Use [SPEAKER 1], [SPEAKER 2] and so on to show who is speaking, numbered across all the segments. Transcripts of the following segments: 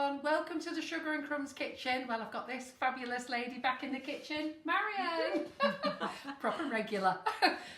[SPEAKER 1] everyone, welcome to the Sugar and Crumbs kitchen. Well, I've got this fabulous lady back in the kitchen, Marion. Proper regular.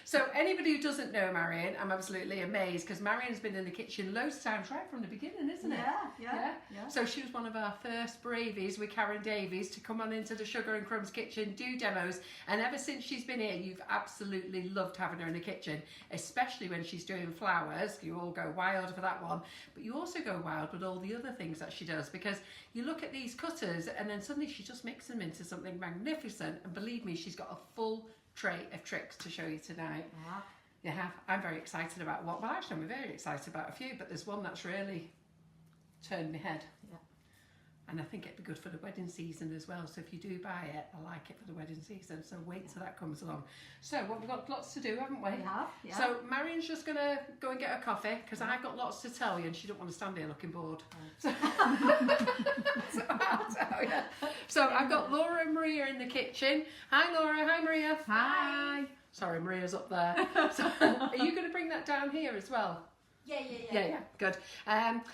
[SPEAKER 1] So anybody who doesn't know Marion, I'm absolutely amazed because Marion's been in the kitchen loads of times right from the beginning, isn't it?
[SPEAKER 2] Yeah.
[SPEAKER 1] So she was one of our first bravies with Karen Davies to come on into the Sugar and Crumbs kitchen, do demos, and ever since she's been here, you've absolutely loved having her in the kitchen, especially when she's doing flowers. You all go wild for that one, but you also go wild with all the other things that she does, because you look at these cutters and then suddenly she just makes them into something magnificent, and believe me, she's got a full tray of tricks to show you tonight. You have. I'm very excited about what, well actually I'm very excited about a few, but there's one that's really turned my head. And I think it'd be good for the wedding season as well. So if you do buy it, I like it for the wedding season. So wait till that comes along. So we've got lots to do, haven't we?
[SPEAKER 2] We have, yeah.
[SPEAKER 1] So Marion's just going to go and get a coffee because I've got lots to tell you and she don't want to stand here looking bored. So, so I'll tell you. So I've got Laura and Maria in the kitchen. Hi Laura, hi Maria.
[SPEAKER 2] Hi.
[SPEAKER 1] Sorry, Maria's up there. So, are you going to bring that down here as well? Yeah, good.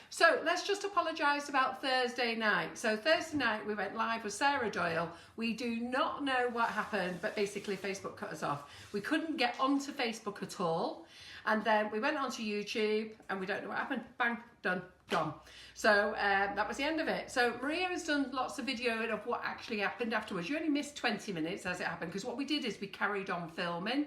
[SPEAKER 1] So let's just apologise about Thursday night. So Thursday night we went live with Sarah Doyle. We do not know what happened, but basically Facebook cut us off. We couldn't get onto Facebook at all. And then we went onto YouTube and we don't know what happened. Bang, done, gone. So that was the end of it. So Maria has done lots of video of what actually happened afterwards. You only missed 20 minutes as it happened, because what we did is we carried on filming.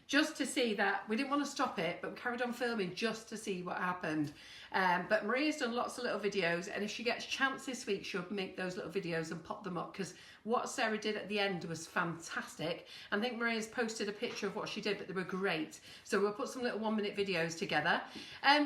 [SPEAKER 1] Just to see that, we didn't want to stop it, but we carried on filming just to see what happened. But Maria's done lots of little videos, and if she gets a chance this week, she'll make those little videos and pop them up, because what Sarah did at the end was fantastic. I think Maria's posted a picture of what she did, but they were great. So we'll put some little 1-minute videos together.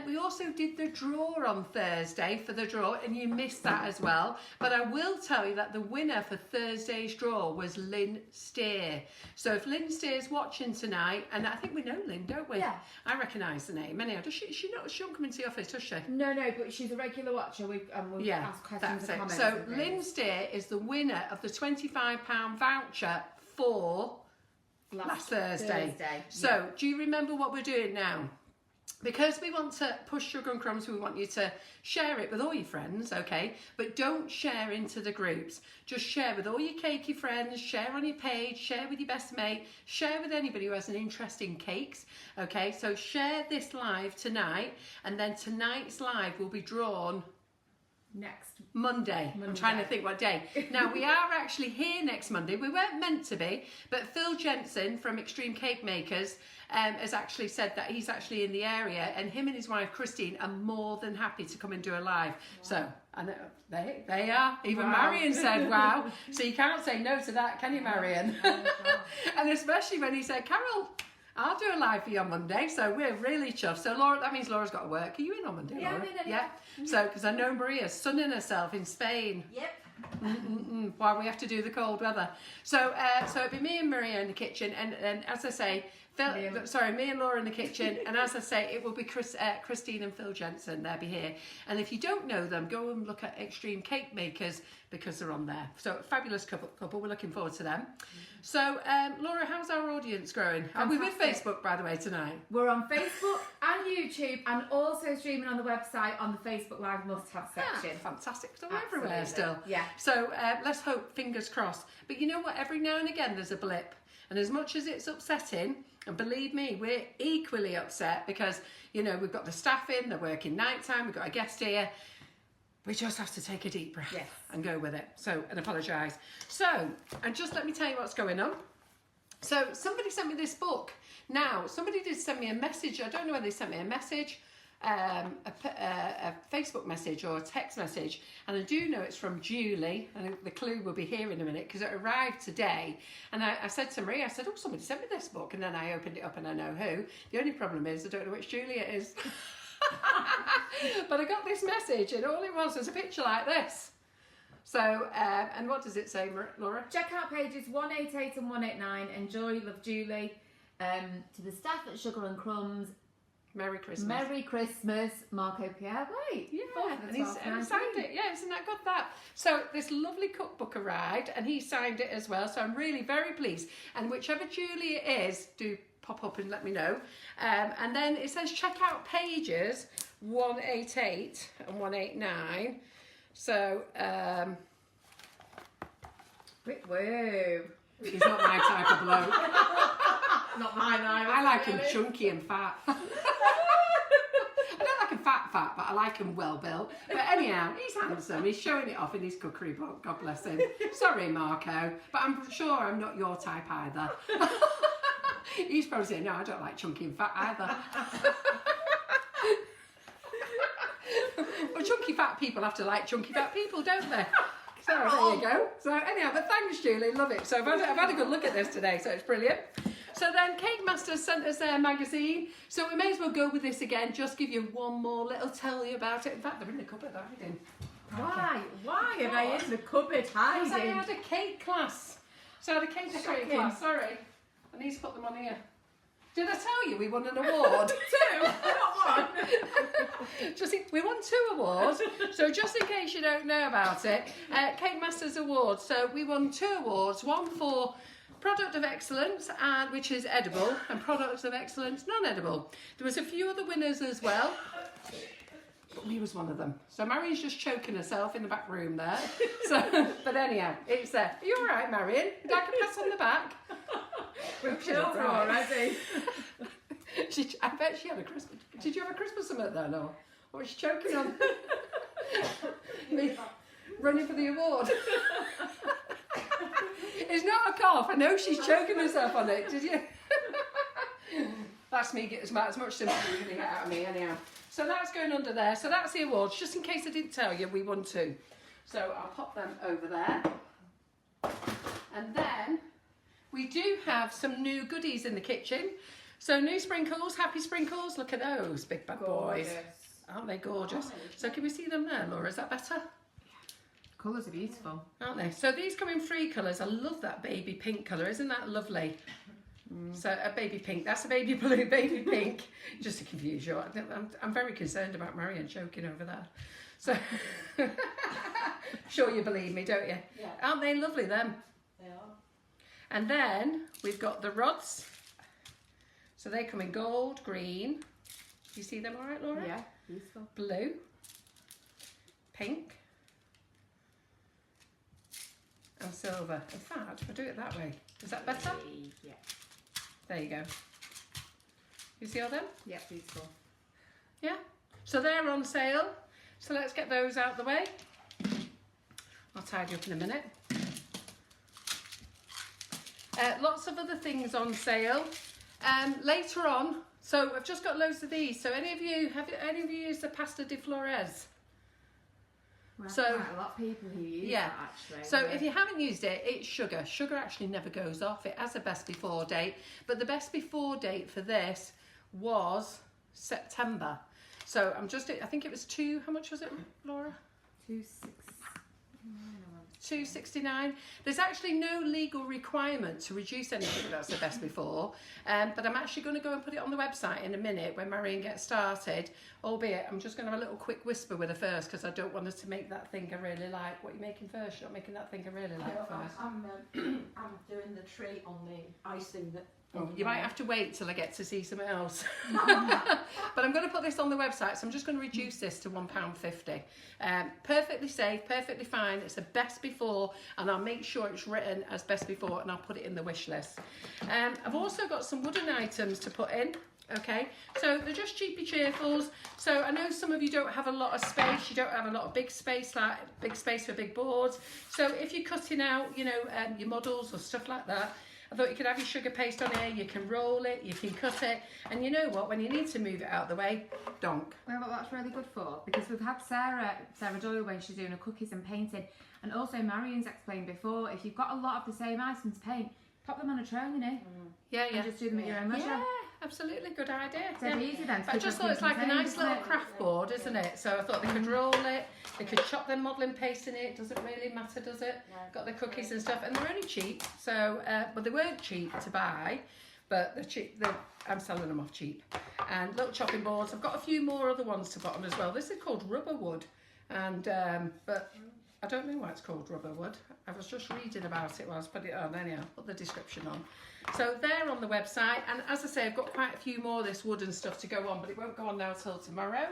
[SPEAKER 1] We also did the draw on Thursday for the draw, and you missed that as well. But I will tell you that the winner for Thursday's draw was Lynn Steer. So if Lynn Steer's watching tonight, and I think we know Lynn, don't we?
[SPEAKER 2] Yeah.
[SPEAKER 1] I recognise the name. Anyhow, does she don't come into the office, does she?
[SPEAKER 2] No, but she's a regular watcher. We've asked questions and comments.
[SPEAKER 1] So Lynn Steer is the winner of the £25 voucher for last Thursday. So do you remember what we're doing now? Because we want to push Sugar and Crumbs, we want you to share it with all your friends, okay? But don't share into the groups. Just share with all your cakey friends, share on your page, share with your best mate, share with anybody who has an interest in cakes, okay? So share this live tonight, and then tonight's live will be drawn
[SPEAKER 2] next
[SPEAKER 1] Monday. I'm trying to think what day. Now, we are actually here next Monday. We weren't meant to be, but Phil Jensen from Extreme Cake Makers has actually said that he's actually in the area, and him and his wife Christine are more than happy to come and do a live. Wow. So, and they are. Even Marion said, wow. So you can't say no to that, can you, Marion? And especially when he said, Carol, I'll do a live for you on Monday, so we're really chuffed. So Laura, that means Laura's got to work. Are you in on Monday, Laura?
[SPEAKER 2] I'm in.
[SPEAKER 1] Yeah. So, because I know Maria's sunning herself in Spain.
[SPEAKER 2] Yep.
[SPEAKER 1] While we have to do the cold weather. So, so it'd be me and Maria in the kitchen, and as I say, me and Laura in the kitchen, and as I say, it will be Christine and Phil Jensen. They'll be here. And if you don't know them, go and look at Extreme Cake Makers, because they're on there. So fabulous couple. We're looking forward to them. So Laura, how's our audience growing?
[SPEAKER 2] Fantastic.
[SPEAKER 1] Are we with Facebook, by the way, tonight?
[SPEAKER 2] We're on Facebook and YouTube, and also streaming on the website on the Facebook Live must-have section.
[SPEAKER 1] Fantastic. So we're everywhere still.
[SPEAKER 2] Yeah.
[SPEAKER 1] So let's hope, fingers crossed. But you know what? Every now and again there's a blip. And as much as it's upsetting, and believe me, we're equally upset because, you know, we've got the staff in, they're working night time, we've got a guest here. We just have to take a deep breath and go with it. So, and apologise. So, and just let me tell you what's going on. So, somebody sent me this book. Now, somebody did send me a message. I don't know whether they sent me a message, a Facebook message or a text message. And I do know it's from Julie. And the clue will be here in a minute because it arrived today. And I said to Maria, I said, oh, somebody sent me this book. And then I opened it up and I know who. The only problem is I don't know which Julie it is. But I got this message and all it was a picture like this. So, and what does it say, Laura?
[SPEAKER 2] Check out pages 188 and 189. Enjoy, love, Julie. To the staff at Sugar and Crumbs,
[SPEAKER 1] Merry Christmas.
[SPEAKER 2] Merry Christmas, Marco Pierre. Wait,
[SPEAKER 1] and he signed it. Yeah, isn't that good, that? So this lovely cookbook arrived and he signed it as well. So I'm really very pleased. And whichever Julie it is, do pop up and let me know. And then it says check out pages 188 and 189. So,
[SPEAKER 2] Whoa.
[SPEAKER 1] he's not my type of bloke.
[SPEAKER 2] Not mine either.
[SPEAKER 1] I like him chunky and fat. I don't like him fat, but I like him well built. But anyhow, he's handsome. He's showing it off in his cookery book. God bless him. Sorry, Marco, but I'm sure I'm not your type either. He's probably saying, no, I don't like chunky and fat either. Well, chunky fat people have to like chunky fat people, don't they? So there you go. So anyhow, but thanks, Julie. Love it. So I've had a good look at this today, so it's brilliant. So then Cake Masters sent us their magazine. So we may as well go with this again. Just give you one more little tell you about it. In fact, they're in the cupboard hiding.
[SPEAKER 2] Why? Why are they in the cupboard hiding?
[SPEAKER 1] Because I had a cake class. So I had a cake decorating class. Sorry. I need to put them on here. Did I tell you we won an award?
[SPEAKER 2] 2, not 1.
[SPEAKER 1] We won 2 awards. So just in case you don't know about it, Cake Masters Awards. So we won 2 awards. One for Product of Excellence, and which is edible, and Products of Excellence non-edible. There was a few other winners as well, but we was one of them. So Marion's just choking herself in the back room there. So, but anyhow, it's there. Are you all right, Marion? Would I can pass on the back?
[SPEAKER 2] We've killed her already.
[SPEAKER 1] I bet she had a Christmas. Did you have a Christmas summit then, or what was she choking on? Me running for the award. It's not a cough. I know she's choking herself on it. Did you? That's me getting as much sympathy you're going to get out of me anyhow. So that's going under there. So that's the awards. Just in case I didn't tell you, we won 2. So I'll pop them over there. And then we do have some new goodies in the kitchen. So new sprinkles, happy sprinkles. Look at those big bad boys. Aren't they gorgeous? So can we see them there, Laura? Is that better?
[SPEAKER 2] Colours are beautiful,
[SPEAKER 1] aren't they? So these come in 3 colours. I love that baby pink colour. Isn't that lovely? So a baby pink. That's a baby blue, baby pink. Just to confuse you. I'm very concerned about Marion choking over that. So sure you believe me, don't you?
[SPEAKER 3] Yeah.
[SPEAKER 1] Aren't they lovely, them?
[SPEAKER 3] They are.
[SPEAKER 1] And then we've got the rods. So they come in gold, green. Do you see them all right, Laura?
[SPEAKER 2] Yeah, beautiful.
[SPEAKER 1] Blue, pink, and silver. In fact, if I do it that way, is that better?
[SPEAKER 2] Yeah.
[SPEAKER 1] There you go. You see all them?
[SPEAKER 2] Yeah, beautiful.
[SPEAKER 1] Yeah. So they're on sale. So let's get those out the way. I'll tidy up in a minute. Lots of other things on sale. Later on, so I've just got loads of these. So have any of you used the pasta di Flores?
[SPEAKER 2] Well,
[SPEAKER 1] So-
[SPEAKER 2] quite a lot of people who use
[SPEAKER 1] Yeah.
[SPEAKER 2] that actually.
[SPEAKER 1] So if you haven't used it, it's sugar. Sugar actually never goes off. It has a best before date. But the best before date for this was September. So I think it was how much was it, Laura? 269. There's actually no legal requirement to reduce anything that's the best before, but I'm actually going to go and put it on the website in a minute when Marion gets started, albeit I'm just going to have a little quick whisper with her first because I don't want us to make that thing I really like. What are you making first? You're not making that thing I really like first.
[SPEAKER 3] I'm doing the treat on the icing that.
[SPEAKER 1] Oh, you might have to wait till I get to see something else. But I'm going to put this on the website, so I'm just going to reduce this to £1.50. Perfectly safe, perfectly fine. It's a best before, and I'll make sure it's written as best before, and I'll put it in the wish list. I've also got some wooden items to put in. Okay, so they're just cheapy cheerfuls. So I know some of you don't have a lot of space. You don't have a lot of big space, like big space for big boards. So if you're cutting out, your models or stuff like that, I thought you could have your sugar paste on here, you can roll it, you can cut it, and you know what, when you need to move it out of the way, donk.
[SPEAKER 2] Well, what that's really good for, because we've had Sarah Doyle when she's doing her cookies and painting, and also Marion's explained before, if you've got a lot of the same items to paint, pop them on a trail,
[SPEAKER 1] Yeah,
[SPEAKER 2] and just do them at your own leisure.
[SPEAKER 1] Yeah, absolutely, good idea.
[SPEAKER 2] Dead easy then.
[SPEAKER 1] But I just thought it's like a nice little craft board, isn't it? So I thought they could roll it, they could chop their modelling paste in it, doesn't really matter, does it?
[SPEAKER 3] No.
[SPEAKER 1] Got the cookies and stuff, and they're only cheap, so, well, they weren't cheap to buy, but they're cheap, I'm selling them off cheap. And little chopping boards, I've got a few more other ones to put on as well. This is called rubber wood, and, but I don't know why it's called rubber wood. I was just reading about it while I was putting it on, anyhow, put the description on. So they're on the website, and as I say, I've got quite a few more of this wooden stuff to go on, but it won't go on now till tomorrow.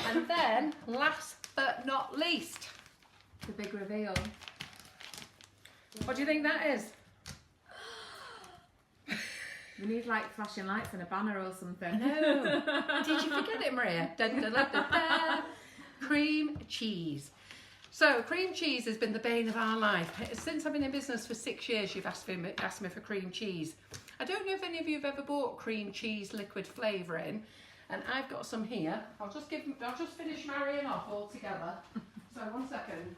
[SPEAKER 1] And then, last but not least,
[SPEAKER 2] The big reveal.
[SPEAKER 1] What do you think that is?
[SPEAKER 2] We need like flashing lights and a banner or something.
[SPEAKER 1] No. Did you forget it, Maria? Dun, dun, dun, dun, dun. Cream cheese. So cream cheese has been the bane of our life. Since I've been in business for 6 years, you've asked me for cream cheese. I don't know if any of you have ever bought cream cheese liquid flavouring, and I've got some here. I'll just finish Marion off all together. So 1 second.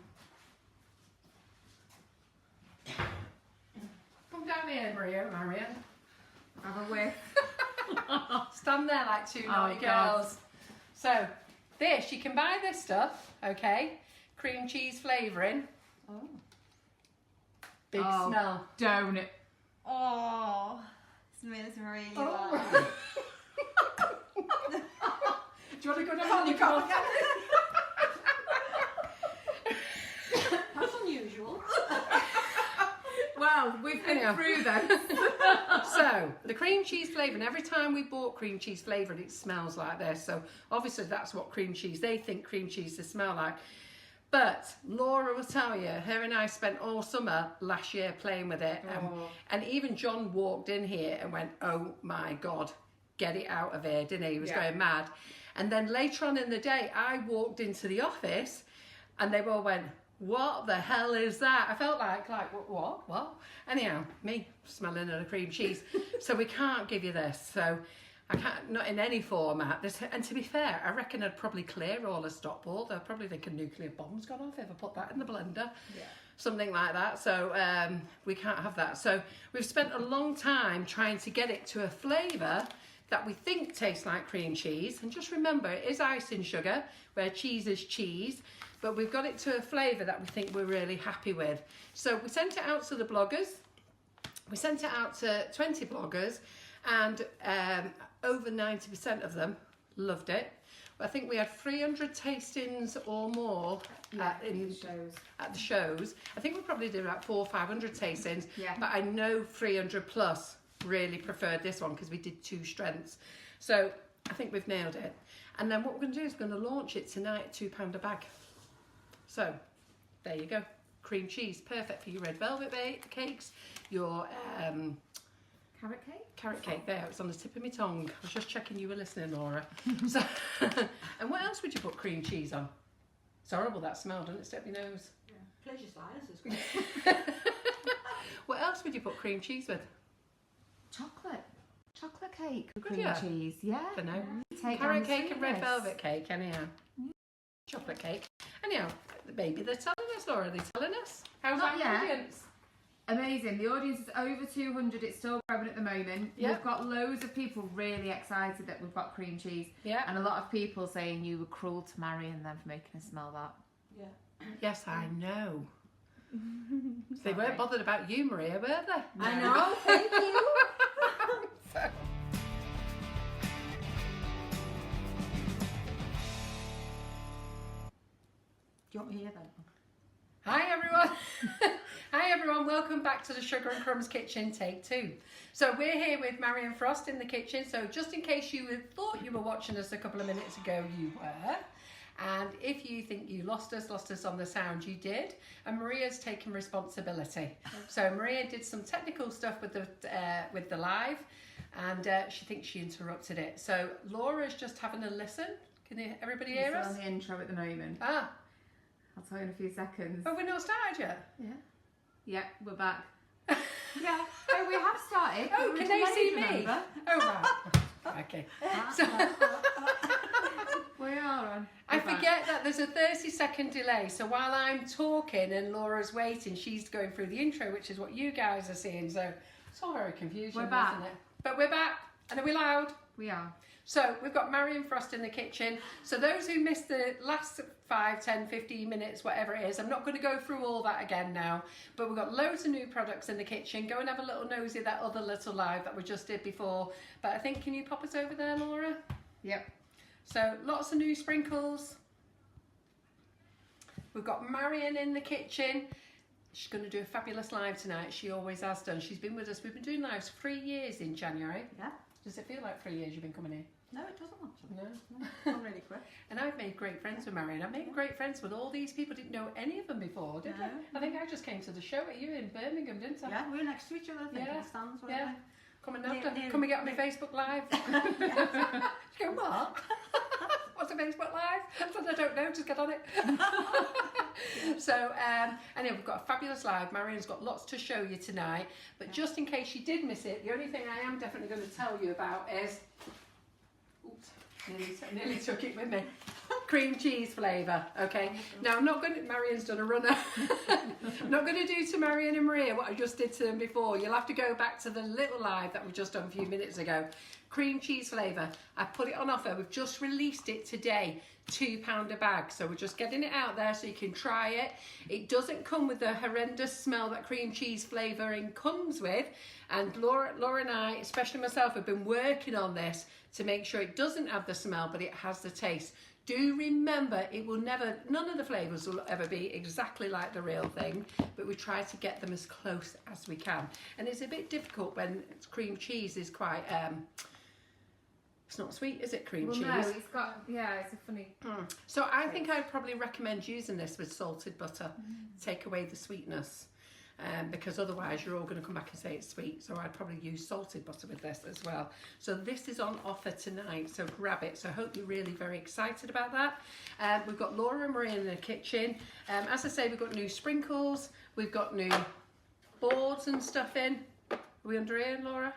[SPEAKER 1] Come down here, Marion.
[SPEAKER 2] Have a whiff.
[SPEAKER 1] Stand there like two naughty girls. So this, you can buy this stuff, okay? Cream cheese flavouring.
[SPEAKER 3] Oh.
[SPEAKER 1] Big smell.
[SPEAKER 2] Don't it?
[SPEAKER 3] Oh, smells really well.
[SPEAKER 1] Do you want to go down? You can't.
[SPEAKER 3] That's unusual.
[SPEAKER 2] Well, we've been through this.
[SPEAKER 1] So the cream cheese flavouring, every time we bought cream cheese flavouring, it smells like this. So obviously that's what they think cream cheese to smell like. But Laura will tell you, her and I spent all summer last year playing with it. And even John walked in here and went, oh my God, get it out of here, didn't he? He was going mad. And then later on in the day, I walked into the office and they all went, what the hell is that? I felt like what? Anyhow, me smelling of the cream cheese. So we can't give you this. So I can't, not in any format. And to be fair, I reckon I'd probably clear all the stock board. They'll probably think a nuclear bomb's gone off if I put that in the blender. Yeah. Something like that. So we can't have that. So we've spent a long time trying to get it to a flavour that we think tastes like cream cheese. And just remember, it is icing sugar, where cheese is cheese. But we've got it to a flavour that we think we're really happy with. So we sent it out to the bloggers. We sent it out to 20 bloggers, and over 90% of them loved it. I think we had 300 tastings or more at the shows. I think we probably did about 400 or 500 tastings, but I know 300 plus really preferred this one because we did 2 strengths. So I think we've nailed it. And then what we're going to do is we're going to launch it tonight at £2 a bag. So there you go. Cream cheese, perfect for your red velvet cakes, your carrot cake. There, it's on the tip of my tongue. I was just checking you were listening, Laura. So, and what else would you put cream cheese on? It's horrible, that smell, doesn't it? Step your nose.
[SPEAKER 3] Yeah. Pleasure sinuses. Great.
[SPEAKER 1] What else would you put cream cheese with?
[SPEAKER 2] Chocolate cake with
[SPEAKER 1] Would
[SPEAKER 2] cream
[SPEAKER 1] you?
[SPEAKER 2] cheese. Yeah.
[SPEAKER 1] I don't know.
[SPEAKER 2] Take
[SPEAKER 1] Carrot cake and red velvet cake, anyhow. Chocolate cake. Anyhow, maybe they're telling us, Laura. Are they telling us? How's
[SPEAKER 2] Not
[SPEAKER 1] our
[SPEAKER 2] yet.
[SPEAKER 1] audience?
[SPEAKER 2] Amazing. The audience is over 200. It's still growing at the moment.
[SPEAKER 1] Yep.
[SPEAKER 2] We've got loads of people really excited that we've got cream cheese.
[SPEAKER 1] Yeah.
[SPEAKER 2] And a lot of people saying you were cruel to Marion then for making us smell that.
[SPEAKER 3] Yeah.
[SPEAKER 1] Yes, I know. They weren't bothered about you, Maria, were they?
[SPEAKER 3] I know. Thank you. Do you want me here then?
[SPEAKER 1] Hi everyone. Hi everyone, welcome back to the Sugar and Crumbs Kitchen, take 2. So we're here with Marion Frost in the kitchen. So just in case you thought you were watching us a couple of minutes ago, you were. And if you think you lost us on the sound, you did. And Maria's taken responsibility. So Maria did some technical stuff with the live, and she thinks she interrupted it. So Laura's just having a listen. Can everybody hear us?
[SPEAKER 2] We're on the intro at the moment.
[SPEAKER 1] Ah.
[SPEAKER 2] I'll tell you in a few seconds.
[SPEAKER 1] Oh, we're not started yet?
[SPEAKER 2] Yeah. Yeah, we're back. Yeah. Oh, we have started.
[SPEAKER 1] Oh, can they see me?
[SPEAKER 2] Remember?
[SPEAKER 1] Oh, right. Okay. So,
[SPEAKER 2] we are on.
[SPEAKER 1] I forget that there's a 30-second delay. So while I'm talking and Laura's waiting, she's going through the intro, which is what you guys are seeing. So it's all very confusing,
[SPEAKER 2] We're back.
[SPEAKER 1] isn't it? But we're back. And are we loud?
[SPEAKER 2] We are.
[SPEAKER 1] So we've got Marion Frost in the kitchen. So those who missed the last 5, 10, 15 minutes, whatever it is, I'm not going to go through all that again now, but we've got loads of new products in the kitchen. Go and have a little nosy at that other little live that we just did before. But I think, can you pop us over there, Laura?
[SPEAKER 2] Yep.
[SPEAKER 1] So lots of new sprinkles. We've got Marion in the kitchen. She's going to do a fabulous live tonight. She always has done. She's been with us. We've been doing lives 3 years in January.
[SPEAKER 3] Yeah.
[SPEAKER 1] Does it feel like 3 years you've been coming here?
[SPEAKER 3] No, it doesn't actually.
[SPEAKER 1] No.
[SPEAKER 3] Not really quick.
[SPEAKER 1] And I've made great friends with Marion. I've made great friends with all these people. Didn't know any of them before, did I? I think I just came to the show at you in Birmingham, didn't I?
[SPEAKER 3] Yeah, we were next to each other, I think,
[SPEAKER 1] Yeah.
[SPEAKER 3] in the stands, weren't
[SPEAKER 1] Yeah. Come and after.
[SPEAKER 3] Near-
[SPEAKER 1] Come and get on my Facebook Live. She go, what? What's a Facebook Live? I said, I don't know, just get on it. So, anyway, we've got a fabulous live. Marion's got lots to show you tonight. But just in case you did miss it, the only thing I am definitely going to tell you about is... Oops, nearly took it with me. Cream cheese flavour, okay? Now, I'm not going to... Marion's done a runner. I'm not going to do to Marion and Maria what I just did to them before. You'll have to go back to the little live that we just done a few minutes ago. Cream cheese flavour. I put it on offer. We've just released it today. £2 a bag. So we're just getting it out there so you can try it. It doesn't come with the horrendous smell that cream cheese flavouring comes with. And Laura and I, especially myself, have been working on this to make sure it doesn't have the smell, but it has the taste. Do remember, it will never, none of the flavours will ever be exactly like the real thing, but we try to get them as close as we can. And it's a bit difficult when cream cheese is quite, it's not sweet, is it, cream cheese?
[SPEAKER 2] No, it's got, it's a funny...
[SPEAKER 1] So I think I'd probably recommend using this with salted butter to take away the sweetness. Because otherwise you're all going to come back and say it's sweet, so I'd probably use salted butter with this as well. So this is on offer tonight, so grab it. So I hope you're really very excited about that. We've got Laura and Maria in the kitchen. As I say, we've got new sprinkles, we've got new boards and stuff in. Are we under here, Laura?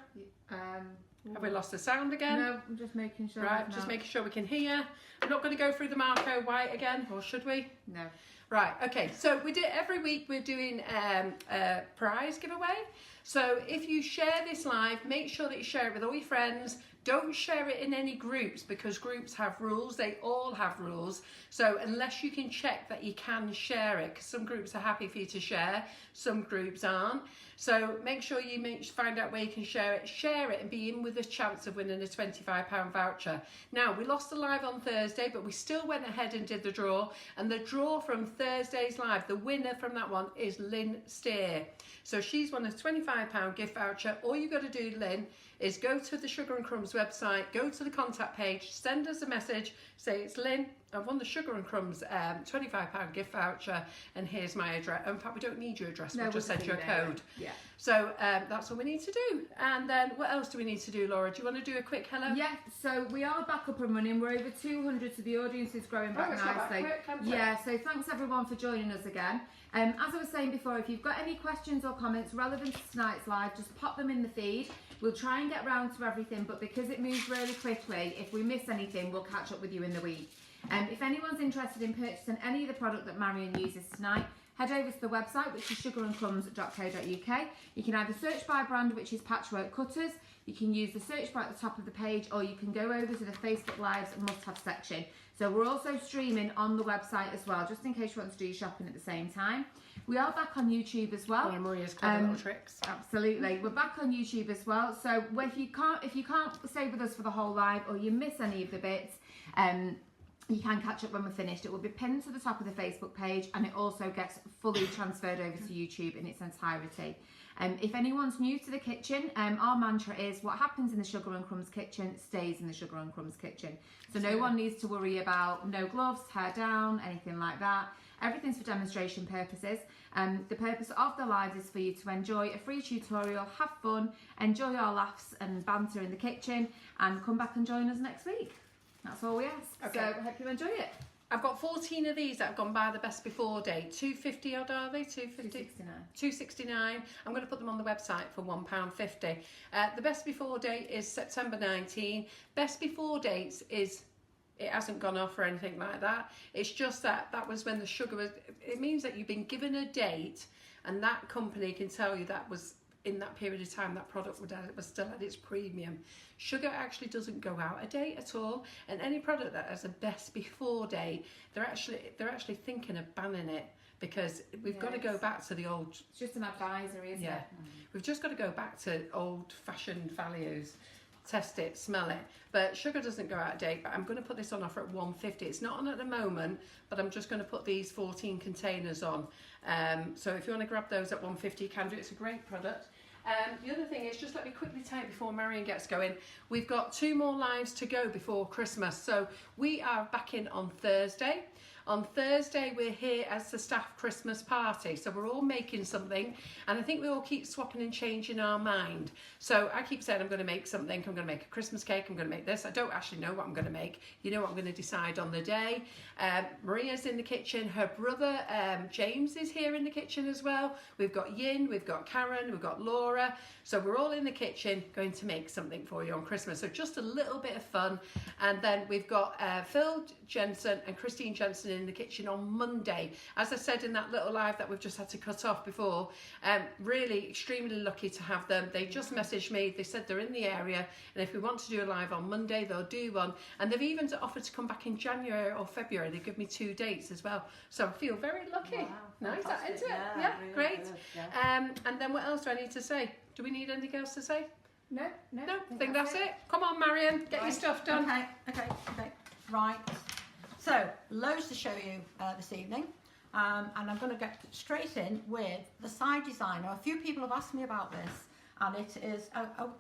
[SPEAKER 1] Have we lost the sound again?
[SPEAKER 2] No, I'm just making sure.
[SPEAKER 1] Right, just making sure we can hear. I'm not going to go through the Marco White again, or should we?
[SPEAKER 2] No.
[SPEAKER 1] Right, okay, so we did every week we're doing a prize giveaway. So if you share this live, make sure that you share it with all your friends. Don't share it in any groups because groups have rules. They all have rules. So unless you can check that you can share it, because some groups are happy for you to share, some groups aren't. So make sure you find out where you can share it and be in with a chance of winning a £25 voucher. Now, we lost the live on Thursday, but we still went ahead and did the draw. And the draw from Thursday's live, the winner from that one is Lynn Steer. So she's won a £25 gift voucher. All you've got to do, Lynn, is go to the Sugar and Crumbs website, go to the contact page, send us a message, say it's Lynn, I've won the Sugar and Crumbs £25 gift voucher, and here's my address. In fact, we don't need your address, we'll just send you a code.
[SPEAKER 2] Yeah.
[SPEAKER 1] So that's all we need to do. And then what else do we need to do, Laura? Do you want to do a quick hello?
[SPEAKER 2] Yeah, so we are back up and running. We're over 200, so the audience is growing back nicely. Yeah, so thanks everyone for joining us again. As I was saying before, if you've got any questions or comments relevant to tonight's live, just pop them in the feed. We'll try and get round to everything, but because it moves really quickly, if we miss anything, we'll catch up with you in the week. If anyone's interested in purchasing any of the product that Marion uses tonight, head over to the website, which is sugarandcrumbs.co.uk. You can either search by brand, which is Patchwork Cutters. You can use the search bar at the top of the page, or you can go over to the Facebook Lives must-have section. So we're also streaming on the website as well, just in case you want to do your shopping at the same time. We are back on YouTube as well.
[SPEAKER 1] Yeah, Maria's clever little tricks.
[SPEAKER 2] Absolutely, we're back on YouTube as well. So if you can't stay with us for the whole live, or you miss any of the bits, you can catch up when we're finished. It will be pinned to the top of the Facebook page, and it also gets fully transferred over to YouTube in its entirety. If anyone's new to the kitchen, our mantra is what happens in the Sugar and Crumbs kitchen stays in the Sugar and Crumbs kitchen. So no one needs to worry about no gloves, hair down, anything like that. Everything's for demonstration purposes. The purpose of the lives is for you to enjoy a free tutorial, have fun, enjoy our laughs and banter in the kitchen, and come back and join us next week. That's all we ask.
[SPEAKER 1] Okay.
[SPEAKER 2] So I hope you enjoy it.
[SPEAKER 1] I've got 14 of these that have gone by the best before date. 250 odd are they? 250? 269. I'm going to put them on the website for £1.50. The best before date is September 19. Best before dates is, it hasn't gone off or anything like that. It's just that was when the sugar was, it means that you've been given a date and that company can tell you that was in that period of time that product was still at its premium. Sugar actually doesn't go out a date at all, and any product that has a best before date, they're actually thinking of banning it, because we've got to go back to the old.
[SPEAKER 2] It's just an advisory, isn't it?
[SPEAKER 1] We've just got to go back to old-fashioned values test it, smell it. But sugar doesn't go out of date, but I'm going to put this on offer at £1.50. It's not on at the moment, but I'm just going to put these 14 containers on. So if you want to grab those at £1.50, you can do. It's a great product. The other thing is, just let me quickly tell you before Marion gets going, we've got 2 more lives to go before Christmas. So we are back in on Thursday. On Thursday, we're here as the staff Christmas party. So we're all making something, and I think we all keep swapping and changing our mind. So I keep saying I'm going to make something. I'm going to make a Christmas cake. I'm going to make this. I don't actually know what I'm going to make. You know what I'm going to decide on the day. Maria's in the kitchen. Her brother, James, is here in the kitchen as well. We've got Yin, we've got Karen, we've got Laura. So we're all in the kitchen going to make something for you on Christmas. So just a little bit of fun. And then we've got Phil Jensen and Christine Jensen in the kitchen on Monday. As I said in that little live that we've just had to cut off before, really extremely lucky to have them. They just messaged me. They said they're in the area, and if we want to do a live on Monday, they'll do one. And they've even offered to come back in January or February. They give me 2 dates as well. So I feel very lucky.
[SPEAKER 3] Wow,
[SPEAKER 1] nice,
[SPEAKER 3] fantastic.
[SPEAKER 1] isn't it?
[SPEAKER 3] Yeah,
[SPEAKER 1] Yeah,
[SPEAKER 3] really
[SPEAKER 1] great.
[SPEAKER 3] good, yeah.
[SPEAKER 1] And then what else do I need to say? Do we need anything else to say?
[SPEAKER 2] No,
[SPEAKER 1] I think that's it. Come on, Marion, get your stuff done.
[SPEAKER 3] Okay. Right. So, loads to show you this evening. And I'm going to get straight in with the side design. Now, a few people have asked me about this, and it is...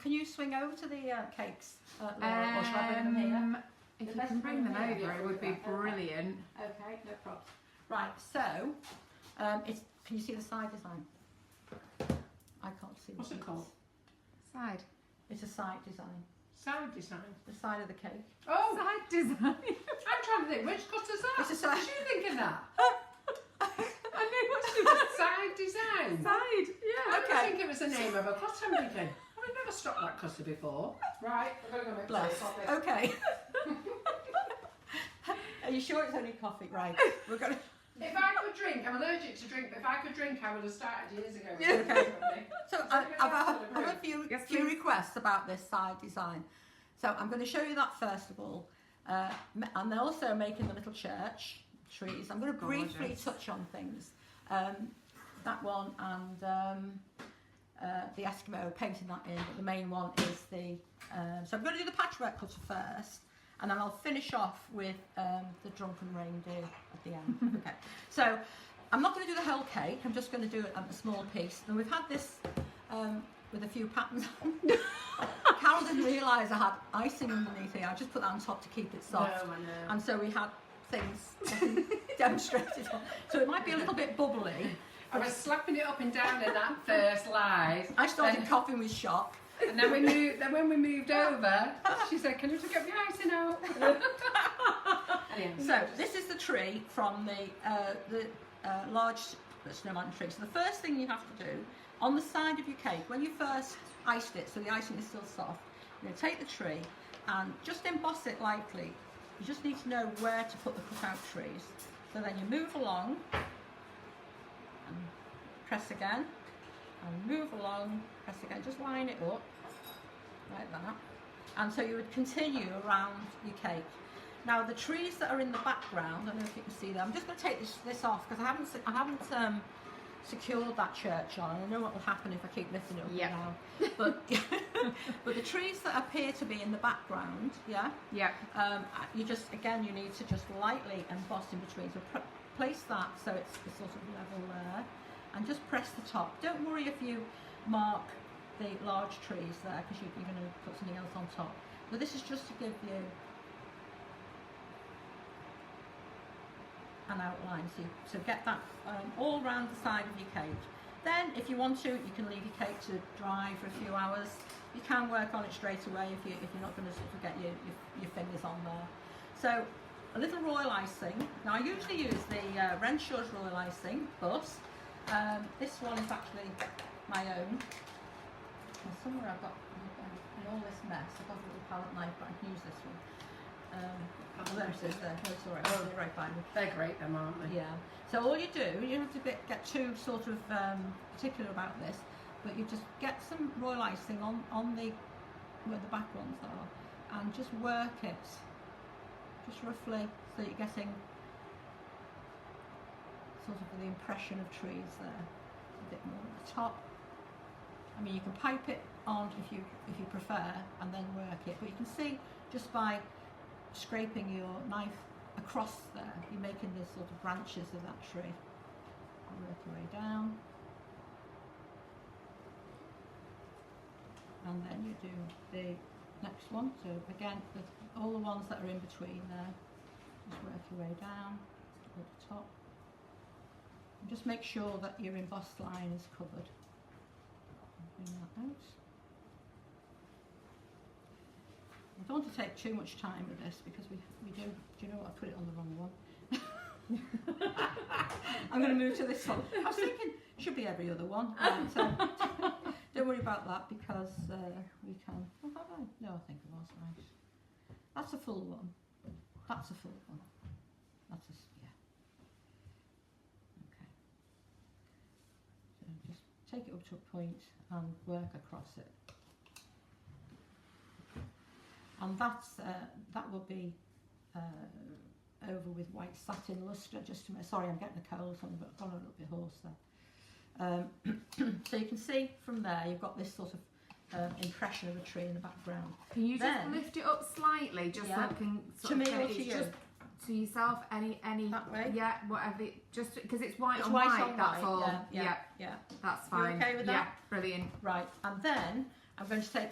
[SPEAKER 3] can you swing over to the cakes, Laura, or shall I bring them here?
[SPEAKER 2] If you can bring them over, it would be brilliant.
[SPEAKER 3] Okay, no problem. Right, so, it's... Can you see the side design? I can't see.
[SPEAKER 1] What's it called?
[SPEAKER 2] Side.
[SPEAKER 3] It's a side design.
[SPEAKER 1] Side design.
[SPEAKER 3] The side of the cake.
[SPEAKER 1] Oh,
[SPEAKER 2] Side design.
[SPEAKER 1] I'm trying to think. Which cutter's that?
[SPEAKER 3] It's a side.
[SPEAKER 1] Was you thinking that?
[SPEAKER 2] I knew what she was
[SPEAKER 1] Side design.
[SPEAKER 2] Side, yeah.
[SPEAKER 1] I didn't think it was the name of a cutter. I'm thinking, I've never stopped that cutter before. Right, I'm going to go make
[SPEAKER 3] Bless.
[SPEAKER 1] coffee.
[SPEAKER 3] Okay. Are you sure it's only coffee? Right. We're going to...
[SPEAKER 1] If I could drink, I'm allergic to drink, but if I could drink, I would have started years ago.
[SPEAKER 3] Okay. So I've had
[SPEAKER 1] Yes,
[SPEAKER 3] a few
[SPEAKER 2] please.
[SPEAKER 3] requests about this side design. So I'm going to show you that first of all. And they're also making the little church trees. I'm going to briefly
[SPEAKER 2] Gorgeous.
[SPEAKER 3] touch on things. That one and the Eskimo, painting that in, but the main one is the... so I'm going to do the patchwork cutter first, and then I'll finish off with the drunken reindeer at the end. Okay, so I'm not going to do the whole cake, I'm just going to do it at a small piece. And we've had this with a few patterns. Carol didn't realise I had icing underneath here. I just put that on top to keep it soft.
[SPEAKER 1] No, I know.
[SPEAKER 3] And so we had things demonstrated on. So it might be a little bit bubbly.
[SPEAKER 1] I was slapping it up and down in that first live.
[SPEAKER 3] I started coughing with shock.
[SPEAKER 1] And then we moved. Then when we moved over, she said, "Can you just get the icing out?" Anyway,
[SPEAKER 3] So this is the tree from the large snowman tree. So the first thing you have to do on the side of your cake, when you first iced it, so the icing is still soft, you're going to take the tree and just emboss it lightly. You just need to know where to put the cutout trees. So then you move along and press again, and move along, press again, just line it up like that. And so you would continue around your cake. Now the trees that are in the background, I don't know if you can see them. I'm just going to take this off because I haven't secured that church on. I know what will happen if I keep lifting it up and down. But but the trees that appear to be in the background, you just you need to just lightly emboss in between. So place that so it's sort of level there, and just press the top. Don't worry if you mark the large trees there because you're going to put something else on top. But this is just to give you an outline, so get that all around the side of your cake. Then if you want to, you can leave your cake to dry for a few hours. You can work on it straight away if you're not going to sort of get your fingers on there. So a little royal icing. Now I usually use the Renshaw's royal icing, but this one is actually my own. And somewhere I've got, in all this mess, I've got a little palette knife, but I can use this one. Oh, there it is there. No, it's alright. Oh, right by me.
[SPEAKER 1] they're great, them, aren't they?
[SPEAKER 3] Yeah. So all you do, you don't have to get too sort of particular about this, but you just get some royal icing on the where the back ones are, and just work it, just roughly, so you're getting sort of the impression of trees there. A bit more at the top, I mean, you can pipe it on if you prefer, and then work it. But you can see just by scraping your knife across there, you're making the sort of branches of that tree. Work your way down, and then you do the next one. So again, all the ones that are in between there, just work your way down to the top. And just make sure that your embossed line is covered. Bring that out. I don't want to take too much time with this because we do you know what, I put it on the wrong one. I'm going to move to this one. I was thinking it should be every other one. Right, so don't worry about that because we can. Oh, have I? No, I think it was right. That's a full one. That's a full one. That's a, yeah. Okay. So just take it up to a point and work across it. And that's that will be over with white satin lustre, just to make, sorry, I'm getting a cold, so I've gone a little bit hoarse there. So you can see from there, you've got this sort of impression of a tree in the background.
[SPEAKER 2] Can you just lift it up slightly, just so I can sort
[SPEAKER 3] to me or
[SPEAKER 2] of
[SPEAKER 3] to you?
[SPEAKER 2] just to yourself, any
[SPEAKER 3] that way?
[SPEAKER 2] Yeah, whatever. Just because it's white on
[SPEAKER 3] white
[SPEAKER 2] white,
[SPEAKER 3] on
[SPEAKER 2] that's
[SPEAKER 3] white.
[SPEAKER 2] all.
[SPEAKER 3] Yeah,
[SPEAKER 2] that's fine.
[SPEAKER 3] You okay with that?
[SPEAKER 2] Yeah, brilliant.
[SPEAKER 3] Right, and then I'm going to take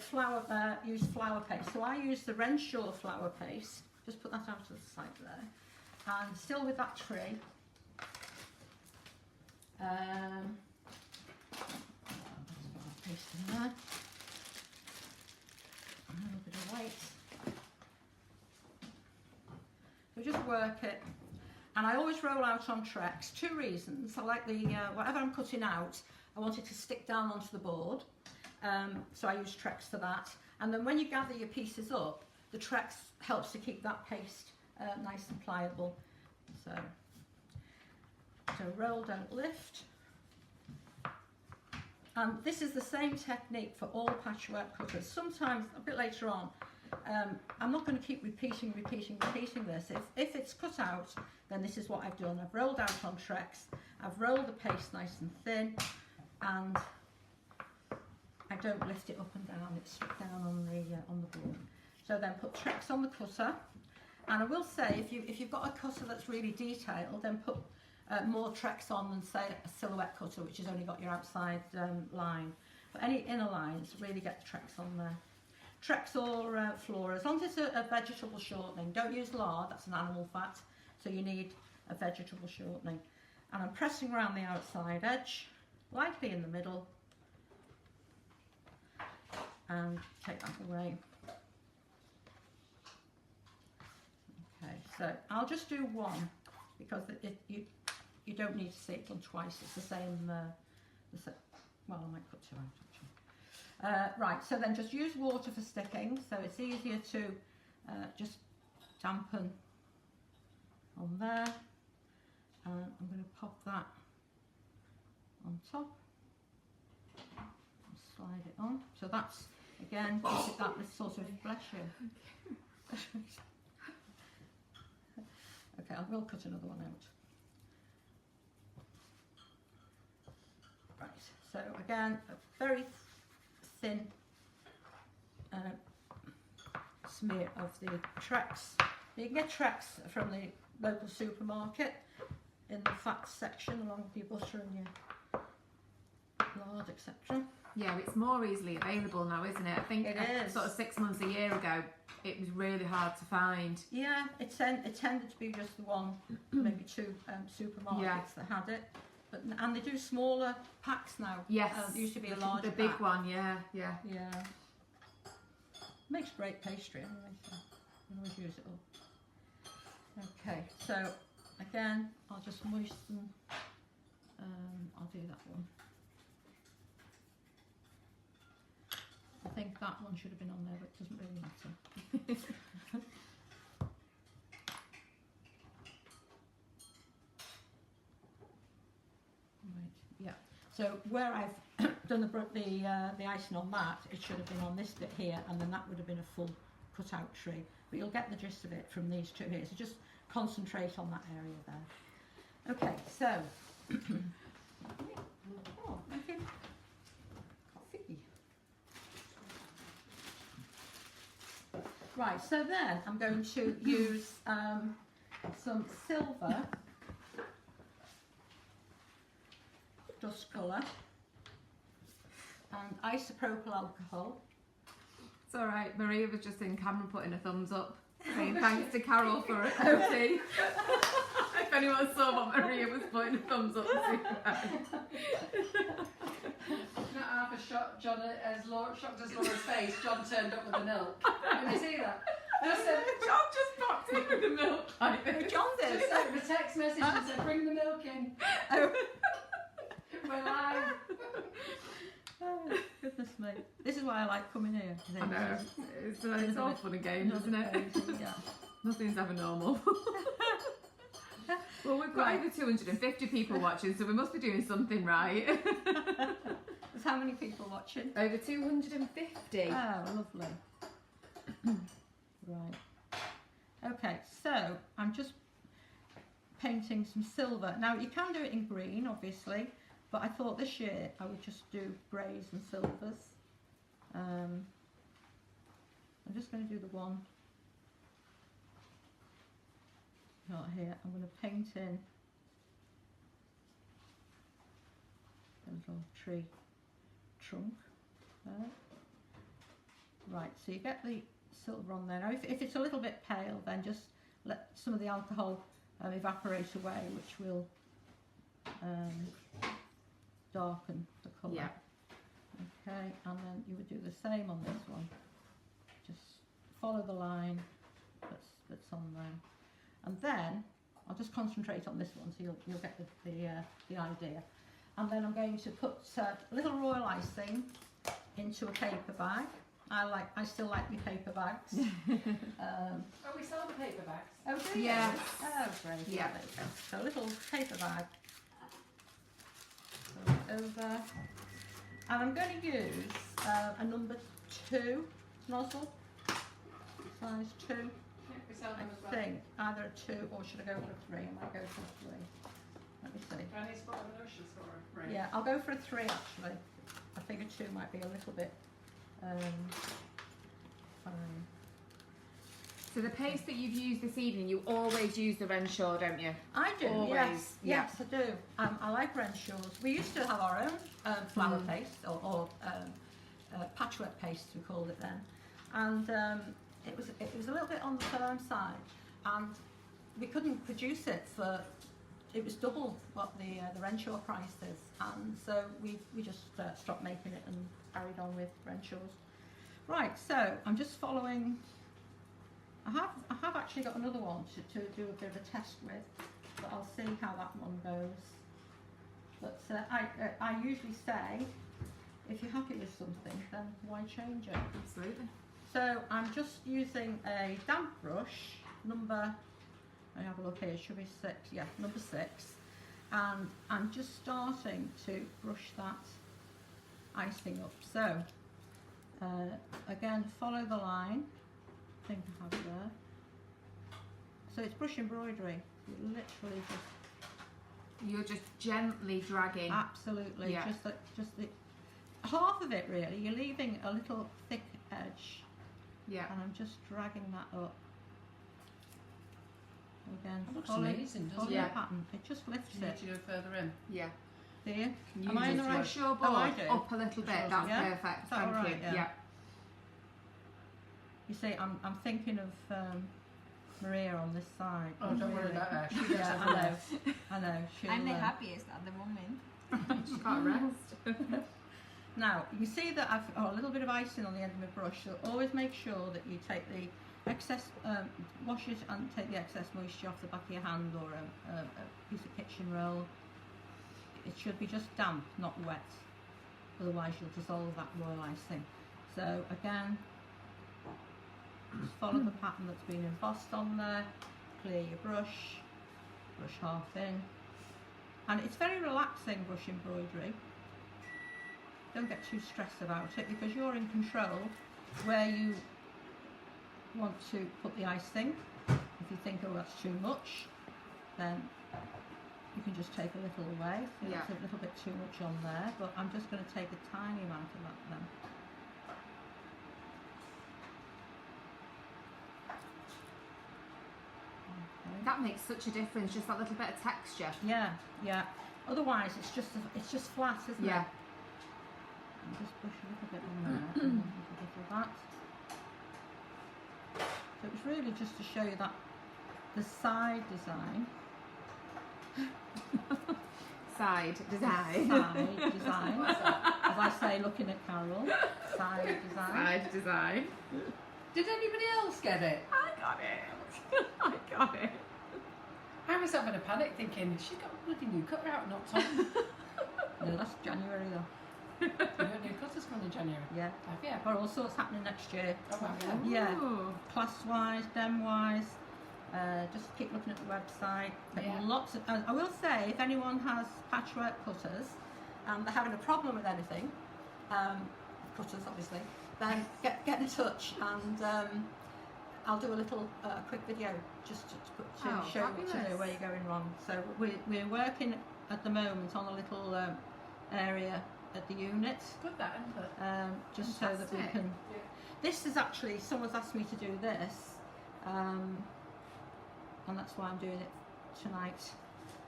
[SPEAKER 3] use flower paste. So I use the Renshaw flower paste. Just put that out to the side there. And still with that tree. Let's put that paste in there. A little bit of white. So just work it. And I always roll out on tracks. 2 reasons. I like the, whatever I'm cutting out, I want it to stick down onto the board. So I use Trex for that. And then when you gather your pieces up, the Trex helps to keep that paste nice and pliable. So roll, don't lift. And this is the same technique for all patchwork cutters. Sometimes, a bit later on, I'm not going to keep repeating this. If it's cut out, then this is what I've done. I've rolled out on Trex, I've rolled the paste nice and thin, and I don't lift it up and down, it's stuck down on the board. So then put Trex on the cutter, and I will say if you've got a cutter that's really detailed, then put more Trex on than say a silhouette cutter which has only got your outside line. But any inner lines, really get the Trex on there. Trex or Flora, as long as it's a vegetable shortening. Don't use lard, that's an animal fat, so you need a vegetable shortening. And I'm pressing around the outside edge, lightly in the middle, and take that away. Okay, so I'll just do one because you don't need to see it done twice. It's the same. Well, I might put 2 out actually. Right, so then just use water for sticking, so it's easier to just dampen on there. And I'm going to pop that on top and slide it on. So that's, again, this sort of, bless you. Okay, I will cut another one out. Right, so again, a very thin smear of the Trex. You can get Trex from the local supermarket in the fat section along with your butter and your lard, etc.
[SPEAKER 2] Yeah, it's more easily available now, isn't it? I think
[SPEAKER 3] it is.
[SPEAKER 2] Sort of 6 months, a year ago, it was really hard to find.
[SPEAKER 3] Yeah, it tended to be just the one, maybe 2 supermarkets that had it. But, and they do smaller packs now.
[SPEAKER 2] Yes.
[SPEAKER 3] There used to be a larger
[SPEAKER 2] The big
[SPEAKER 3] pack.
[SPEAKER 2] one, yeah.
[SPEAKER 3] Makes great pastry anyway, so you can always use it all. Okay, so again, I'll just moisten. I'll do that one. I think that one should have been on there, but it doesn't really matter. Right, yeah. So where I've done the icing on that, it should have been on this bit here, and then that would have been a full cut-out tree. But you'll get the gist of it from these 2 here. So just concentrate on that area there. Okay, so. Oh, thank you. Coffee. Right, so then I'm going to use some silver dust colour and isopropyl alcohol.
[SPEAKER 2] It's alright, Maria was just in camera putting a thumbs up, saying thanks to Carol for a OT. If anyone saw what Maria was putting a thumbs up to.
[SPEAKER 1] Not half a shot, John, as shocked as Laura's face, John turned up with the milk. Did you see that?
[SPEAKER 2] John just popped in with the milk like this.
[SPEAKER 3] John did.
[SPEAKER 1] Just sent the text message and said, bring the milk in.
[SPEAKER 3] Oh.
[SPEAKER 1] We're live.
[SPEAKER 3] Oh, goodness me. This is why I like coming here.
[SPEAKER 2] I know. It's all fun and games, isn't it?
[SPEAKER 3] Yeah.
[SPEAKER 2] Nothing's ever normal. Well, we've got over 250 people watching, so we must be doing something right.
[SPEAKER 3] There's how many people watching?
[SPEAKER 2] Over 250.
[SPEAKER 3] Oh, lovely. Right. Okay, so I'm just painting some silver. Now, you can do it in green, obviously, but I thought this year I would just do greys and silvers. I'm just going to do the one not here. I'm going to paint in a little tree trunk there. Right, so you get the silver on there. Now if it's a little bit pale, then just let some of the alcohol evaporate away, which will darken the colour.
[SPEAKER 2] Yeah.
[SPEAKER 3] Okay, and then you would do the same on this one. Just follow the line that's on there. And then I'll just concentrate on this one, so you'll get the idea. And then I'm going to put a little royal icing into a paper bag. I still like my paper bags.
[SPEAKER 1] We sell the paper bags.
[SPEAKER 3] Oh, do you?
[SPEAKER 2] Yes.
[SPEAKER 3] Oh, great.
[SPEAKER 2] Yeah.
[SPEAKER 3] There you go. So a little paper bag. So over. And I'm going to use a number 2 nozzle, size 2.
[SPEAKER 1] We sell them as
[SPEAKER 3] I
[SPEAKER 1] well.
[SPEAKER 3] think either a 2 or should I go for a 3? I might go for a 3. Let me see.
[SPEAKER 1] Do I need to put on the ocean store? Right.
[SPEAKER 3] Yeah, I'll go for a 3 actually. I figure 2 might be a little bit fine.
[SPEAKER 2] So the paste that you've used this evening, you always use the Renshaw, don't you?
[SPEAKER 3] I do,
[SPEAKER 2] Always,
[SPEAKER 3] yes.
[SPEAKER 2] yeah.
[SPEAKER 3] Yes, I do. I like Renshaws. We used to have our own flower paste, or patchwork paste we called it then. And it was a little bit on the firm side, and we couldn't produce it for, it was double what the Renshaw price is, and so we just stopped making it and carried on with Renshaws. Right, so I'm just following. I have actually got another one to do a bit of a test with, but I'll see how that one goes. But I usually say, if you're happy with something, then why change it?
[SPEAKER 2] Absolutely.
[SPEAKER 3] So I'm just using a damp brush, number, I have a look here, should be 6, yeah, number 6. And I'm just starting to brush that icing up. So, again, follow the line, I think I have it there. So it's brush embroidery, you literally just...
[SPEAKER 2] You're just gently dragging.
[SPEAKER 3] Absolutely,
[SPEAKER 2] Yeah.
[SPEAKER 3] just the half of it really, you're leaving a little thick edge.
[SPEAKER 2] Yeah.
[SPEAKER 3] And I'm just dragging that up. Again,
[SPEAKER 1] That looks
[SPEAKER 3] follow
[SPEAKER 1] amazing, doesn't
[SPEAKER 3] the
[SPEAKER 2] it?
[SPEAKER 3] pattern. It just lifts
[SPEAKER 1] Do you need
[SPEAKER 3] it.
[SPEAKER 1] to go further in?
[SPEAKER 2] Yeah.
[SPEAKER 3] Do you?
[SPEAKER 2] You
[SPEAKER 3] Am I in the
[SPEAKER 2] just
[SPEAKER 3] right?
[SPEAKER 2] push your
[SPEAKER 3] Oh, I
[SPEAKER 2] board
[SPEAKER 3] do.
[SPEAKER 2] up a little bit.
[SPEAKER 1] Sure.
[SPEAKER 2] That's
[SPEAKER 3] Yeah?
[SPEAKER 2] perfect.
[SPEAKER 3] Is that
[SPEAKER 2] Thank
[SPEAKER 3] all right?
[SPEAKER 2] you.
[SPEAKER 3] Yeah.
[SPEAKER 2] Yeah.
[SPEAKER 3] You see, I'm thinking of Maria on this side.
[SPEAKER 1] Oh, don't worry
[SPEAKER 3] Really.
[SPEAKER 1] about her. She does
[SPEAKER 3] Yeah,
[SPEAKER 1] everything.
[SPEAKER 3] I know. She'll,
[SPEAKER 4] I'm the happiest at the moment.
[SPEAKER 2] She can't rest.
[SPEAKER 3] Now, you see that I've got a little bit of icing on the end of my brush, so always make sure that you take the excess, wash it and take the excess moisture off the back of your hand or a piece of kitchen roll. It should be just damp, not wet, otherwise you'll dissolve that royal icing. So again, just follow the pattern that's been embossed on there, clear your brush, brush half in, and it's very relaxing brush embroidery. Don't get too stressed about it because you're in control where you want to put the icing. If you think, oh, that's too much, then you can just take a little away. So
[SPEAKER 2] Yeah.
[SPEAKER 3] it's a little bit too much on there, but I'm just going to take a tiny amount of that then.
[SPEAKER 2] that makes such a difference, just that little bit of texture.
[SPEAKER 3] Yeah, yeah. Otherwise, it's just flat, isn't it?
[SPEAKER 2] Yeah.
[SPEAKER 3] And just push a little bit on there, and then a bit of that. So it was really just to show you that the side design.
[SPEAKER 2] Side design.
[SPEAKER 3] Side design. As I say, looking at Carol. Side design.
[SPEAKER 2] Side design.
[SPEAKER 1] Did anybody else get it?
[SPEAKER 2] I got it. I got it.
[SPEAKER 1] I was having a panic thinking, she's got a bloody new cutter out, not Tom.
[SPEAKER 3] No, that's January though.
[SPEAKER 1] You got new cutters coming in January?
[SPEAKER 3] Yeah.
[SPEAKER 1] Have you?
[SPEAKER 3] Got all sorts happening next year.
[SPEAKER 1] Oh, have you?
[SPEAKER 3] Yeah.
[SPEAKER 2] Ooh.
[SPEAKER 3] Class-wise, dem-wise. Just keep looking at the website.
[SPEAKER 1] Yeah.
[SPEAKER 3] Lots of, I will say, if anyone has patchwork cutters and they're having a problem with anything, cutters obviously, then get in touch and I'll do a little quick video just to show you what to do, where you're going wrong. So we're working at the moment on a little area at the unit.
[SPEAKER 1] Good that, isn't it?
[SPEAKER 3] Just so that we can.
[SPEAKER 1] Yeah.
[SPEAKER 3] This is actually, someone's asked me to do this, and that's why I'm doing it tonight.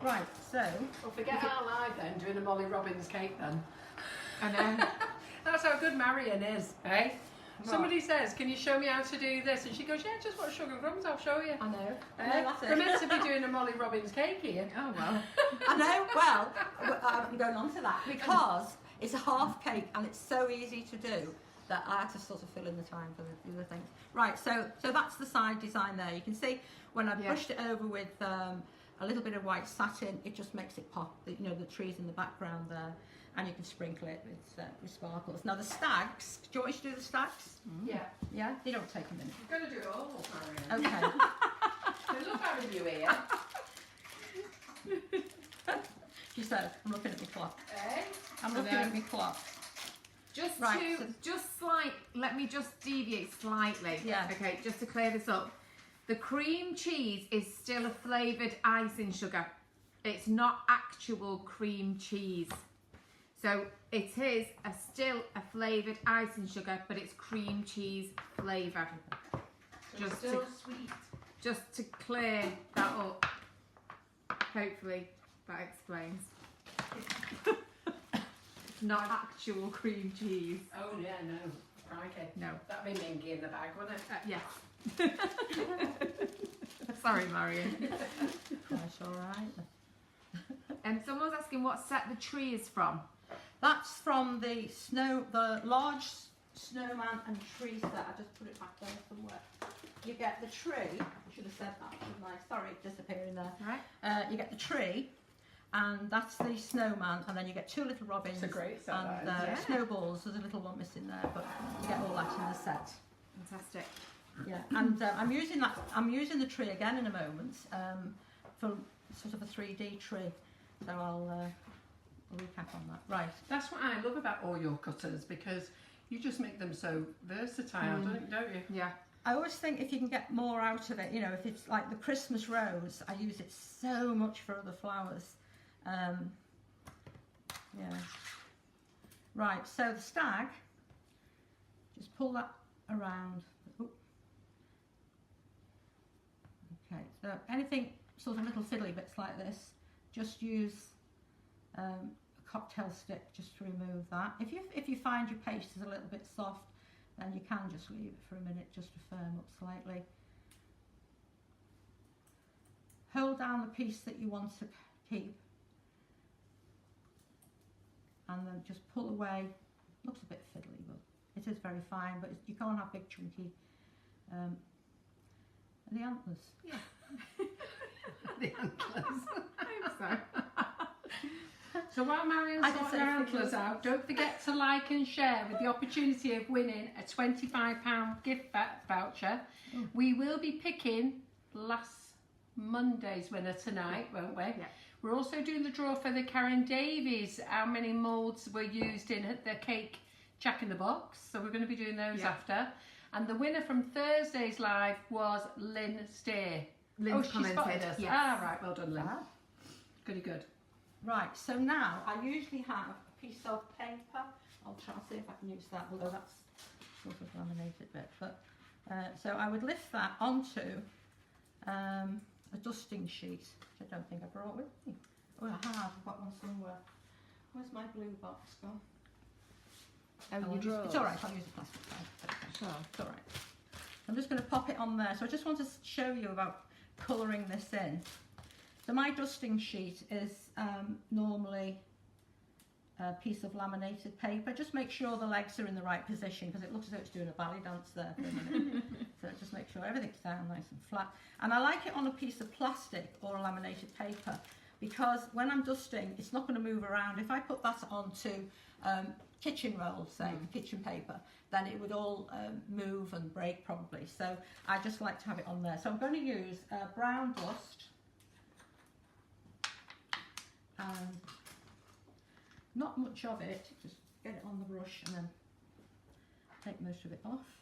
[SPEAKER 3] Right, so.
[SPEAKER 1] Well, forget our live then, doing a Molly Robbins cake then.
[SPEAKER 2] I know.
[SPEAKER 1] That's how good Marion is, eh?
[SPEAKER 3] Right.
[SPEAKER 1] Somebody says, can you show me how to do this? And she goes, yeah, just watch Sugar Crumbs, I'll show you.
[SPEAKER 3] I know.
[SPEAKER 1] Eh?
[SPEAKER 3] No, that's it.
[SPEAKER 1] We're meant to be doing a Molly Robbins cake here.
[SPEAKER 2] Oh well.
[SPEAKER 3] I know, well, I'm going on to that because it's a half cake and it's so easy to do that I had to sort of fill in the time for the other things. Right, so that's the side design there. You can see when I brushed it over with a little bit of white satin, it just makes it pop, the trees in the background there. And you can sprinkle it with sparkles. Now the stags, do you want me to do the stags?
[SPEAKER 1] Yeah.
[SPEAKER 3] Yeah? They don't take a minute.
[SPEAKER 1] You've got to do it all, Marion.
[SPEAKER 3] Okay.
[SPEAKER 1] I love having you here.
[SPEAKER 3] She said, I'm looking at my clock.
[SPEAKER 1] Eh?
[SPEAKER 3] I'm looking at my clock.
[SPEAKER 2] Just
[SPEAKER 3] Right,
[SPEAKER 2] let me just deviate slightly.
[SPEAKER 3] Yeah.
[SPEAKER 2] Okay, just to clear this up. The cream cheese is still a flavoured icing sugar. It's not actual cream cheese. So it is still a flavoured icing sugar, but it's cream cheese flavour.
[SPEAKER 1] So it's still sweet.
[SPEAKER 2] Just to clear that up. Hopefully that explains. It's not actual cream cheese.
[SPEAKER 1] Oh yeah, no. Crikey.
[SPEAKER 2] No.
[SPEAKER 1] That'd be mingy in the bag, wouldn't it?
[SPEAKER 2] Yes. Sorry, Marion.
[SPEAKER 3] That's all right.
[SPEAKER 2] And someone's asking what set the tree is from.
[SPEAKER 3] That's from the large snowman and tree set. I just put it back there somewhere. You get the tree. I should have said that, shouldn't I? Sorry, it's disappearing there.
[SPEAKER 2] Right.
[SPEAKER 3] You get the tree, and that's the snowman, and then you get two little robins.
[SPEAKER 1] It's a great set,
[SPEAKER 3] and
[SPEAKER 1] that is.
[SPEAKER 3] snowballs. There's a little one missing there, but you get all that in the set.
[SPEAKER 2] Fantastic.
[SPEAKER 3] Yeah, and I'm using the tree again in a moment for sort of a 3D tree. So I'll recap on that. Right.
[SPEAKER 1] That's what I love about all your cutters, because you just make them so versatile, don't you?
[SPEAKER 2] Yeah.
[SPEAKER 3] I always think if you can get more out of it, if it's like the Christmas rose, I use it so much for other flowers. Yeah. Right, so the stag, just pull that around. Ooh. Okay, so anything sort of little fiddly bits like this, just use a cocktail stick just to remove that. If you find your paste is a little bit soft, then you can just leave it for a minute just to firm up slightly. Hold down the piece that you want to keep, and then just pull away. Looks a bit fiddly, but it is very fine, but you can't have big chunky the antlers.
[SPEAKER 2] Yeah.
[SPEAKER 1] The antlers.
[SPEAKER 2] I hope so.
[SPEAKER 1] So while Marion's sorting her antlers out, don't forget to like and share with the opportunity of winning a £25 gift voucher. We will be picking last Monday's winner tonight, won't we?
[SPEAKER 2] Yeah.
[SPEAKER 1] We're also doing the draw for the Karen Davies, how many moulds were used in the cake Jack in the Box. So we're going to be doing those after. And the winner from Thursday's live was Lynn Steer.
[SPEAKER 2] Lynn's
[SPEAKER 1] she
[SPEAKER 2] commented.
[SPEAKER 1] spotted us.
[SPEAKER 2] Yes.
[SPEAKER 1] Ah, right, well done, Lynn. Goody good.
[SPEAKER 3] Right, so now I usually have a piece of paper. I'll try to see if I can use that, although that's sort of laminated bit. But so I would lift that onto a a dusting sheet, which I don't think I brought with me. Oh, I have. I've got one somewhere. Where's my blue box gone? It's all right. I'll use a plastic bag.
[SPEAKER 2] Sure.
[SPEAKER 3] It's all right. I'm just going to pop it on there. So I just want to show you about colouring this in. So my dusting sheet is normally a piece of laminated paper. Just make sure the legs are in the right position, because it looks as though it's doing a ballet dance there for a minute. So just make sure everything's down nice and flat. And I like it on a piece of plastic or a laminated paper, because when I'm dusting, it's not going to move around. If I put that onto kitchen roll, say, kitchen paper, then it would all move and break probably. So I just like to have it on there. So I'm going to use brown dust. Not much of it, just get it on the brush and then take most of it off.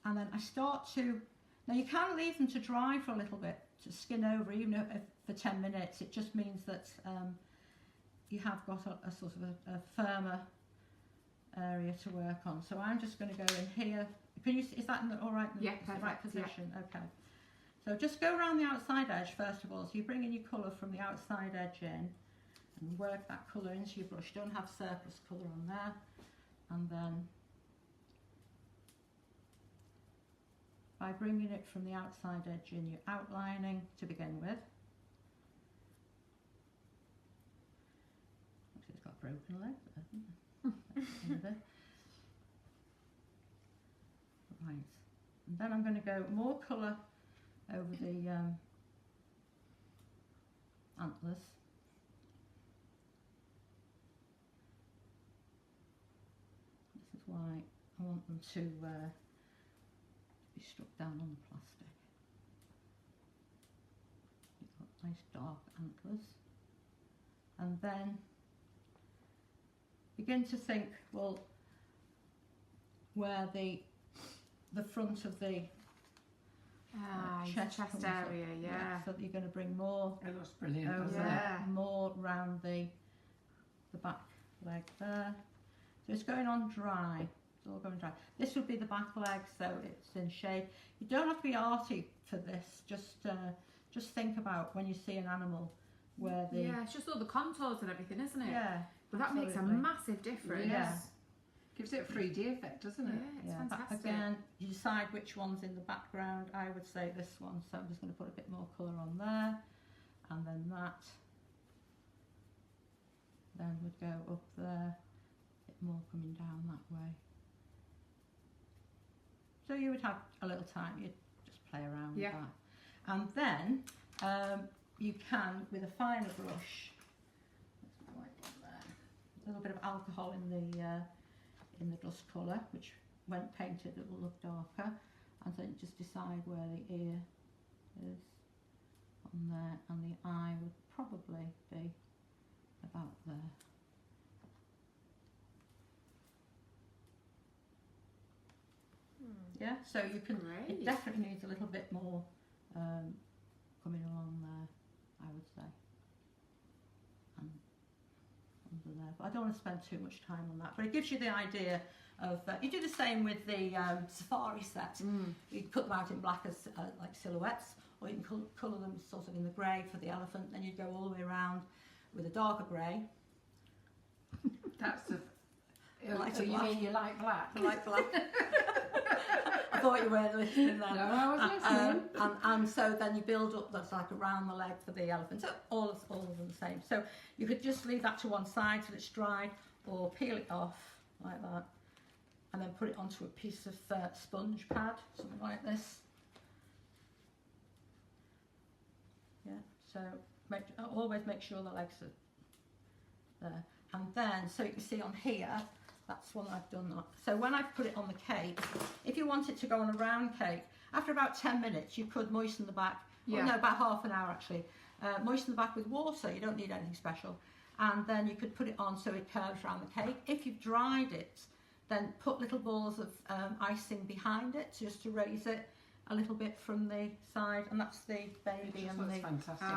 [SPEAKER 3] And then I start to, now you can leave them to dry for a little bit, to skin over, even if for 10 minutes. It just means that you have got a sort of a firmer area to work on. So I'm just going to go in here. Can you, is that all right?
[SPEAKER 2] Yeah,
[SPEAKER 3] the right position?
[SPEAKER 2] Yeah.
[SPEAKER 3] Okay. So just go around the outside edge first of all. So you bring in your colour from the outside edge in and work that colour into your brush. Don't have surplus colour on there. And then by bringing it from the outside edge in, you're outlining to begin with. Actually, it's got a broken leg there. Right. And then I'm going to go more colour over the antlers. This is why I want them to be struck down on the plastic. You've got nice dark antlers. And then begin to think, well, where the front of the chest
[SPEAKER 2] area, yeah.
[SPEAKER 3] So that you're going to bring more.
[SPEAKER 1] It looks brilliant.
[SPEAKER 3] Over, more round the back leg there. So it's going on dry. It's all going dry. This would be the back leg, so it's in shade. You don't have to be arty for this. Just think about when you see an animal where the
[SPEAKER 2] it's just all the contours and everything, isn't it?
[SPEAKER 3] Yeah.
[SPEAKER 2] But that makes a massive difference.
[SPEAKER 3] Yeah.
[SPEAKER 1] Gives it a 3D effect, doesn't it?
[SPEAKER 2] Yeah, it's fantastic.
[SPEAKER 3] Again, you decide which one's in the background. I would say this one, so I'm just going to put a bit more colour on there, and then that. Then would go up there, a bit more coming down that way. So you would have a little time, you'd just play around with that. And then you can, with a finer brush, a little bit of alcohol in the dust colour, which when painted it will look darker, and then just decide where the ear is on there, and the eye would probably be about there. Yeah, so you can, it definitely needs a little bit more coming along there, I would say. And under there. But I don't want to spend too much time on that, but it gives you the idea of, you do the same with the safari set. You can cut them out in black as like silhouettes, or you can colour them sort of in the grey for the elephant, then you go all the way around with a darker grey.
[SPEAKER 1] That's a... So you mean you like black?
[SPEAKER 3] I like black. I thought you weren't listening then.
[SPEAKER 1] No, I was listening.
[SPEAKER 3] And so then you build up that's like around the leg for the elephant. So all of them the same. So you could just leave that to one side till it's dry, or peel it off like that, and then put it onto a piece of sponge pad, something like this. Yeah. So always make sure the legs are there, and then so you can see on here. That's one I've done that. So when I've put it on the cake, if you want it to go on a round cake, after about 10 minutes you could moisten the back, well, no, about half an hour actually, moisten the back with water, you don't need anything special, and then you could put it on so it curves around the cake. If you've dried it, then put little balls of icing behind it just to raise it a little bit from the side, and that's the baby and the
[SPEAKER 1] fantastic,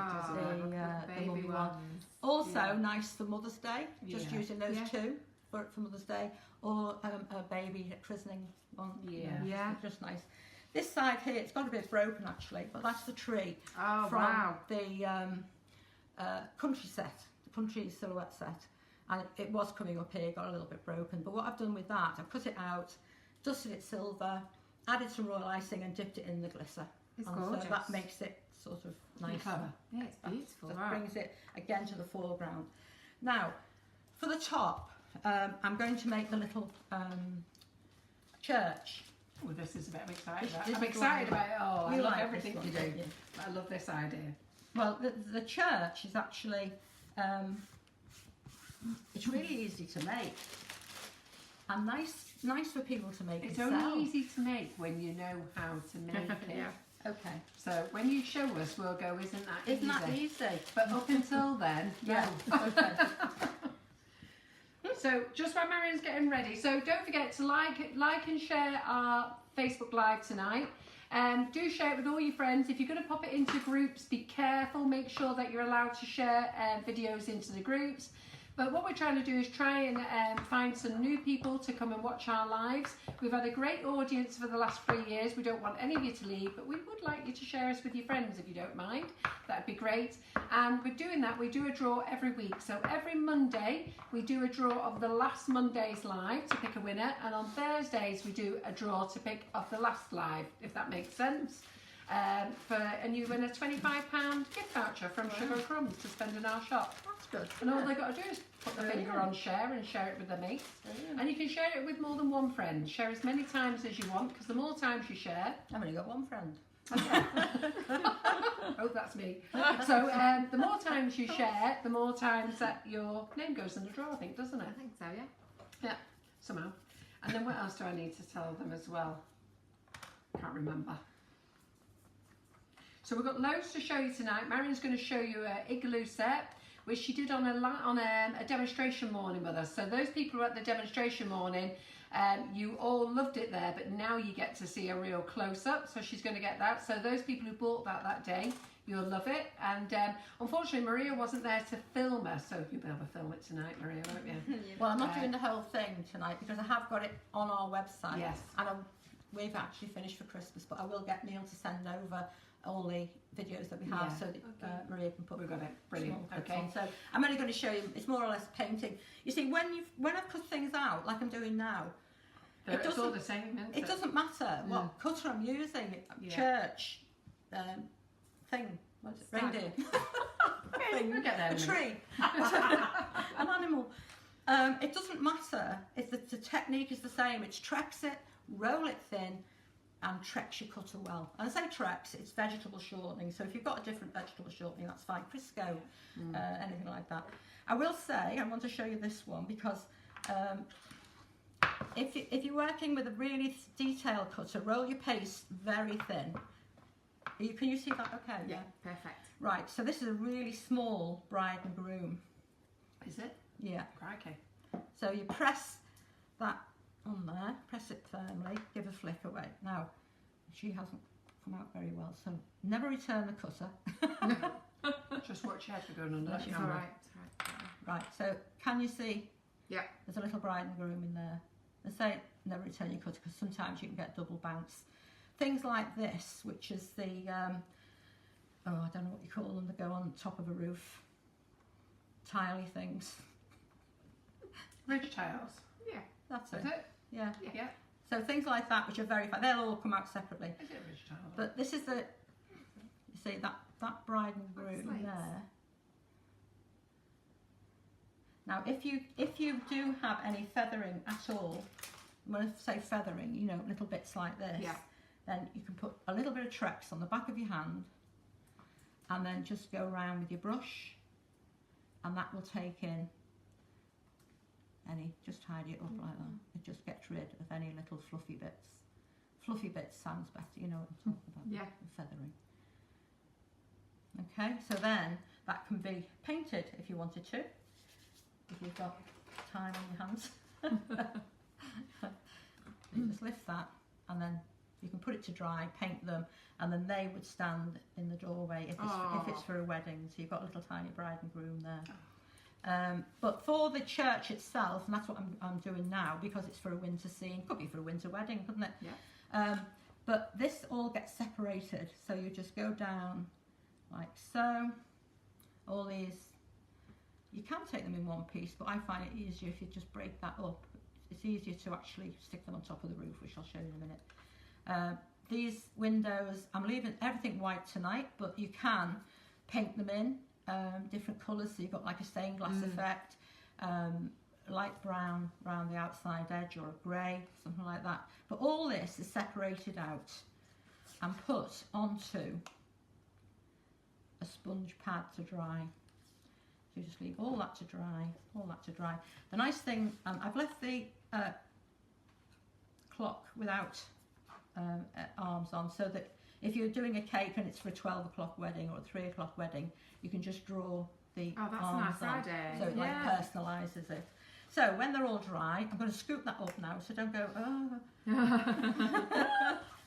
[SPEAKER 3] the mummy one. Also nice for Mother's Day, just using those two. For Mother's Day, or a baby christening one.
[SPEAKER 2] Yeah.
[SPEAKER 3] Just nice. this side here, it's got a bit broken actually, but that's the tree from the country set, the country silhouette set. And it was coming up here, got a little bit broken. But what I've done with that, I've cut it out, dusted it silver, added some royal icing and dipped it in the glitter.
[SPEAKER 2] It's
[SPEAKER 3] and
[SPEAKER 2] gorgeous.
[SPEAKER 3] so that makes it sort of nice.
[SPEAKER 2] Yeah, it's beautiful.
[SPEAKER 3] That brings it again to the foreground. Now, for the top, I'm going to make the little church.
[SPEAKER 1] Oh, this is a bit exciting. I'm excited about it. Oh, I love everything you do. I love this idea.
[SPEAKER 3] Well, the church is actually, it's really easy to make. And nice for people to make.
[SPEAKER 1] It's only easy to make when you know how to make it.
[SPEAKER 3] Yeah. Okay.
[SPEAKER 1] So when you show us, we'll go, isn't that easy?
[SPEAKER 3] Isn't that easy?
[SPEAKER 1] But up until then,
[SPEAKER 3] yeah. Okay.
[SPEAKER 1] So just while Marion's getting ready, so don't forget to like and share our Facebook Live tonight. Do share it with all your friends. If you're going to pop it into groups, be careful. Make sure that you're allowed to share videos into the groups. But what we're trying to do is try and find some new people to come and watch our lives. We've had a great audience for the last 3 years. We don't want any of you to leave, but we would like you to share us with your friends if you don't mind. That'd be great. And we're doing that. We do a draw every week. So every Monday, we do a draw of the last Monday's live to pick a winner. And on Thursdays, we do a draw to pick of the last live, if that makes sense. And you win a £25 gift voucher from Sugar and Crumbs to spend in our shop.
[SPEAKER 3] That's good.
[SPEAKER 1] And all they've got to do is put the finger on share and share it with their mates. And you can share it with more than one friend. Share as many times as you want, because the more times you share...
[SPEAKER 3] I've only got one friend.
[SPEAKER 1] Oh, that's me. So the more times you share, the more times that your name goes in the draw, I think, doesn't it?
[SPEAKER 2] I think so, yeah.
[SPEAKER 1] Yeah, somehow. And then what else do I need to tell them as well? Can't remember. So we've got loads to show you tonight. Marion's going to show you an Igloo Set, which she did on a demonstration morning with us. So those people who were at the demonstration morning, you all loved it there, but now you get to see a real close-up. So she's going to get that. So those people who bought that day, you'll love it. And unfortunately, Maria wasn't there to film her, so you'll be able to film it tonight, Maria, won't you?
[SPEAKER 3] Well, I'm not doing the whole thing tonight because I have got it on our website.
[SPEAKER 1] Yes.
[SPEAKER 3] And we've actually finished for Christmas, but I will get Neil to send over all the videos that we have so that Maria can put.
[SPEAKER 1] We've got it. Brilliant. Okay.
[SPEAKER 3] So I'm only going to show you. It's more or less painting. You see, when I've cut things out like I'm doing now,
[SPEAKER 1] it's all the same.
[SPEAKER 3] It doesn't matter what cutter I'm using. Church, thing. What's it? Reindeer.
[SPEAKER 1] We'll get there.
[SPEAKER 3] A tree. An animal. It doesn't matter. If the technique is the same. It's trex it, roll it thin, and trex your cutter well. And I say trex, it's vegetable shortening. So if you've got a different vegetable shortening, that's fine. Crisco, anything like that. I will say, I want to show you this one because if you're working with a really detailed cutter, roll your paste very thin. Can you see that? Okay.
[SPEAKER 2] Yeah, perfect.
[SPEAKER 3] Right, so this is a really small bride and groom.
[SPEAKER 1] Is it?
[SPEAKER 3] Yeah.
[SPEAKER 1] Crikey.
[SPEAKER 3] So you press that on there, press it firmly, give a flick away. Now, she hasn't come out very well, so never return the cutter.
[SPEAKER 1] Just watch your head for going under.
[SPEAKER 2] That's all right.
[SPEAKER 3] Right, so can you see?
[SPEAKER 2] Yeah.
[SPEAKER 3] There's a little bride and groom in there. They say never return your cutter because sometimes you can get double bounce. Things like this, which is the, I don't know what you call them, that go on top of a roof. Tiley things.
[SPEAKER 1] Ridge tiles.
[SPEAKER 3] Yeah, that's it.
[SPEAKER 1] Is it?
[SPEAKER 3] Yeah.
[SPEAKER 1] Yeah.
[SPEAKER 3] So things like that, which are very fine, they'll all come out separately.
[SPEAKER 1] Is it ridge tile?
[SPEAKER 3] But this is you see that bride and groom there. Now, if you do have any feathering at all, when I say feathering, you know, little bits like this, then you can put a little bit of trex on the back of your hand, and then just go around with your brush, and that will take in just tidy it up like that. It just gets rid of any little fluffy bits. Fluffy bits sounds better, you know what I'm talking about.
[SPEAKER 2] Yeah.
[SPEAKER 3] Feathering. Okay, so then that can be painted if you wanted to, if you've got time on your hands. You just lift that, and then you can put it to dry, paint them, and then they would stand in the doorway if it's for a wedding. So you've got a little tiny bride and groom there. But for the church itself, and that's what I'm doing now because it's for a winter scene, could be for a winter wedding, couldn't it?
[SPEAKER 2] Yeah.
[SPEAKER 3] But this all gets separated, so you just go down like so. All these, you can take them in one piece, but I find it easier if you just break that up. It's easier to actually stick them on top of the roof, which I'll show you in a minute. These windows, I'm leaving everything white tonight, but you can paint them in different colours, so you've got like a stained glass effect, light brown around the outside edge, or a grey, something like that. But all this is separated out and put onto a sponge pad to dry. So you just leave all that to dry, all that to dry. The nice thing, I've left the clock without arms on, so that if you're doing a cake and it's for a 12 o'clock wedding or a 3 o'clock wedding, you can just draw the arms
[SPEAKER 2] a nice
[SPEAKER 3] on,
[SPEAKER 2] idea.
[SPEAKER 3] so it like personalises it. So when they're all dry, I'm going to scoop that up now, so don't go, oh.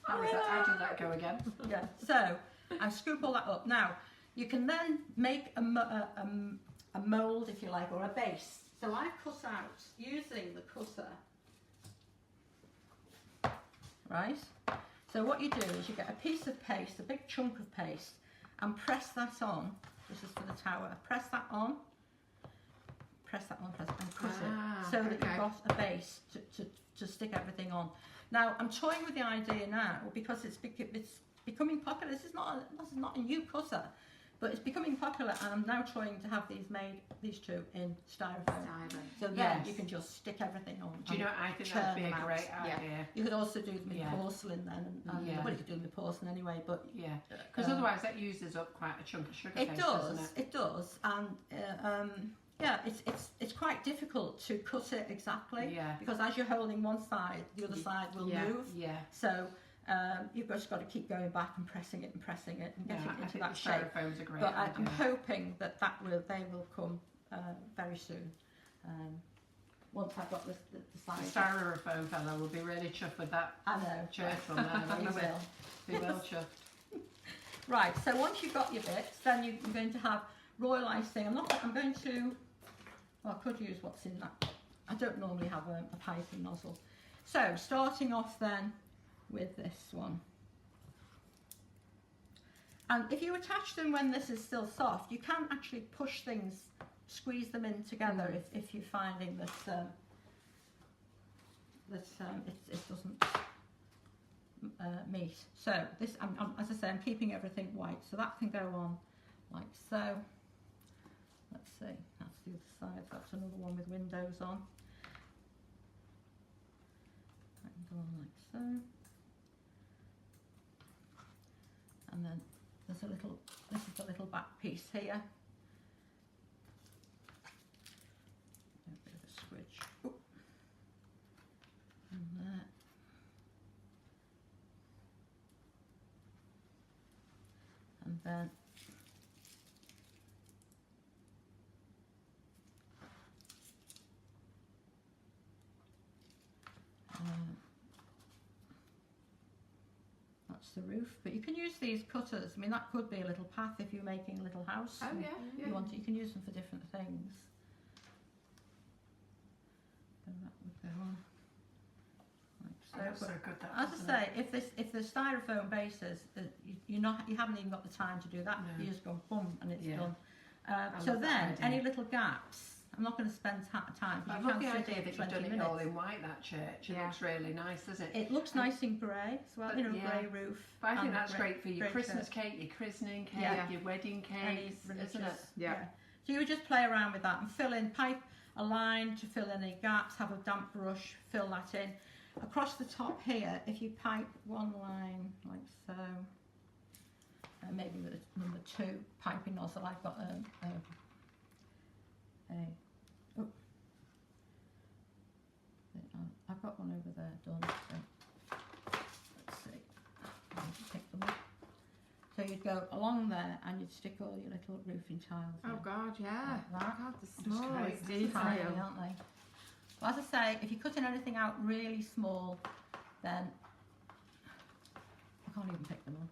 [SPEAKER 1] How did that go again?
[SPEAKER 3] Yeah, so I scoop all that up. Now, you can then make a mould, if you like, or a base. So I've cut out, using the cutter, right? So what you do is you get a piece of paste, a big chunk of paste, and press that on. This is for the tower. Press that on, press that on, press it, and cut it, so that you've got a base to stick everything on. Now, I'm toying with the idea now because it's becoming popular. This is not a new cutter, but it's becoming popular, and I'm now trying to have these two in styrofoam. So then you can just stick everything on.
[SPEAKER 1] Do you know what? I think that'd be a great idea.
[SPEAKER 3] You could also do them with porcelain then, well, you could do them with porcelain anyway, but
[SPEAKER 1] because otherwise that uses up quite a chunk of sugar paste, doesn't it?
[SPEAKER 3] It does, and yeah, it's quite difficult to cut it exactly. Because as you're holding one side, the other side will move. So you've just got to keep going back and pressing it and getting it into that shape.
[SPEAKER 1] Styrofoam's a great
[SPEAKER 3] but
[SPEAKER 1] idea.
[SPEAKER 3] I'm hoping that they will come very soon. Once I've got the size.
[SPEAKER 1] The styrofoam fella will be really chuffed with that.
[SPEAKER 3] I know.
[SPEAKER 1] Church from there.
[SPEAKER 3] He will.
[SPEAKER 1] Be well chuffed.
[SPEAKER 3] Right. So once you've got your bits, then you're going to have royal icing. I'm going to. Well, I could use what's in that. I don't normally have a piping nozzle. So starting off then with this one. And if you attach them when this is still soft, you can actually push things, squeeze them in together if you're finding that it doesn't meet. So this, as I say, I'm keeping everything white, so that can go on like so. Let's see, that's the other side. That's another one with windows on. That can go on like so. And then there's a little, this is the little back piece here. A bit of a squidge. Ooh. And there. And then that's the roof, but you can use these cutters. I mean, that could be a little path if you're making a little house.
[SPEAKER 1] Oh yeah, yeah.
[SPEAKER 3] You can use them for different things. And that would go on like so.
[SPEAKER 1] That's so good, that,
[SPEAKER 3] as I say, if the styrofoam bases, you haven't even got the time to do that.
[SPEAKER 1] No.
[SPEAKER 3] You just go boom and it's done.
[SPEAKER 1] I
[SPEAKER 3] So
[SPEAKER 1] love
[SPEAKER 3] then,
[SPEAKER 1] that idea.
[SPEAKER 3] any little gaps. I'm not going to spend time.
[SPEAKER 1] I
[SPEAKER 3] You
[SPEAKER 1] love the
[SPEAKER 3] can sit
[SPEAKER 1] idea
[SPEAKER 3] here
[SPEAKER 1] that
[SPEAKER 3] for
[SPEAKER 1] you've
[SPEAKER 3] 20
[SPEAKER 1] done it
[SPEAKER 3] minutes.
[SPEAKER 1] all in white, that church. It looks really nice, doesn't it?
[SPEAKER 3] It looks nice in grey as well,
[SPEAKER 1] But,
[SPEAKER 3] grey roof.
[SPEAKER 1] But I think
[SPEAKER 3] and
[SPEAKER 1] that's great for your
[SPEAKER 3] grey
[SPEAKER 1] Christmas
[SPEAKER 3] church.
[SPEAKER 1] cake, your christening cake,
[SPEAKER 3] Yeah.
[SPEAKER 1] your wedding cakes, isn't it?
[SPEAKER 2] Yeah.
[SPEAKER 3] So you would just play around with that and fill in, pipe a line to fill any gaps, have a damp brush, fill that in. Across the top here, if you pipe one line like so, maybe with a number 2 piping nozzle, I've got I've got one over there done. So let's see. I'll just pick them up. So you'd go along there and you'd stick all your little roofing tiles in.
[SPEAKER 2] Oh God, yeah.
[SPEAKER 3] Like that.
[SPEAKER 2] God, the smallest
[SPEAKER 3] Tiny,
[SPEAKER 2] detail.
[SPEAKER 3] aren't they? Well, as I say, if you're cutting anything out really small, then I can't even pick them up.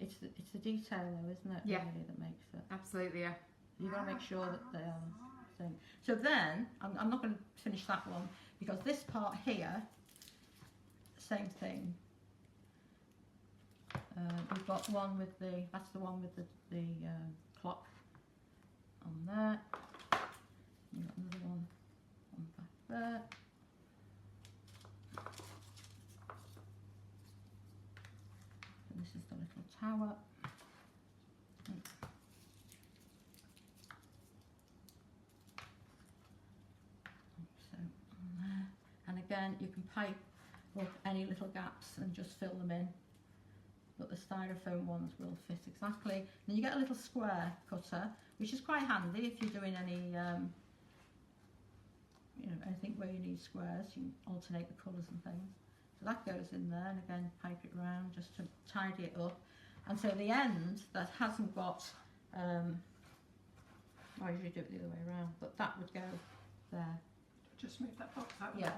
[SPEAKER 3] It's the detail though, isn't it?
[SPEAKER 2] Yeah.
[SPEAKER 3] Really, that makes it.
[SPEAKER 2] Absolutely, yeah.
[SPEAKER 3] You've got to make sure that they are. thing. So then, I'm not going to finish that one, because this part here, same thing. We've got one with the, that's the one with the clock on there. You've got another one back there. And this is the little tower. So on there. And again, you can pipe up any little gaps and just fill them in. But the styrofoam ones will fit exactly. Then you get a little square cutter, which is quite handy if you're doing any, you know, anything where you need squares. You can alternate the colours and things. So that goes in there, and again, pipe it round just to tidy it up. And so the end that hasn't got, I usually do it the other way around, but that would go there.
[SPEAKER 1] Just move that box out.
[SPEAKER 3] Yeah.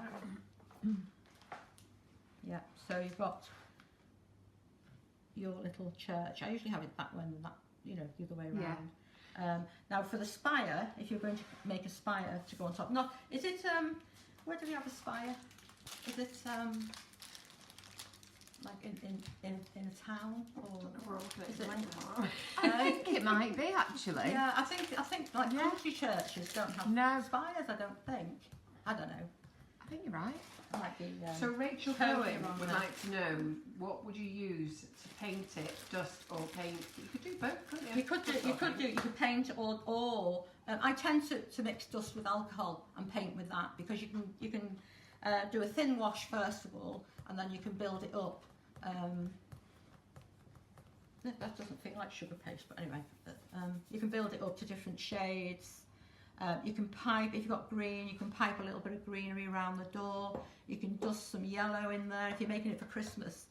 [SPEAKER 3] Yeah. So you've got your little church. I usually have it that way and that, you know, the other way around. Yeah. Now for the spire, if you're going to make a spire to go on top, not, is it, where do we have a spire? Is it, like in a town, or is it?
[SPEAKER 2] I think it might be, actually.
[SPEAKER 3] Yeah, I think like country churches don't have spires. I don't think. I don't know.
[SPEAKER 2] I think you're right.
[SPEAKER 3] Might be,
[SPEAKER 1] so Rachel Cohen would like to know, what would you use to paint it, dust or paint? You could do both, couldn't you?
[SPEAKER 3] You could paint or I tend to mix dust with alcohol and paint with that, because you can do a thin wash first of all, and then you can build it up. That doesn't feel like sugar paste, but anyway, you can build it up to different shades. You can pipe, if you've got green, you can pipe a little bit of greenery around the door. You can dust some yellow in there. If you're making it for Christmas,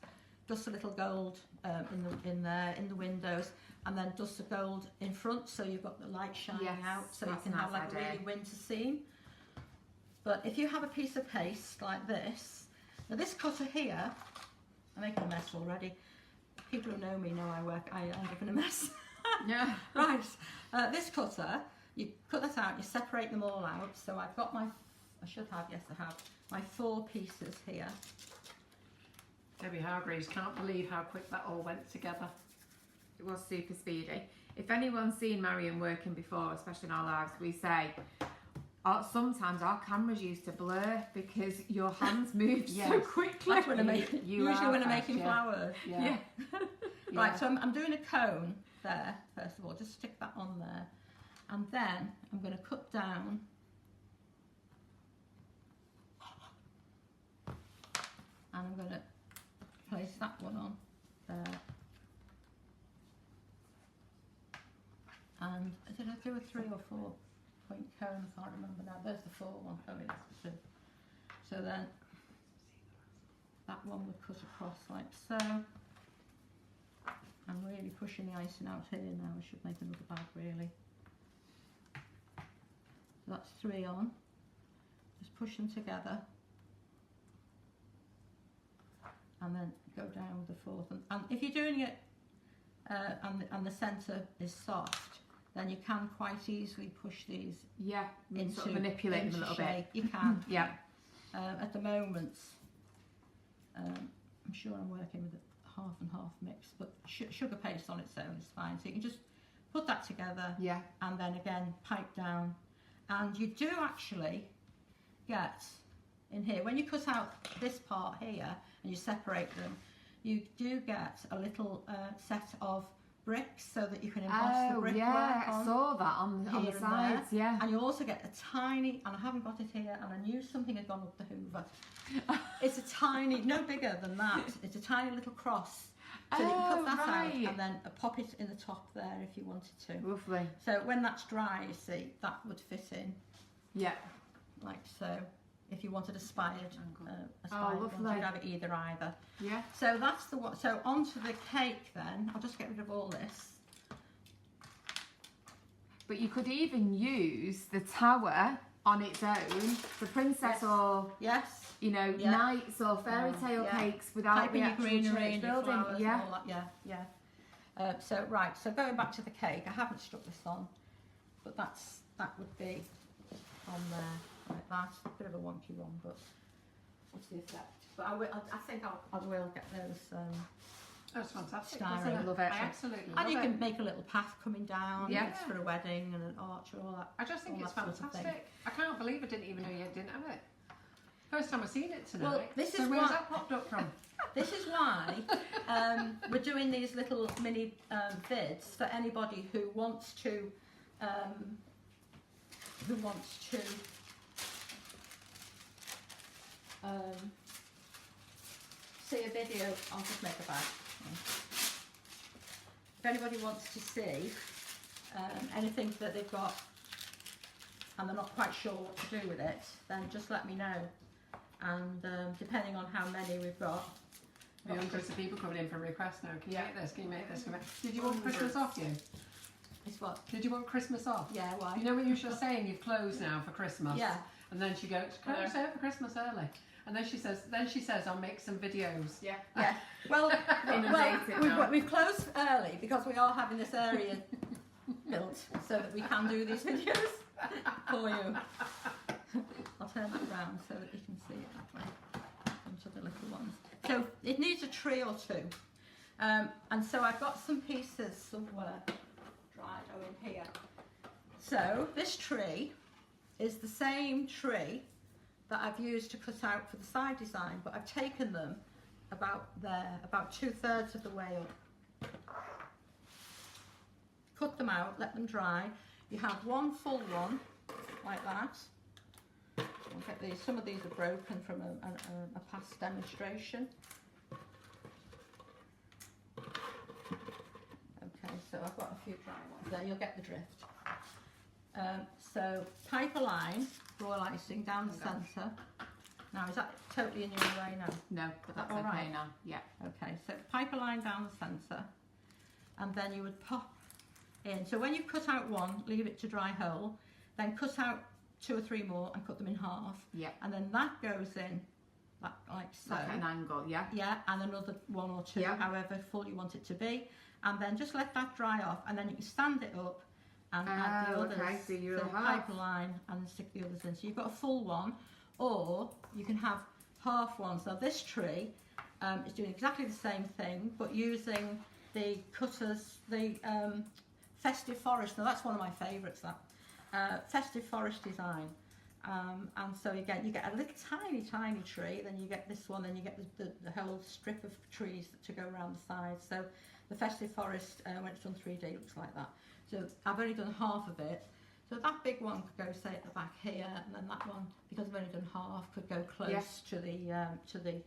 [SPEAKER 3] dust a little gold in the windows, and then dust the gold in front, so you've got the light shining out, so you can have like a really winter scene. But if you have a piece of paste like this, now this cutter here, I'm making a mess already. People who know me know I live in a mess.
[SPEAKER 2] Yeah.
[SPEAKER 3] Right. This cutter, you cut that out, you separate them all out. So I've got my, I have my 4 pieces here.
[SPEAKER 1] Debbie Hargreaves can't believe how quick that all went together.
[SPEAKER 2] It was super speedy. If anyone's seen Marion working before, especially in our lives, we say, sometimes our cameras used to blur because your hands moved so quickly.
[SPEAKER 3] That's when I'm making, usually when I'm making flowers.
[SPEAKER 2] Yeah.
[SPEAKER 3] Right, so I'm doing a cone there, first of all, just stick that on there. And then I'm going to cut down and I'm going to place that one on there. And did I do a 3 or 4 point cone? I can't remember now. There's the 4 one. Oh, yeah, that's the 2. So then that one would cut across like so. I'm really pushing the icing out here now. I should make another bag really. So that's 3 on. Just push them together. And then go down with the 4th. And if you're doing it and the centre is soft, then you can quite easily push these into,
[SPEAKER 2] sort of manipulate them a little
[SPEAKER 3] shape.
[SPEAKER 2] bit.
[SPEAKER 3] You can.
[SPEAKER 2] Yeah.
[SPEAKER 3] At the moment, I'm sure I'm working with a half and half mix, but sugar paste on its own is fine. So you can just put that together, and then again pipe down, and you do actually get in here when you cut out this part here and you separate them, you do get a little set of bricks so that you can emboss the brickwork on.
[SPEAKER 2] I saw that on the sides,
[SPEAKER 3] and you also get a tiny, and I haven't got it here, and I knew something had gone up the Hoover. It's a tiny, no bigger than that, it's a tiny little cross. So you can cut that out and then pop it in the top there if you wanted to.
[SPEAKER 2] Lovely.
[SPEAKER 3] So when that's dry, you see, that would fit in.
[SPEAKER 2] Yeah.
[SPEAKER 3] Like so. If you wanted a spired
[SPEAKER 2] lovely.
[SPEAKER 3] one, you'd have it either.
[SPEAKER 2] Yeah.
[SPEAKER 3] So that's the one. So onto the cake then. I'll just get rid of all this.
[SPEAKER 2] But you could even use the tower on its own, the princess or knights or fairy tale cakes without the actual
[SPEAKER 3] greenery
[SPEAKER 2] building.
[SPEAKER 3] And all that. So right. So going back to the cake, I haven't stuck this on, but that would be on there like that. Bit of a wonky one, but what's the effect? But I think I will get those.
[SPEAKER 1] That's fantastic.
[SPEAKER 3] Styling.
[SPEAKER 1] I
[SPEAKER 2] love it.
[SPEAKER 1] I absolutely love
[SPEAKER 3] And you
[SPEAKER 1] it.
[SPEAKER 3] can make a little path coming down.
[SPEAKER 2] Yeah.
[SPEAKER 3] It's for a wedding and an arch and all that.
[SPEAKER 1] I just think
[SPEAKER 3] all
[SPEAKER 1] it's
[SPEAKER 3] that sort of thing.
[SPEAKER 1] fantastic. I can't believe I didn't even know you didn't have it. First time I've seen it tonight.
[SPEAKER 3] Well, this
[SPEAKER 1] so
[SPEAKER 3] is
[SPEAKER 1] where's
[SPEAKER 3] why-
[SPEAKER 1] that popped up from?
[SPEAKER 3] This is why we're doing these little mini vids for anybody who wants to see a video. I'll just make a bag. If anybody wants to see anything that they've got and they're not quite sure what to do with it, then just let me know. And depending on how many we've got.
[SPEAKER 1] The hundreds of people coming in for requests now. Can you make this? Can you make this? Can you make... Did you want Christmas off, you?
[SPEAKER 3] It's what?
[SPEAKER 1] Did you want Christmas off?
[SPEAKER 3] Yeah, why?
[SPEAKER 1] You know when you were saying you've closed now for Christmas?
[SPEAKER 3] Yeah.
[SPEAKER 1] And then she goes, close for Christmas early. And then she says, I'll make some videos.
[SPEAKER 2] Yeah.
[SPEAKER 3] Yeah. Well,
[SPEAKER 2] Inundated now.
[SPEAKER 3] we've closed early because we are having this area built so that we can do these videos for you. I'll turn that around so that you can see it that way. Bunch of the little ones. So it needs a tree or two. And so I've got some pieces somewhere dried in here. So this tree is the same tree that I've used to cut out for the side design, but I've taken them about there, about 2/3 of the way up. Cut them out, let them dry. You have one full one, like that. I'll get these. Some of these are broken from a past demonstration. Okay, so I've got a few dry ones there, you'll get the drift. So pipe a line, royal icing down the centre. Now is that totally in your way now?
[SPEAKER 2] No, but that's
[SPEAKER 3] All
[SPEAKER 2] okay
[SPEAKER 3] right.
[SPEAKER 2] now. Yeah.
[SPEAKER 3] Okay, so pipe a line down the centre and then you would pop in. So when you cut out one, leave it to dry whole, then cut out 2 or 3 more and cut them in half.
[SPEAKER 2] Yeah.
[SPEAKER 3] And then that goes in like so.
[SPEAKER 2] Like an angle, yeah.
[SPEAKER 3] Yeah, and another 1 or 2,
[SPEAKER 2] Yeah.
[SPEAKER 3] however full you want it to be. And then just let that dry off and then you can stand it up and add the others.
[SPEAKER 2] Okay, so you're
[SPEAKER 3] so pipe a line and then stick the others in. So you've got a full one, or you can have half ones. Now this tree is doing exactly the same thing, but using the cutters, the festive forest. Now that's one of my favourites, that festive forest design. And so you get a little tiny tree, then you get this one, then you get the whole strip of trees to go around the sides. So the festive forest, when it's done 3D, looks like that. So I've only done half of it. So that big one could go, say, at the back here, and then that one, because I've only done half, could go close to the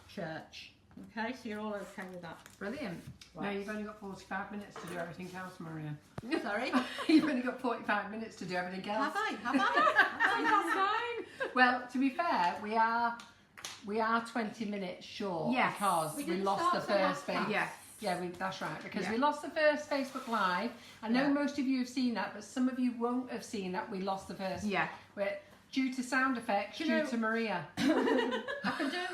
[SPEAKER 3] church. Okay, so you're all okay with that.
[SPEAKER 2] Brilliant.
[SPEAKER 1] No, you've only got 45 minutes to do everything else, Marion.
[SPEAKER 3] Sorry?
[SPEAKER 1] You've only got 45 minutes to do everything else.
[SPEAKER 3] Have I?
[SPEAKER 1] That's fine. Well, to be fair, we are 20 minutes short
[SPEAKER 2] Yes.
[SPEAKER 1] because
[SPEAKER 3] We
[SPEAKER 1] we
[SPEAKER 3] didn't
[SPEAKER 1] lost the
[SPEAKER 3] start till
[SPEAKER 1] first
[SPEAKER 3] last time.
[SPEAKER 1] phase.
[SPEAKER 2] Yes.
[SPEAKER 1] Yeah, that's right, because
[SPEAKER 2] Yeah.
[SPEAKER 1] we lost the first Facebook Live. I know
[SPEAKER 3] Yeah.
[SPEAKER 1] most of you have seen that, but some of you won't have seen that we lost the first.
[SPEAKER 2] Yeah.
[SPEAKER 1] But due to sound effects,
[SPEAKER 3] Do you know-
[SPEAKER 1] to Maria.
[SPEAKER 3] I can do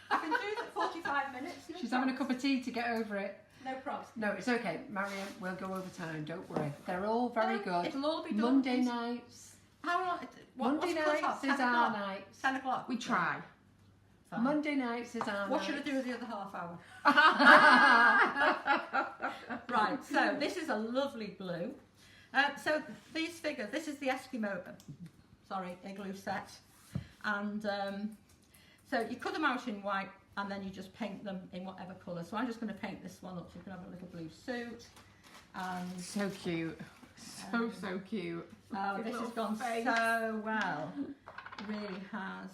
[SPEAKER 3] the 45 minutes. No
[SPEAKER 1] She's having a
[SPEAKER 3] probs.
[SPEAKER 1] cup of tea to get over it.
[SPEAKER 3] No problems.
[SPEAKER 1] No, it's okay. Marion, we'll go over time, don't worry. They're all very
[SPEAKER 3] No,
[SPEAKER 1] good.
[SPEAKER 3] It'll all be done.
[SPEAKER 1] Monday nights.
[SPEAKER 3] How long?
[SPEAKER 1] Monday
[SPEAKER 3] what's cut
[SPEAKER 1] nights
[SPEAKER 3] off?
[SPEAKER 1] is
[SPEAKER 3] 10
[SPEAKER 1] our
[SPEAKER 3] o'clock?
[SPEAKER 1] nights.
[SPEAKER 3] 10 o'clock.
[SPEAKER 2] We try.
[SPEAKER 3] Fine.
[SPEAKER 1] Monday nights is our
[SPEAKER 3] What
[SPEAKER 1] night.
[SPEAKER 3] should I do with the other half hour? Right, so this is a lovely blue. So these figures, this is the Eskimo, Igloo Set. And so you cut them out in white and then you just paint them in whatever colour. So I'm just going to paint this one up so you can have a little blue suit. And
[SPEAKER 2] So cute. So cute.
[SPEAKER 3] oh, this has gone so well. It really has.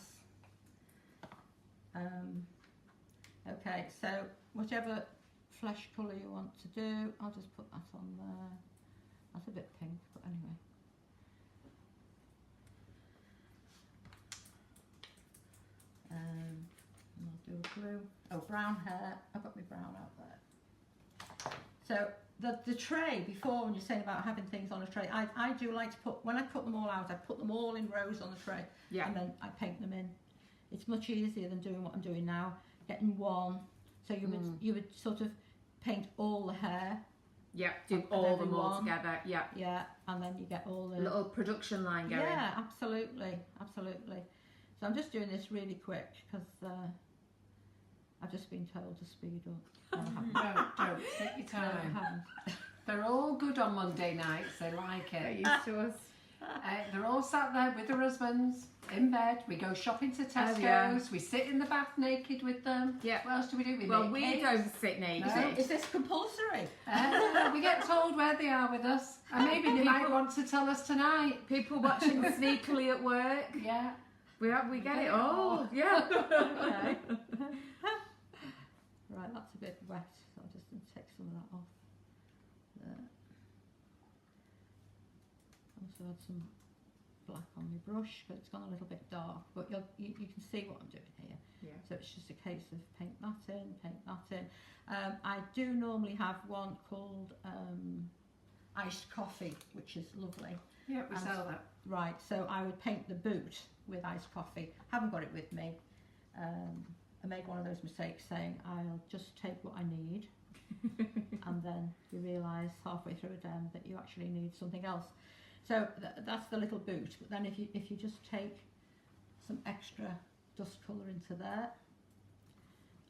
[SPEAKER 3] Okay, so whichever flesh colour you want to do, I'll just put that on there. That's a bit pink, but anyway. And I'll do a blue. Oh, brown hair. I've got my brown out there. So the tray, before when you're saying about having things on a tray, I do like to put, when I cut them all out, I put them all in rows on the tray.
[SPEAKER 2] Yeah.
[SPEAKER 3] And then I paint them in. It's much easier than doing what I'm doing now, getting one. So you would sort of paint all the hair.
[SPEAKER 2] Yeah. Do
[SPEAKER 3] Of
[SPEAKER 2] all of them all
[SPEAKER 3] everyone.
[SPEAKER 2] together. Yeah.
[SPEAKER 3] Yeah, and then you get all the
[SPEAKER 2] little production line going.
[SPEAKER 3] Yeah, absolutely, absolutely. So I'm just doing this really quick because I've just been told to speed up.
[SPEAKER 1] Don't take your time.
[SPEAKER 3] No, I haven't.
[SPEAKER 1] They're all good on Monday nights. They like it.
[SPEAKER 2] They're used to us.
[SPEAKER 1] They're all sat there with their husbands in bed. We go shopping to Tesco's.
[SPEAKER 2] Yeah.
[SPEAKER 1] We sit in the bath naked with them.
[SPEAKER 2] Yeah.
[SPEAKER 1] What else do we do? We
[SPEAKER 2] Well,
[SPEAKER 1] make
[SPEAKER 2] we
[SPEAKER 1] cakes.
[SPEAKER 2] don't sit naked.
[SPEAKER 1] No.
[SPEAKER 3] Is this compulsory?
[SPEAKER 1] We get told where they are with us, and maybe they might want to tell us tonight.
[SPEAKER 2] People watching sneakily at work.
[SPEAKER 1] Yeah.
[SPEAKER 2] We get it all. Yeah.
[SPEAKER 3] Okay. Right, that's a bit wet, so I'll just take some of that off. There. Also add some black on my brush because it's gone a little bit dark, but you can see what I'm doing here.
[SPEAKER 2] Yeah.
[SPEAKER 3] So it's just a case of paint that in, paint that in. I do normally have one called iced coffee, which is lovely.
[SPEAKER 1] Yeah, we sell that.
[SPEAKER 3] Right, so I would paint the boot with iced coffee. Haven't got it with me. I made one of those mistakes saying I'll just take what I need and then you realise halfway through a dem that you actually need something else. So that's the little boot, but then if you just take some extra dust colour into there,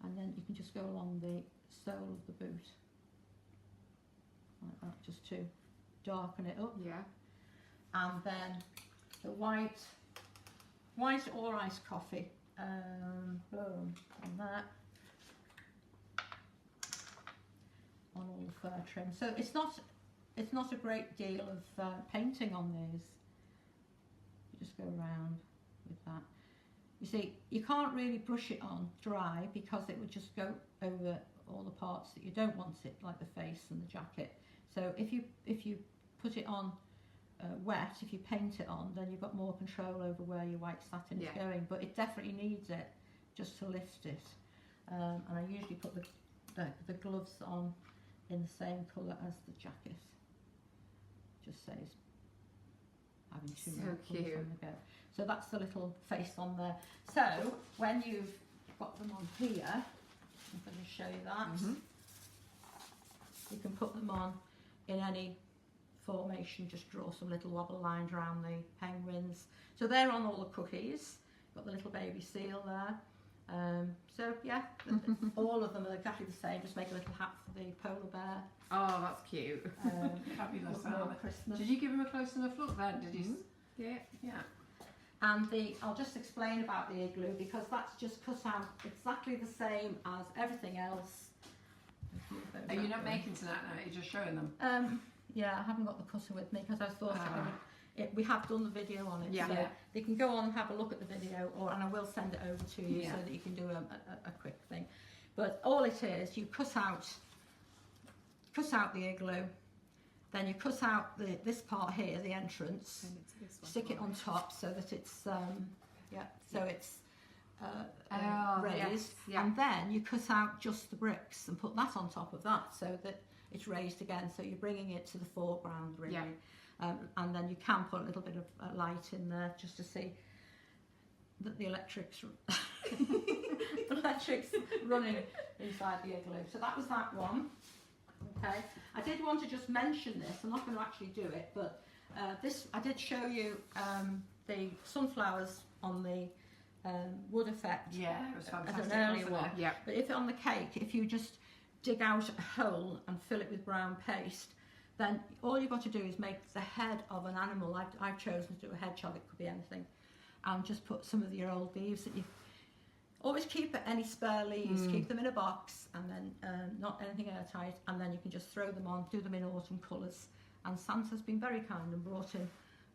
[SPEAKER 3] and then you can just go along the sole of the boot like that, just to darken it up.
[SPEAKER 2] Yeah.
[SPEAKER 3] And then the white or iced coffee, boom, on that, on all the fur trim. So it's not a great deal of painting on these. You just go around with that. You see, you can't really brush it on dry because it would just go over all the parts that you don't want it, like the face and the jacket. So if you put it on wet, if you paint it on, then you've got more control over where your white satin is going. But it definitely needs it just to lift it. And I usually put the gloves on in the same colour as the jacket. Just saves having too many colours on the go. So that's the little face on there. So when you've got them on here, I'm going to show you that. You can put them on in any formation, just draw some little wobble lines around the penguins. So they're on all the cookies. Got the little baby seal there. So yeah, all of them are exactly the same. Just make a little hat for the polar bear.
[SPEAKER 2] Oh, that's cute.
[SPEAKER 1] Fabulous.
[SPEAKER 3] Christmas.
[SPEAKER 1] Did you give him a close enough look then? Did you?
[SPEAKER 2] Yeah.
[SPEAKER 1] Yeah.
[SPEAKER 3] And I'll just explain about the igloo because that's just cut out exactly the same as everything else.
[SPEAKER 1] Are you not making tonight now? You're just showing them?
[SPEAKER 3] Yeah, I haven't got the cutter with me because I thought we have done the video on it. So they can go on and have a look at the video, and I will send it over to you so that you can do a quick thing. But all it is, you cut out the igloo, then you cut out this part here, the entrance, stick it on top so that it's raised, and then you cut out just the bricks and put that on top of that so that it's raised again, so you're bringing it to the foreground really. And then you can put a little bit of light in there just to see that the electric's running inside the igloo. So that was that one. Okay, I did want to just mention this. I'm not going to actually do it, but I did show you the sunflowers on the wood effect.
[SPEAKER 1] Yeah, it was fantastic.
[SPEAKER 3] As an earlier one.
[SPEAKER 1] Yeah.
[SPEAKER 3] But if on the cake, if you just dig out a hole and fill it with brown paste, then all you've got to do is make the head of an animal. I've chosen to do a hedgehog, it could be anything, and just put some of your old leaves that you always keep any spare leaves, keep them in a box, and then not anything airtight, and then you can just throw them on, do them in autumn colours. And Santa's been very kind and brought in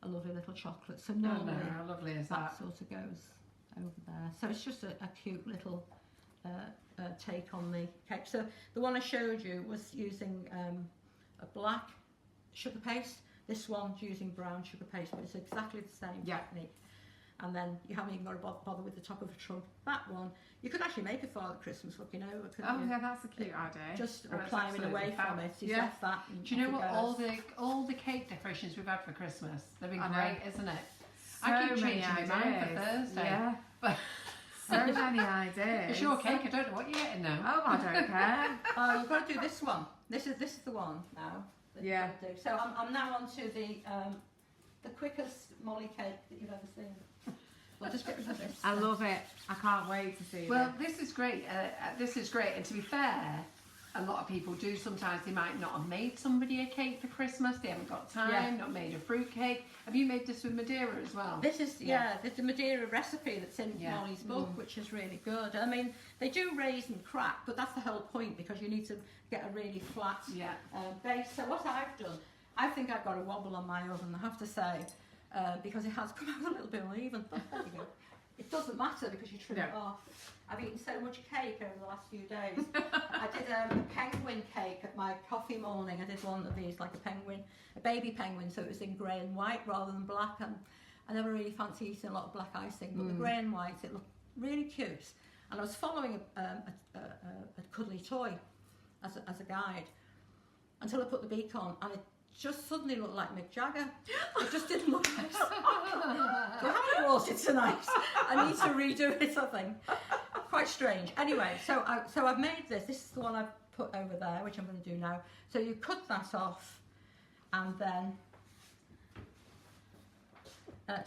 [SPEAKER 3] a lovely little chocolate. So normally
[SPEAKER 1] how lovely is
[SPEAKER 3] that sort of goes over there. So it's just a cute little take on the cake. So the one I showed you was using a black sugar paste. This one's using brown sugar paste, but it's exactly the same technique. And then you haven't even got to bother with the top of a trunk. That one, you could actually make a Father Christmas looking over, couldn't you?
[SPEAKER 2] Yeah, that's a cute idea.
[SPEAKER 3] Just climbing away from it. You left that.
[SPEAKER 1] Do you know what? All the cake decorations we've had for Christmas, they've been great, isn't it?
[SPEAKER 2] So
[SPEAKER 1] I keep changing
[SPEAKER 2] many
[SPEAKER 1] my mind
[SPEAKER 2] ideas.
[SPEAKER 1] for Thursday.
[SPEAKER 2] Yeah.
[SPEAKER 1] But
[SPEAKER 2] so many ideas.
[SPEAKER 1] it's your cake. I don't know what you're getting now.
[SPEAKER 2] Oh, I don't care.
[SPEAKER 3] Oh, you've got to do this one. This is the one now. that you've got to do. So I'm now on to the quickest molly cake that you've ever seen. We'll just get rid of this.
[SPEAKER 2] I love it. I can't wait to see it.
[SPEAKER 1] Well, this is great. This is great. And to be fair, a lot of people do. Sometimes they might not have made somebody a cake for Christmas. They haven't got time, not made a fruit cake. Have you made this with Madeira as well?
[SPEAKER 3] This is, there's the Madeira recipe that's in Molly's book, which is really good. I mean, they do raise and crack, but that's the whole point, because you need to get a really flat base. So what I've done, I think I've got a wobble on my oven, I have to say, because it has come out a little bit uneven. But there you go. It doesn't matter because you trim it off. I've eaten so much cake over the last few days. I did a penguin cake at my coffee morning. I did one of these, like a baby penguin, so it was in grey and white rather than black. And I never really fancy eating a lot of black icing, but the grey and white, it looked really cute. And I was following a cuddly toy as a guide until I put the beak on, and it just suddenly looked like Mick Jagger. It just didn't look nice. I haven't brought it tonight. I need to redo it, I think. Quite strange. Anyway, so I've made this. This is the one I've put over there, which I'm going to do now. So you cut that off, and then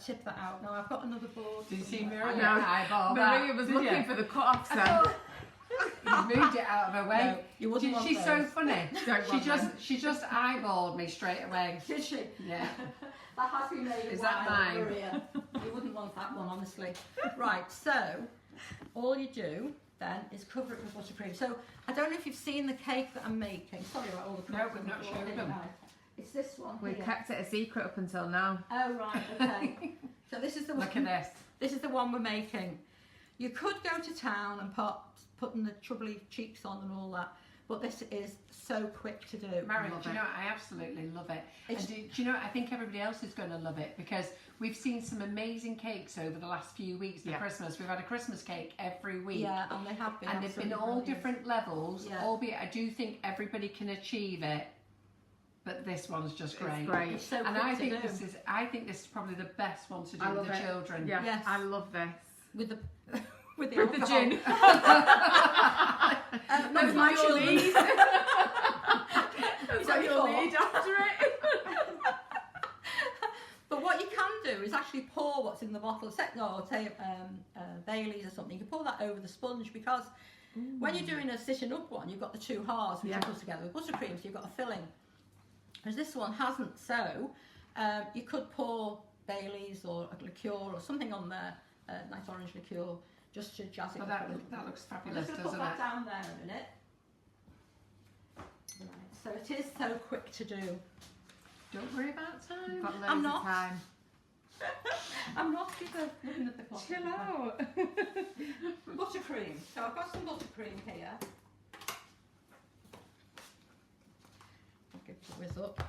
[SPEAKER 3] tip that out. Now I've got another board.
[SPEAKER 1] Did you see Marion?
[SPEAKER 2] No,
[SPEAKER 1] eyeball
[SPEAKER 2] Maria was looking for the cut-off then.
[SPEAKER 1] You moved it out of her way.
[SPEAKER 3] No, you wouldn't want
[SPEAKER 1] She's
[SPEAKER 3] those.
[SPEAKER 1] so funny. She just eyeballed me straight away.
[SPEAKER 3] Did she?
[SPEAKER 1] Yeah.
[SPEAKER 3] That has been made.
[SPEAKER 1] Is that mine?
[SPEAKER 3] Maria. You wouldn't want that one, honestly. Right, so all you do then is cover it with buttercream. So I don't know if you've seen the cake that I'm making. Sorry about all the
[SPEAKER 1] No, we've not showed them.
[SPEAKER 3] It's this one.
[SPEAKER 2] We've
[SPEAKER 3] here.
[SPEAKER 2] kept it a secret up until now.
[SPEAKER 3] Oh right, okay. So this is the one.
[SPEAKER 1] Look at this.
[SPEAKER 3] This is the one we're making. You could go to town and putting the troubly cheeks on and all that, but this is so quick to do.
[SPEAKER 1] Marion, do you know, I absolutely love it. And do you know, I think everybody else is going to love it, because we've seen some amazing cakes over the last few weeks for Christmas. We've had a Christmas cake every week.
[SPEAKER 3] Yeah, and they have been.
[SPEAKER 1] And they've been all different levels, albeit I do think everybody can achieve it. But this one's just great.
[SPEAKER 2] It's great.
[SPEAKER 3] It's so
[SPEAKER 1] and
[SPEAKER 3] quick
[SPEAKER 1] I
[SPEAKER 3] to
[SPEAKER 1] think
[SPEAKER 3] do.
[SPEAKER 1] this is probably the best one to do with the children.
[SPEAKER 2] Yeah,
[SPEAKER 3] yes.
[SPEAKER 2] I love this.
[SPEAKER 3] With the with the
[SPEAKER 2] gin.
[SPEAKER 3] That's my children.
[SPEAKER 2] Is that your lead after it?
[SPEAKER 3] But what you can do is actually pour what's in the bottle. Say Bailey's or something. You can pour that over the sponge, because when you're doing a sitting up one, you've got the two halves which you put together with buttercream, so you've got a filling. Whereas this one hasn't, so you could pour Bailey's or a liqueur or something on there, nice orange liqueur, just to jazz it up.
[SPEAKER 1] That looks fabulous,
[SPEAKER 3] I'm just
[SPEAKER 1] doesn't
[SPEAKER 3] going to
[SPEAKER 1] it?
[SPEAKER 3] put that down there a minute. Right, so it is so quick to do.
[SPEAKER 1] Don't worry about time.
[SPEAKER 2] Got loads
[SPEAKER 3] I'm
[SPEAKER 2] of
[SPEAKER 3] not.
[SPEAKER 2] time.
[SPEAKER 3] I'm not looking at the clock.
[SPEAKER 2] Chill out.
[SPEAKER 3] Buttercream. So I've got some buttercream here. I'll give it a whiz up.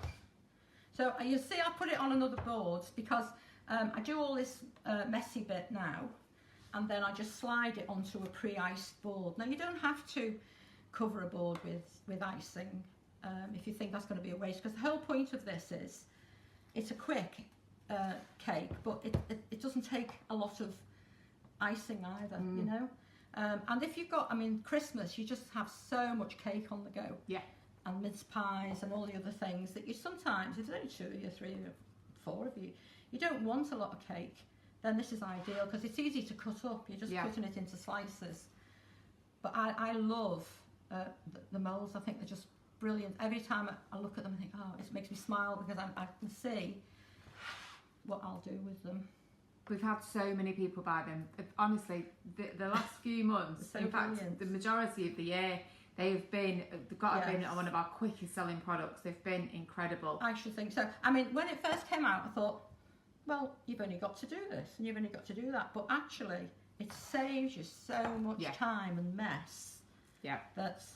[SPEAKER 3] So you see I put it on another board because I do all this messy bit now, and then I just slide it onto a pre-iced board. Now you don't have to cover a board with icing if you think that's going to be a waste, because the whole point of this is it's a quick cake, but it doesn't take a lot of icing either, you know. And if you've got, I mean, Christmas, you just have so much cake on the go.
[SPEAKER 2] Yeah.
[SPEAKER 3] And mince pies and all the other things that you sometimes, if there's only 2 of you, 3 or 4 of you, you don't want a lot of cake, then this is ideal because it's easy to cut up. You're just cutting it into slices. But I love the moulds. I think they're just brilliant. Every time I look at them, I think, oh, it makes me smile because I can see what I'll do with them.
[SPEAKER 2] We've had so many people buy them. Honestly, the last few months,
[SPEAKER 3] So
[SPEAKER 2] in fact,
[SPEAKER 3] brilliant.
[SPEAKER 2] the majority of the year, they've got to have been one of our quickest selling products. They've been incredible.
[SPEAKER 3] I should think so. I mean, when it first came out, I thought, well, you've only got to do this and you've only got to do that. But actually, it saves you so much time and mess.
[SPEAKER 2] Yeah.
[SPEAKER 3] That's,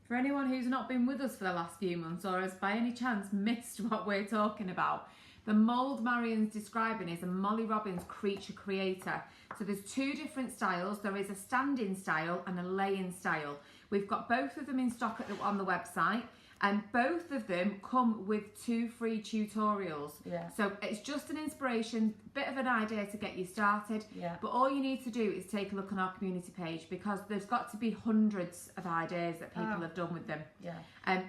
[SPEAKER 2] For anyone who's not been with us for the last few months or has by any chance missed what we're talking about, the mould Marion's describing is a Molly Robbins Creature Creator. So there's 2 different styles. There is a standing style and a laying style. We've got both of them in stock on the website. And both of them come with 2 free tutorials.
[SPEAKER 3] Yeah.
[SPEAKER 2] So it's just an inspiration, bit of an idea to get you started.
[SPEAKER 3] Yeah.
[SPEAKER 2] But all you need to do is take a look on our community page, because there's got to be hundreds of ideas that people have done with them.
[SPEAKER 3] Yeah.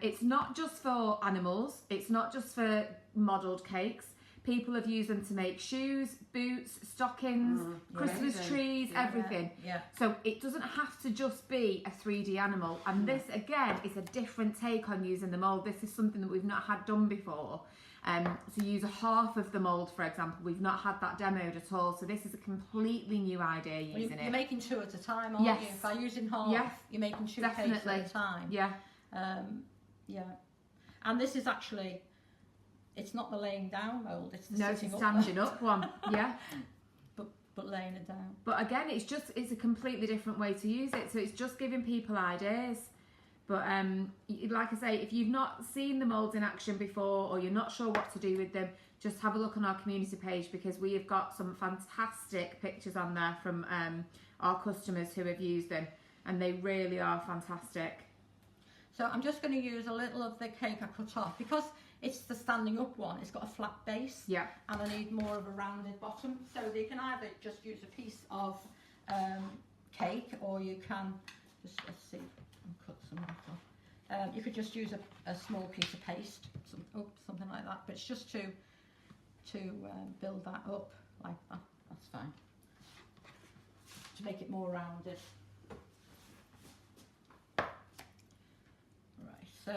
[SPEAKER 2] It's not just for animals, it's not just for modelled cakes. People have used them to make shoes, boots, stockings, Christmas trees, everything.
[SPEAKER 3] Yeah.
[SPEAKER 2] So it doesn't have to just be a 3D animal. And this, again, is a different take on using the mould. This is something that we've not had done before. To use a half of the mould, for example, we've not had that demoed at all. So this is a completely new idea using it.
[SPEAKER 3] You're making 2 at a time, aren't you? By using half, you're making 2 cakes at a time.
[SPEAKER 2] Yeah.
[SPEAKER 3] Yeah. And this is actually... It's not the laying down mould, it's the sitting up.
[SPEAKER 2] Standing up one, yeah.
[SPEAKER 3] But laying it down.
[SPEAKER 2] But again, it's a completely different way to use it. So it's just giving people ideas. But like I say, if you've not seen the moulds in action before, or you're not sure what to do with them, just have a look on our community page, because we have got some fantastic pictures on there from our customers who have used them, and they really are fantastic.
[SPEAKER 3] So I'm just going to use a little of the cake I cut off, because it's the standing up one. It's got a flat base, and I need more of a rounded bottom. So you can either just use a piece of cake, or you can just, let's see, I'll cut some off. You could just use a small piece of paste, something like that. But it's just to build that up like that. That's fine. To make it more rounded. Right. So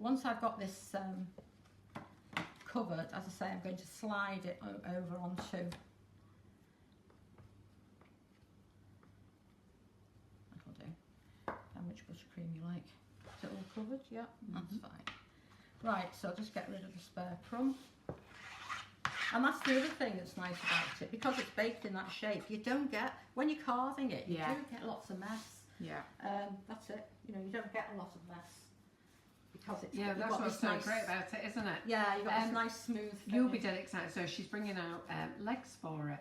[SPEAKER 3] once I've got this covered, as I say, I'm going to slide it over onto that'll do. How much buttercream you like? Is it all covered? Yeah, that's fine. Right, so I'll just get rid of the spare crumb. And that's the other thing that's nice about it, because it's baked in that shape. You don't get, when you're carving it, you don't get lots of mess.
[SPEAKER 2] Yeah.
[SPEAKER 3] That's it. You know, you don't get a lot of mess. Because it's
[SPEAKER 1] that's what's so great about it, isn't it?
[SPEAKER 3] Yeah, you've got this nice smooth thing.
[SPEAKER 1] You'll be dead excited. So she's bringing out legs for it.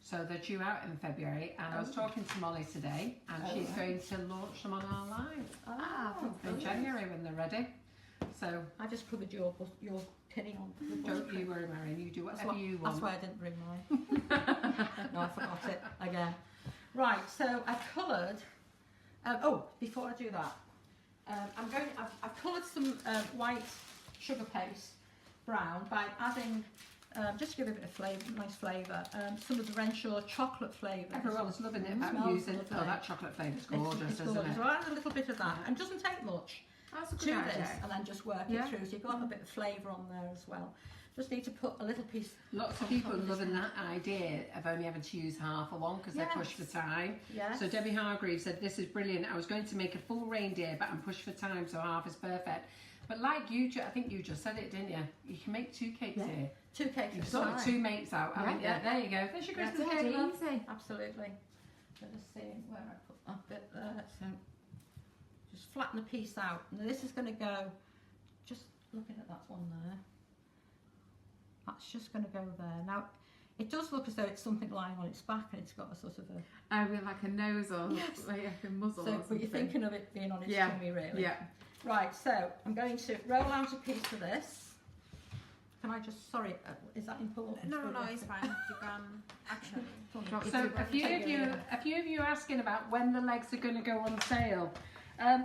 [SPEAKER 1] So they're due out in February, and I was talking to Molly today, and she's going to launch them on our line in January when they're ready. So
[SPEAKER 3] I just covered your pinning on.
[SPEAKER 1] Don't you worry, Marion. You do whatever you want.
[SPEAKER 3] That's why I didn't bring mine. No, I forgot it again. Right, so I've coloured. Before I do that. I've coloured some white sugar paste brown by adding, just to give it a bit of flavour, nice flavour, some of the Renshaw chocolate flavour.
[SPEAKER 1] Everyone's loving it about using it. Oh, that chocolate flavour's gorgeous, isn't it?
[SPEAKER 3] So I add a little bit of that, and it doesn't take much to this, and then just work it through. So you've got a bit of flavour on there as well. Just need to put a little piece.
[SPEAKER 1] Lots of people loving that idea of only having to use half of one because they're pushed for time.
[SPEAKER 3] Yes.
[SPEAKER 1] So Debbie Hargreaves said, this is brilliant. I was going to make a full reindeer, but I'm pushed for time, so half is perfect. But like you, I think you just said it, didn't you? You can make 2 cakes here.
[SPEAKER 3] 2 cakes.
[SPEAKER 1] You've sorted 2 mates out. Yeah. There you go. There's your Christmas cake.
[SPEAKER 2] Easy.
[SPEAKER 3] Absolutely. So just see where I put that bit there. So just flatten the piece out. And this is going to go, just looking at that one there. That's just going to go there. Now, it does look as though it's something lying on its back, and it's got a sort of a...
[SPEAKER 2] like a nose or like a muzzle.
[SPEAKER 3] So, but you're thinking of it being on its tummy, really.
[SPEAKER 2] Yeah.
[SPEAKER 3] Right, so I'm going to roll out a piece of this. Can I just, sorry, is that important?
[SPEAKER 4] No, it's fine. You can actually.
[SPEAKER 1] So a few of you are asking about when the legs are going to go on sale.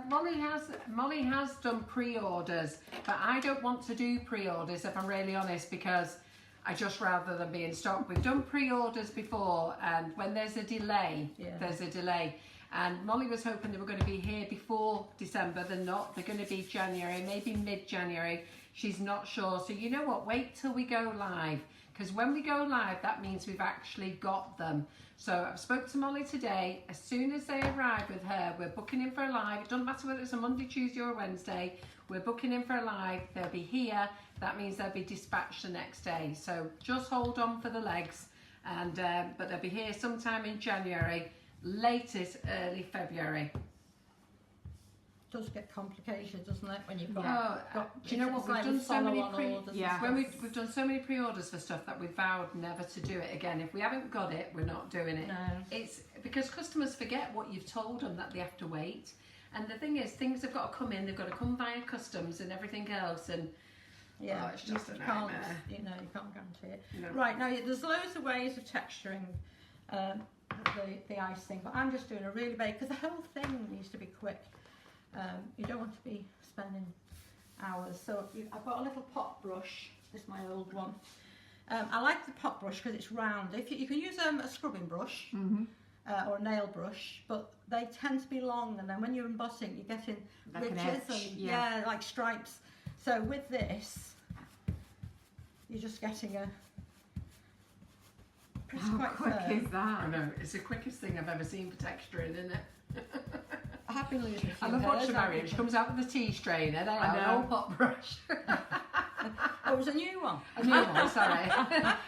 [SPEAKER 1] Molly has done pre-orders, but I don't want to do pre-orders if I'm really honest, because I just rather than be in stock. We've done pre-orders before, and when there's a delay, there's a delay. And Molly was hoping they were going to be here before December. They're not. They're going to be January, maybe mid-January. She's not sure. So you know what? Wait till we go live, because when we go live, that means we've actually got them. So I've spoke to Molly today. As soon as they arrive with her, we're booking in for a live. It doesn't matter whether it's a Monday, Tuesday or Wednesday. We're booking in for a live. They'll be here. That means they'll be dispatched the next day. So just hold on for the legs, and but they'll be here sometime in January, latest early February.
[SPEAKER 3] It does get complicated, doesn't it? When you've got,
[SPEAKER 1] do you know what, we've done so many we've done so many pre-orders for stuff that we vowed never to do it again. If we haven't got it, we're not doing it.
[SPEAKER 3] No.
[SPEAKER 1] It's because customers forget what you've told them, that they have to wait, And the thing is, things have got to come in. They've got to come via customs and everything else. And
[SPEAKER 3] yeah,
[SPEAKER 1] it's just a
[SPEAKER 3] can't,
[SPEAKER 1] nightmare.
[SPEAKER 3] you can't guarantee it.
[SPEAKER 1] No.
[SPEAKER 3] Right, now there's loads of ways of texturing the icing, but I'm just doing a really basic, because the whole thing needs to be quick. You don't want to be spending hours. So I've got a little pot brush. This is my old one. I like the pot brush because it's round. If you can use a scrubbing brush or a nail brush, but they tend to be long, and then when you're embossing, you're getting
[SPEAKER 2] like
[SPEAKER 3] ridges and like stripes. So with this, you're just getting a
[SPEAKER 2] How quick is that?
[SPEAKER 1] I know, it's the quickest thing I've ever seen for texturing, isn't it?
[SPEAKER 3] I have been losing a few
[SPEAKER 1] I love watching
[SPEAKER 3] hairs,
[SPEAKER 1] Marion. She comes out with a tea strainer, then
[SPEAKER 2] I
[SPEAKER 1] an
[SPEAKER 2] know.
[SPEAKER 1] old pot brush.
[SPEAKER 3] Oh, it was a new one.
[SPEAKER 1] A new one, sorry.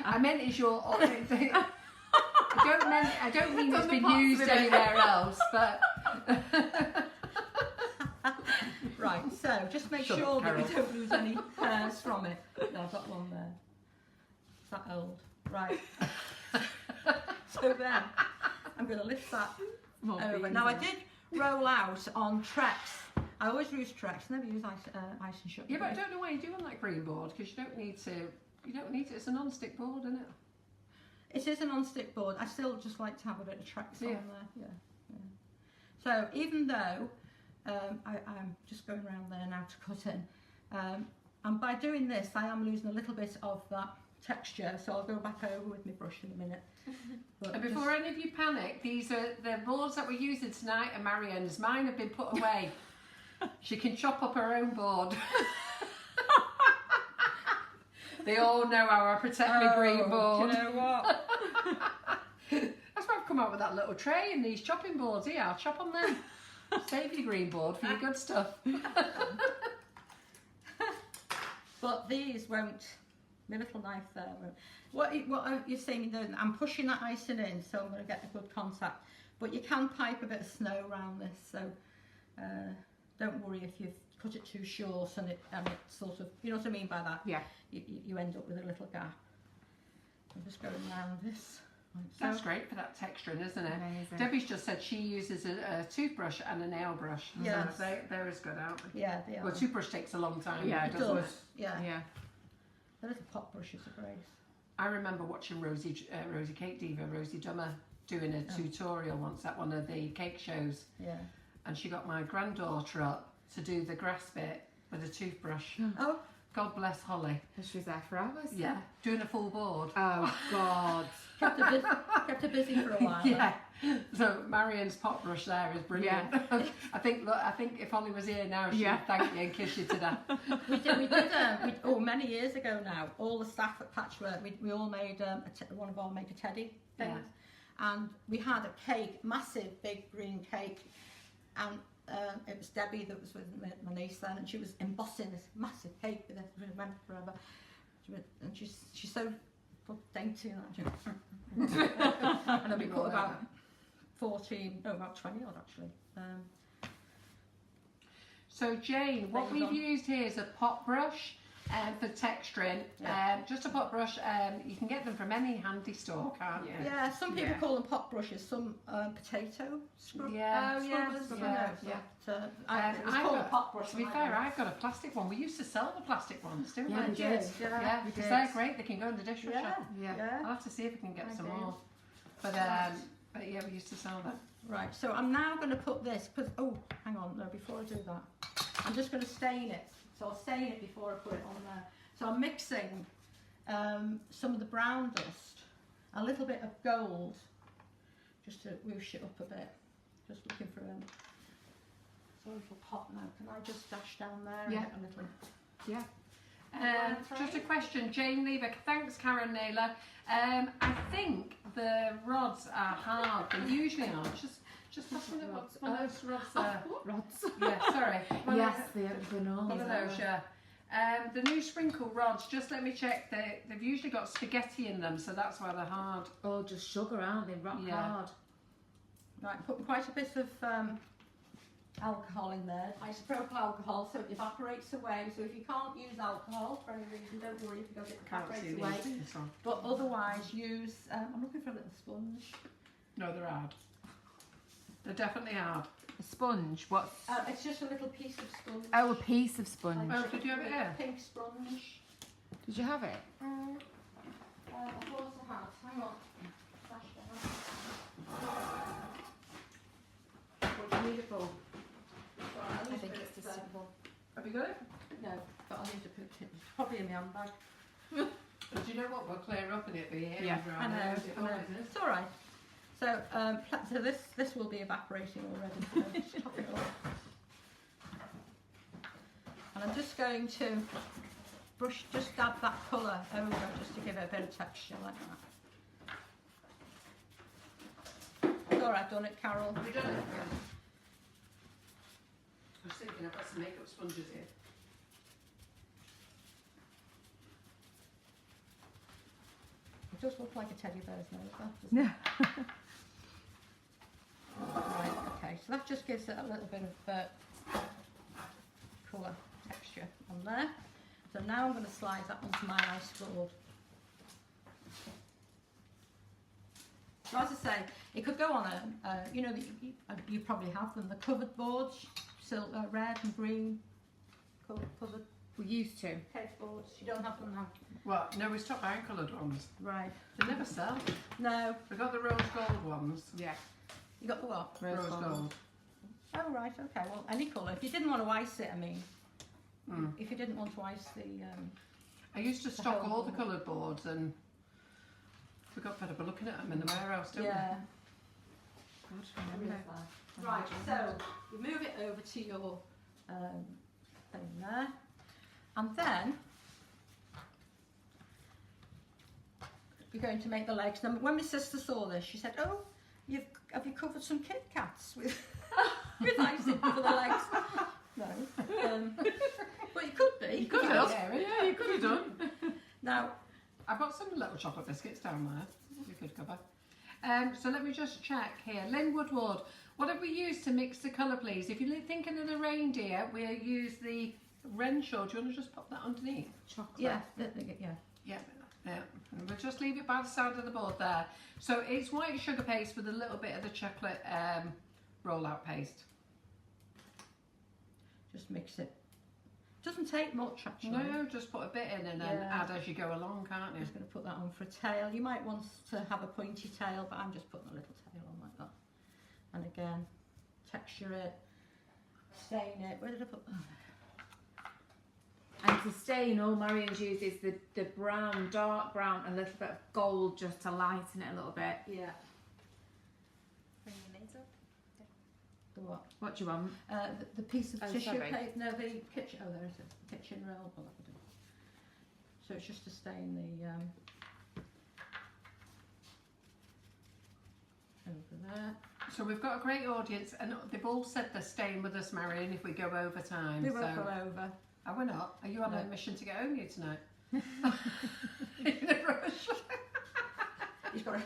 [SPEAKER 1] I meant it's your. I don't mean it's been used anywhere else, but.
[SPEAKER 3] Right, so just make
[SPEAKER 1] Shut
[SPEAKER 3] sure
[SPEAKER 1] up,
[SPEAKER 3] that you
[SPEAKER 1] Carol.
[SPEAKER 3] don't lose any hairs from it. No, I've got one there. It's that old. Right. So then, I'm going to lift that over. Now I did roll out on Trex. I always use Trex, never use icing sugar.
[SPEAKER 1] Yeah, but I don't know why you do on that green board, because you don't need to. You don't need it. It's a non-stick board, isn't it?
[SPEAKER 3] It is a non-stick board. I still just like to have a bit of Trex on
[SPEAKER 1] Yeah.
[SPEAKER 3] there. Yeah. So even though I'm just going around there now to cut in, and by doing this, I am losing a little bit of that texture. So I'll go back over with my brush in a minute. But
[SPEAKER 1] And before any of you panic, these are the boards that we're using tonight are Marion's. Mine have been put away. She can chop up her own board. They all know how I protect my green board.
[SPEAKER 3] Do you know what?
[SPEAKER 1] That's why I've come out with that little tray and these chopping boards. Here, I'll chop on them. Save your green board for your good stuff.
[SPEAKER 3] But these won't. My little knife there won't. What you're saying, I'm pushing that icing in, so I'm going to get a good contact. But you can pipe a bit of snow around this, so don't worry if you've cut it too short and it sort of, you know what I mean by that?
[SPEAKER 2] Yeah.
[SPEAKER 3] You end up with a little gap. I'm just going around this. Like so.
[SPEAKER 1] That's great for that texturing, isn't it?
[SPEAKER 2] Amazing.
[SPEAKER 1] Debbie's just said she uses a toothbrush and a nail brush.
[SPEAKER 3] Yes.
[SPEAKER 1] So they're as good, aren't they?
[SPEAKER 3] Yeah, they are.
[SPEAKER 1] Well, a toothbrush takes a long time.
[SPEAKER 2] Yeah,
[SPEAKER 3] it
[SPEAKER 1] doesn't
[SPEAKER 3] does. Yeah.
[SPEAKER 2] Yeah.
[SPEAKER 3] The little pot brushes are great.
[SPEAKER 1] I remember watching Rosie Cake Diva, Rosie Dummer, doing a tutorial once at one of the cake shows.
[SPEAKER 3] Yeah.
[SPEAKER 1] And she got my granddaughter up to do the grass bit with a toothbrush.
[SPEAKER 3] Oh.
[SPEAKER 1] God bless Holly.
[SPEAKER 2] She was there for hours.
[SPEAKER 1] Yeah, doing a full board.
[SPEAKER 2] Oh God.
[SPEAKER 3] Kept her busy for a while.
[SPEAKER 1] Yeah. So Marion's pot brush there is brilliant.
[SPEAKER 2] Yeah.
[SPEAKER 1] I think if Holly was here now, she'd thank you and kiss you to death.
[SPEAKER 3] We did many years ago now. All the staff at Patchwork, we all made one of our make a teddy things, and we had a cake, massive big green cake, and it was Debbie that was with my niece then, and she was embossing this massive cake with it. It went forever, and she's so dainty and that. And we cut about 20 odd actually.
[SPEAKER 1] So Jane, what we've used here is a pot brush for texturing. Just a pot brush. You can get them from any handy store, can't you?
[SPEAKER 3] Yeah, some people call them pot brushes, some potato scrubbers.
[SPEAKER 1] I've got a pot brush. To be fair, I've got a plastic one. We used to sell the plastic ones, didn't we?
[SPEAKER 3] Yeah,
[SPEAKER 1] because they're great. They can go in the dishwasher.
[SPEAKER 3] Yeah.
[SPEAKER 1] I'll have to see if we can get some more. But yeah, we used to sell them.
[SPEAKER 3] Right, so I'm now going to put this, because, hang on, no, before I do that, I'm just going to stain it. So I'll stain it before I put it on there. So I'm mixing some of the brown dust, a little bit of gold, just to whoosh it up a bit. Just looking for a little pot now. Can I just dash down there and get a little...
[SPEAKER 2] Yeah.
[SPEAKER 1] Just a question, Jane Lever. Thanks, Karen Naylor. I think the rods are hard. They usually are. Just passing the rods. One of those rods there.
[SPEAKER 2] Rods.
[SPEAKER 1] Yeah, sorry.
[SPEAKER 2] Yes, the normal.
[SPEAKER 1] One of those, yeah. The new sprinkle rods, just let me check. They've usually got spaghetti in them, so that's why they're hard.
[SPEAKER 2] Oh, just sugar, aren't they? Rock hard.
[SPEAKER 3] Right, put quite a bit of alcohol in there, isopropyl alcohol, so it evaporates away. So if you can't use alcohol for any reason, don't worry because it evaporates away. But otherwise use, I'm looking for a little sponge.
[SPEAKER 1] No, they're hard. They're definitely hard.
[SPEAKER 2] A sponge? What's?
[SPEAKER 3] It's just a little piece of sponge.
[SPEAKER 2] Oh, a piece of sponge.
[SPEAKER 1] Oh, did you have it here?
[SPEAKER 3] Pink sponge.
[SPEAKER 2] Did you have it?
[SPEAKER 3] I thought I had. Hang on.
[SPEAKER 2] What do you need it for?
[SPEAKER 3] I think it's just simple.
[SPEAKER 1] Have you got it?
[SPEAKER 3] No, but I need to put it. It's probably in the handbag.
[SPEAKER 1] Do you know what? We'll clear up in it for you.
[SPEAKER 2] Yeah,
[SPEAKER 3] I know. It's all right. So, so this will be evaporating already. So just top it off. And I'm just going to just dab that colour over just to give it a bit of texture like that. It's all right, done it, Carol.
[SPEAKER 1] Have you done it? Yeah. I was thinking I've got some makeup sponges here.
[SPEAKER 3] It does look like a teddy bear's nose, doesn't it?
[SPEAKER 2] Yeah.
[SPEAKER 3] Right, okay, so that just gives it a little bit of colour texture on there. So now I'm going to slide that onto my ice board. So as I say, it could go on you know, you probably have them, the covered boards, red and green covered
[SPEAKER 2] We used to.
[SPEAKER 3] cake boards. You don't have them now.
[SPEAKER 1] Well, no, we stopped buying coloured ones.
[SPEAKER 3] Right.
[SPEAKER 1] They never sell.
[SPEAKER 3] No.
[SPEAKER 1] We got the rose gold ones.
[SPEAKER 2] Yeah.
[SPEAKER 3] You got the what?
[SPEAKER 1] Rose gold.
[SPEAKER 3] Oh right, okay. Well, any colour. If you didn't want to ice it, I mean. If you didn't want to ice the.
[SPEAKER 1] I used to stock all the coloured boards and we got fed up of looking at them in the warehouse, didn't
[SPEAKER 3] Yeah.
[SPEAKER 1] we? Good.
[SPEAKER 3] Right. So you move it over to your thing there, and then you're going to make the legs. Now, when my sister saw this, she said, "Oh, have you covered some Kit Kats with with icing for the legs?" No, but you could be.
[SPEAKER 1] You could have. Yeah, you could have done.
[SPEAKER 3] Now,
[SPEAKER 1] I've got some little chocolate biscuits down there. You could cover. So let me just check here. Lynn Woodward, what have we used to mix the colour, please? If you're thinking of the reindeer, we use the Renshaw. Do you want to just pop that underneath?
[SPEAKER 2] Chocolate.
[SPEAKER 3] yeah.
[SPEAKER 1] Yeah. And we'll just leave it by the side of the board there. So it's white sugar paste with a little bit of the chocolate rollout paste.
[SPEAKER 3] Just mix it. Doesn't take much actually.
[SPEAKER 1] No, just put a bit in and then add as you go along, can't you?
[SPEAKER 3] I'm just going to put that on for a tail. You might want to have a pointy tail, but I'm just putting a little tail on like that. And again, texture it, stain it. Where did I put?
[SPEAKER 2] And to stain, all Marion uses the brown, dark brown, and a little bit of gold just to lighten it a little bit.
[SPEAKER 3] Yeah.
[SPEAKER 4] Bring your nails up.
[SPEAKER 3] The what?
[SPEAKER 2] What do you want?
[SPEAKER 3] The piece of tissue
[SPEAKER 2] sorry.
[SPEAKER 3] paper. No, the kitchen. Oh, there is a kitchen roll. Well, that'll do. So it's just to stain the over there.
[SPEAKER 1] So we've got a great audience, and they've all said they're staying with us, Marion, if we go over time.
[SPEAKER 3] We won't go over.
[SPEAKER 1] Oh, we're not. Are you on
[SPEAKER 3] No.
[SPEAKER 1] a mission to get home here tonight? In a rush.
[SPEAKER 3] He's got.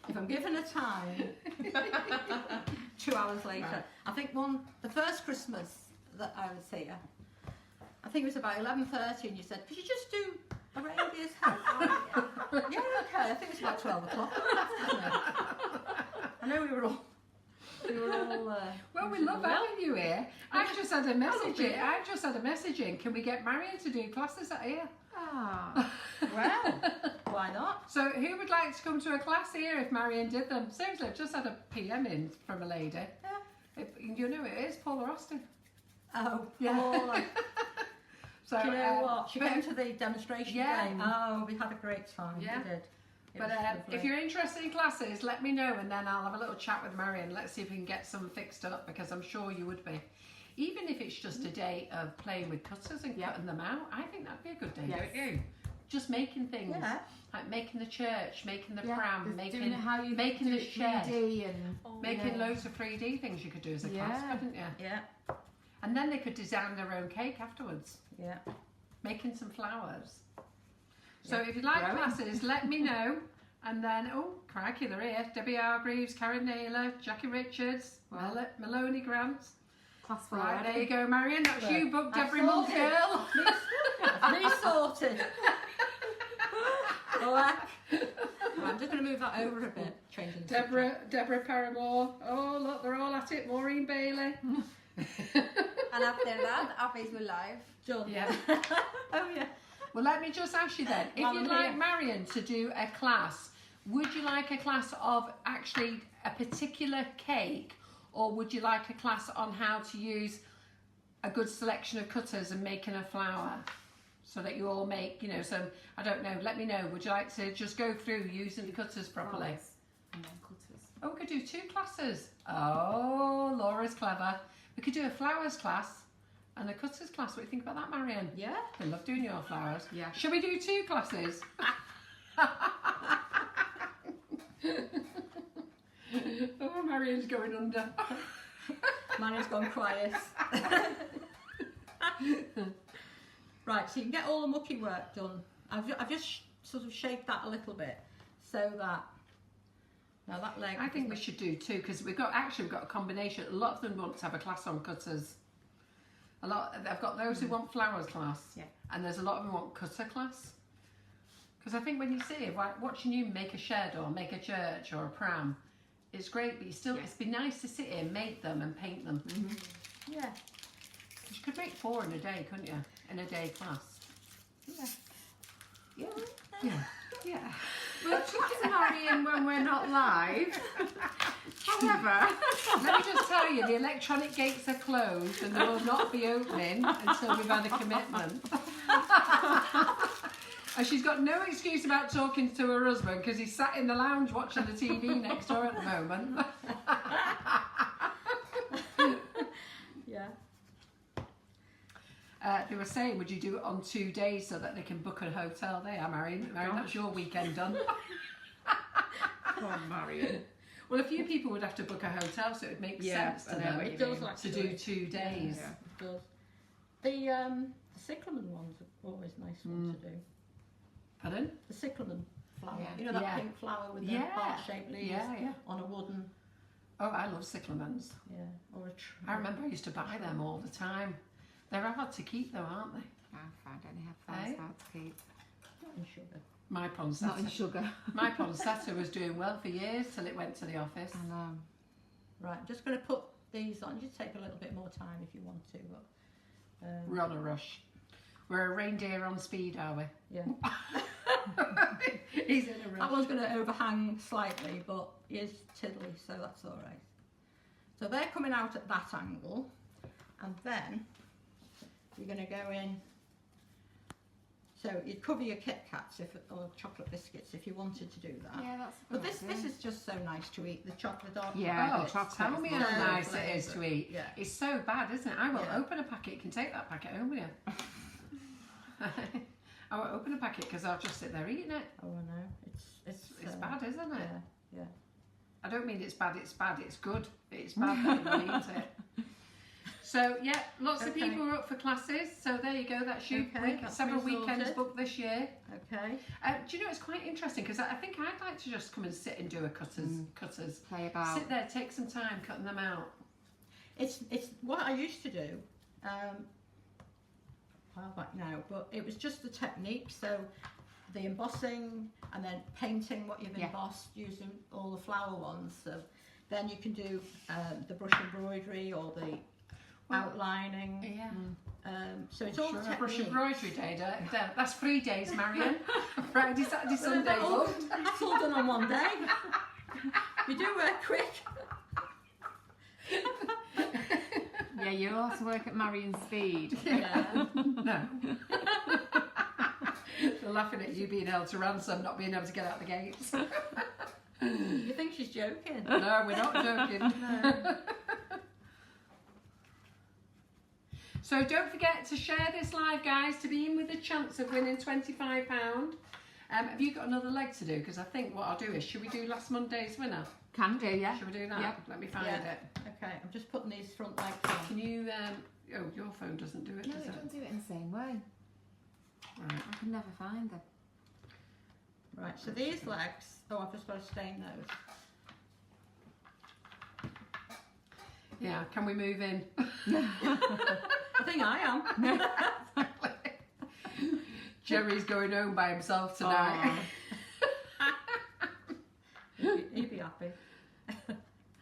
[SPEAKER 3] If I'm given a time, 2 hours later.
[SPEAKER 1] Right.
[SPEAKER 3] I think the first Christmas that I was here, I think it was about 11:30, and you said, "Could you just do a reindeer's head?" Yeah, okay. I think it was about 12 o'clock. I know we were all.
[SPEAKER 1] Well, we love having you here. I've just had a message in. I've just had a message in. Can we get Marion to do classes out here?
[SPEAKER 2] Ah.
[SPEAKER 3] Well, why not?
[SPEAKER 1] So who would like to come to a class here if Marion did them? Seriously, I've just had a PM in from a lady.
[SPEAKER 3] Yeah.
[SPEAKER 1] You know who it is, Paula Austin.
[SPEAKER 3] Oh,
[SPEAKER 1] Yeah.
[SPEAKER 3] Paula.
[SPEAKER 1] So,
[SPEAKER 3] Do you know what? She
[SPEAKER 1] but-
[SPEAKER 3] came to the demonstration game. Oh, we had a great time.
[SPEAKER 1] Yeah.
[SPEAKER 3] We did. It
[SPEAKER 1] But
[SPEAKER 3] was lovely.
[SPEAKER 1] if you're interested in classes, let me know and then I'll have a little chat with Marion. Let's see if we can get some fixed up, because I'm sure you would be. Even if it's just a day of playing with cutters and cutting them out, I think that'd be a good day, don't you? Just making things.
[SPEAKER 3] Yeah.
[SPEAKER 1] Like making the church, making the pram,
[SPEAKER 2] Doing
[SPEAKER 1] making
[SPEAKER 2] it how you
[SPEAKER 1] making
[SPEAKER 2] do
[SPEAKER 1] the
[SPEAKER 2] it
[SPEAKER 1] shed.
[SPEAKER 2] 3D and
[SPEAKER 1] Making loads of 3D things you could do as a class,
[SPEAKER 2] Yeah.
[SPEAKER 1] couldn't you?
[SPEAKER 3] Yeah.
[SPEAKER 1] And then they could design their own cake afterwards.
[SPEAKER 3] Yeah.
[SPEAKER 1] Making some flowers. So
[SPEAKER 3] Yeah.
[SPEAKER 1] if you'd like
[SPEAKER 2] Growing.
[SPEAKER 1] classes, let me know. And then, oh, crikey, they're here. Debbie Hargreaves, Karen Naylor, Jackie Richards, Maloney Grant.
[SPEAKER 2] class for
[SPEAKER 1] Right, there
[SPEAKER 2] already.
[SPEAKER 1] you go, Marion. That's
[SPEAKER 3] Right.
[SPEAKER 1] you booked
[SPEAKER 3] I
[SPEAKER 1] every month,
[SPEAKER 3] sorted.
[SPEAKER 1] girl.
[SPEAKER 3] Me sorted. Black. Right, I'm just going to move that over a bit, changing
[SPEAKER 1] Deborah Paramore. Oh, look, they're all at it. Maureen Bailey.
[SPEAKER 4] And after that, our Facebook Live.
[SPEAKER 3] Done.
[SPEAKER 1] Yeah.
[SPEAKER 3] Oh yeah.
[SPEAKER 1] Well, let me just ask you then, if
[SPEAKER 3] Well,
[SPEAKER 1] you'd
[SPEAKER 3] I'm
[SPEAKER 1] like
[SPEAKER 3] here.
[SPEAKER 1] Marion to do a class, would you like a class of actually a particular cake, or would you like a class on how to use a good selection of cutters and making a flower? So that you all make, you know, so, I don't know, let me know. Would you like to just go through using the cutters properly?
[SPEAKER 2] Flowers and then cutters.
[SPEAKER 1] Oh, we could do 2 classes. Oh, Laura's clever. We could do a flowers class and a cutters class. What do you think about that, Marion?
[SPEAKER 3] Yeah.
[SPEAKER 1] I love doing your flowers.
[SPEAKER 2] Yeah.
[SPEAKER 1] Shall we do 2 classes? Oh, Marion's going under.
[SPEAKER 3] Mine has gone quiet. Right, so you can get all the mucky work done. I've just sort of shaped that a little bit so that now that leg.
[SPEAKER 1] I think we should do 2 because we've got a combination. A lot of them want to have a class on cutters. I've got those who want flowers class,
[SPEAKER 2] Yeah.
[SPEAKER 1] and there's a lot of them who want cutter class. Because I think when you see it, watching you make a shed or make a church or a pram, it's great, but it's been nice to sit here, make them and paint them.
[SPEAKER 2] Mm-hmm.
[SPEAKER 3] Yeah.
[SPEAKER 1] You could make 4 in a day, couldn't you? In a day class.
[SPEAKER 3] Yeah.
[SPEAKER 1] Yeah. Yeah. Yeah.
[SPEAKER 2] We'll chat to Marion when we're not live. However,
[SPEAKER 1] Let me just tell you, the electronic gates are closed and they will not be opening until we've had a commitment. And she's got no excuse about talking to her husband because he's sat in the lounge watching the TV next door at the moment.
[SPEAKER 3] Yeah.
[SPEAKER 1] They were saying, would you do it on 2 days so that they can book a hotel? They are, Marion. Marion, that's your weekend done.
[SPEAKER 2] come on, Marion.
[SPEAKER 1] Well, a few people would have to book a hotel, so it would make sense to
[SPEAKER 2] I know
[SPEAKER 1] them
[SPEAKER 2] what you
[SPEAKER 3] It does
[SPEAKER 2] mean.
[SPEAKER 3] like
[SPEAKER 1] to do 2 days.
[SPEAKER 2] Yeah.
[SPEAKER 3] It does. The cyclamen ones are always nice ones to do.
[SPEAKER 1] Pardon?
[SPEAKER 3] The cyclamen flower.
[SPEAKER 2] Yeah.
[SPEAKER 3] You know that
[SPEAKER 1] Yeah.
[SPEAKER 3] pink flower with the
[SPEAKER 1] Yeah.
[SPEAKER 3] heart-shaped leaves
[SPEAKER 1] Yeah.
[SPEAKER 3] on a wooden,
[SPEAKER 1] Oh, I love cyclamens.
[SPEAKER 3] or a tree.
[SPEAKER 1] I remember I used to buy them all the time. They're hard to keep though, aren't they?
[SPEAKER 2] I find any have flowers
[SPEAKER 1] Eh?
[SPEAKER 2] hard to keep.
[SPEAKER 3] Not in sugar.
[SPEAKER 1] My
[SPEAKER 2] Not in
[SPEAKER 1] poinsettia.
[SPEAKER 2] sugar.
[SPEAKER 1] My poinsettia was doing well for years till it went to the office.
[SPEAKER 2] I know.
[SPEAKER 3] Right, I'm just going to put these on. Just take a little bit more time if you want to. But,
[SPEAKER 1] We're on a rush. We're a reindeer on speed, are we?
[SPEAKER 3] yeah.
[SPEAKER 1] He's in a
[SPEAKER 3] That
[SPEAKER 1] rush.
[SPEAKER 3] one's going to overhang slightly, but he is tiddly, so that's all right. So they're coming out at that angle, and then you're going to go in. So you'd cover your Kit Kats or chocolate biscuits if you wanted to do that.
[SPEAKER 2] Yeah, that's.
[SPEAKER 3] But this is just so nice to eat, the chocolate dark
[SPEAKER 2] Yeah,
[SPEAKER 1] Oh,
[SPEAKER 2] the chocolate
[SPEAKER 1] tell
[SPEAKER 2] is
[SPEAKER 1] me
[SPEAKER 2] nice.
[SPEAKER 1] how nice it is to eat.
[SPEAKER 3] Yeah.
[SPEAKER 1] It's so bad, isn't it? I won't
[SPEAKER 3] Yeah.
[SPEAKER 1] open a packet. You can take that packet home with you. I won't open a packet because I'll just sit there eating it.
[SPEAKER 3] Oh, I know.
[SPEAKER 1] It's bad, isn't it?
[SPEAKER 3] Yeah.
[SPEAKER 1] I don't mean it's bad, it's good. It's bad that you eat it. So, yeah, lots of
[SPEAKER 3] Okay.
[SPEAKER 1] people are up for classes. So, there you go. That's you.
[SPEAKER 3] Okay, that's
[SPEAKER 1] Several
[SPEAKER 3] me
[SPEAKER 1] weekends
[SPEAKER 3] sorted.
[SPEAKER 1] booked this year.
[SPEAKER 3] Okay.
[SPEAKER 1] Do you know, it's quite interesting because I think I'd like to just come and sit and do a cutters.
[SPEAKER 2] Play about.
[SPEAKER 1] Sit there, take some time cutting them out.
[SPEAKER 3] It's what I used to do. Well, back now, but it was just the technique. So the embossing and then painting what you've embossed using all the flower ones. So then you can do the brush embroidery or the outlining.
[SPEAKER 1] Yeah.
[SPEAKER 3] So it's all
[SPEAKER 1] Sure, a
[SPEAKER 3] technique.
[SPEAKER 1] brush embroidery day. That's 3 days, Marion. Friday, Saturday, Sunday.
[SPEAKER 3] That's all done on one day. You do work quick.
[SPEAKER 2] Yeah, you also work at Marion's speed.
[SPEAKER 3] Yeah.
[SPEAKER 1] No. They're laughing at you being held to ransom, not being able to get out the gates.
[SPEAKER 3] You think she's joking?
[SPEAKER 1] No, we're not joking.
[SPEAKER 3] No.
[SPEAKER 1] So don't forget to share this live, guys, to be in with a chance of winning £25. Have you got another leg to do? Because I think what I'll do is, should we do last Monday's winner?
[SPEAKER 2] Can do, yeah.
[SPEAKER 1] Should we do that?
[SPEAKER 2] Yep.
[SPEAKER 1] Let me find
[SPEAKER 3] Yeah.
[SPEAKER 1] it.
[SPEAKER 3] Okay, I'm just putting these front legs on.
[SPEAKER 1] Can you, oh, your phone doesn't do it,
[SPEAKER 2] No,
[SPEAKER 1] does
[SPEAKER 2] it
[SPEAKER 1] it?
[SPEAKER 2] doesn't do it in the same way.
[SPEAKER 1] Right.
[SPEAKER 2] I can never find them.
[SPEAKER 3] Right, so these legs, I've just got to stain those.
[SPEAKER 1] Yeah, can we move in?
[SPEAKER 3] I think I am.
[SPEAKER 1] Jerry's going home by himself tonight.
[SPEAKER 3] He'd be happy. happy.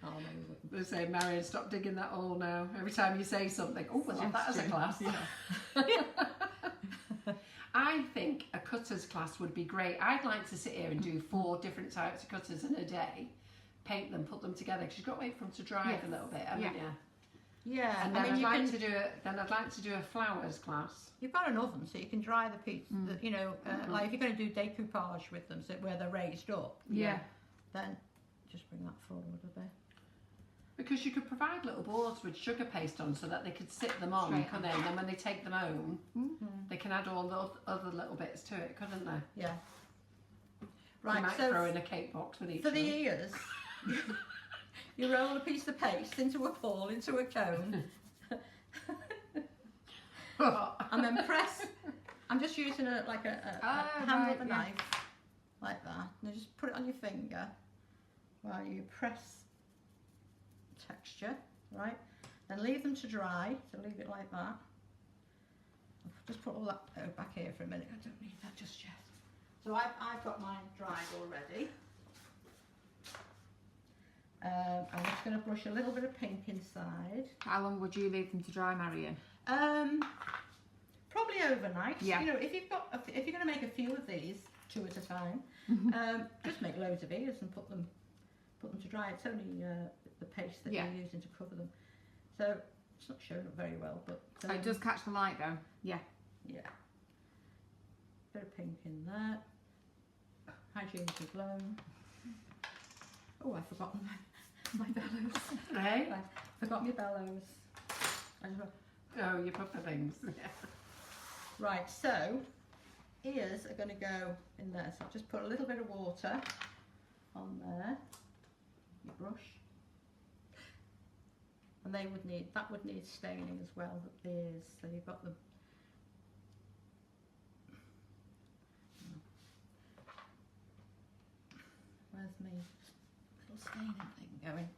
[SPEAKER 3] Oh, no, you wouldn't.
[SPEAKER 1] They say, Marion, stop digging that hole now. Every time you say something, oh, we'll have that as a class. I think a cutters class would be great. I'd like to sit here and do 4 different types of cutters in a day, paint them, put them together, because you've got to wait for them to dry a little bit, haven't you?
[SPEAKER 3] Yeah,
[SPEAKER 1] and then I'd like to do a flowers class.
[SPEAKER 3] You've got an oven, so you can dry the piece. You know, like if you're going to do decoupage with them, so where they're raised up. Then just bring that forward a bit.
[SPEAKER 1] Because you could provide little boards with sugar paste on, so that they could sit them on, couldn't they? And then when they take them home, they can add all the other little bits to it, couldn't they?
[SPEAKER 3] Yeah.
[SPEAKER 1] Right. You might throw in a cake box with each.
[SPEAKER 3] For the ears. You roll a piece of paste into a ball, into a cone, and then press. I'm just using a hand with a knife, like that. And you just put it on your finger while you press texture, right? Then leave them to dry. So leave it like that. Just put all that back here for a minute. I don't need that just yet. So I've got mine dried already. I'm just going to brush a little bit of pink inside.
[SPEAKER 2] How long would you leave them to dry, Marion?
[SPEAKER 3] Probably overnight.
[SPEAKER 2] Yeah.
[SPEAKER 3] You know, if you're going to make a few of these, 2 at a time, just make loads of ears and put them to dry. It's only the paste that you're using to cover them, so it's not showing up very well. But
[SPEAKER 2] it does catch the light though. Yeah.
[SPEAKER 3] Yeah. Bit of pink in there. Hygiene's blown. Oh, I've forgotten my bellows.
[SPEAKER 1] Hey?
[SPEAKER 3] I forgot my bellows.
[SPEAKER 1] Oh, your puffer things.
[SPEAKER 3] Right, so ears are going to go in there. So I've just put a little bit of water on there. Your brush. And that would need staining as well, the ears. So you've got them. Where's my little staining thing going?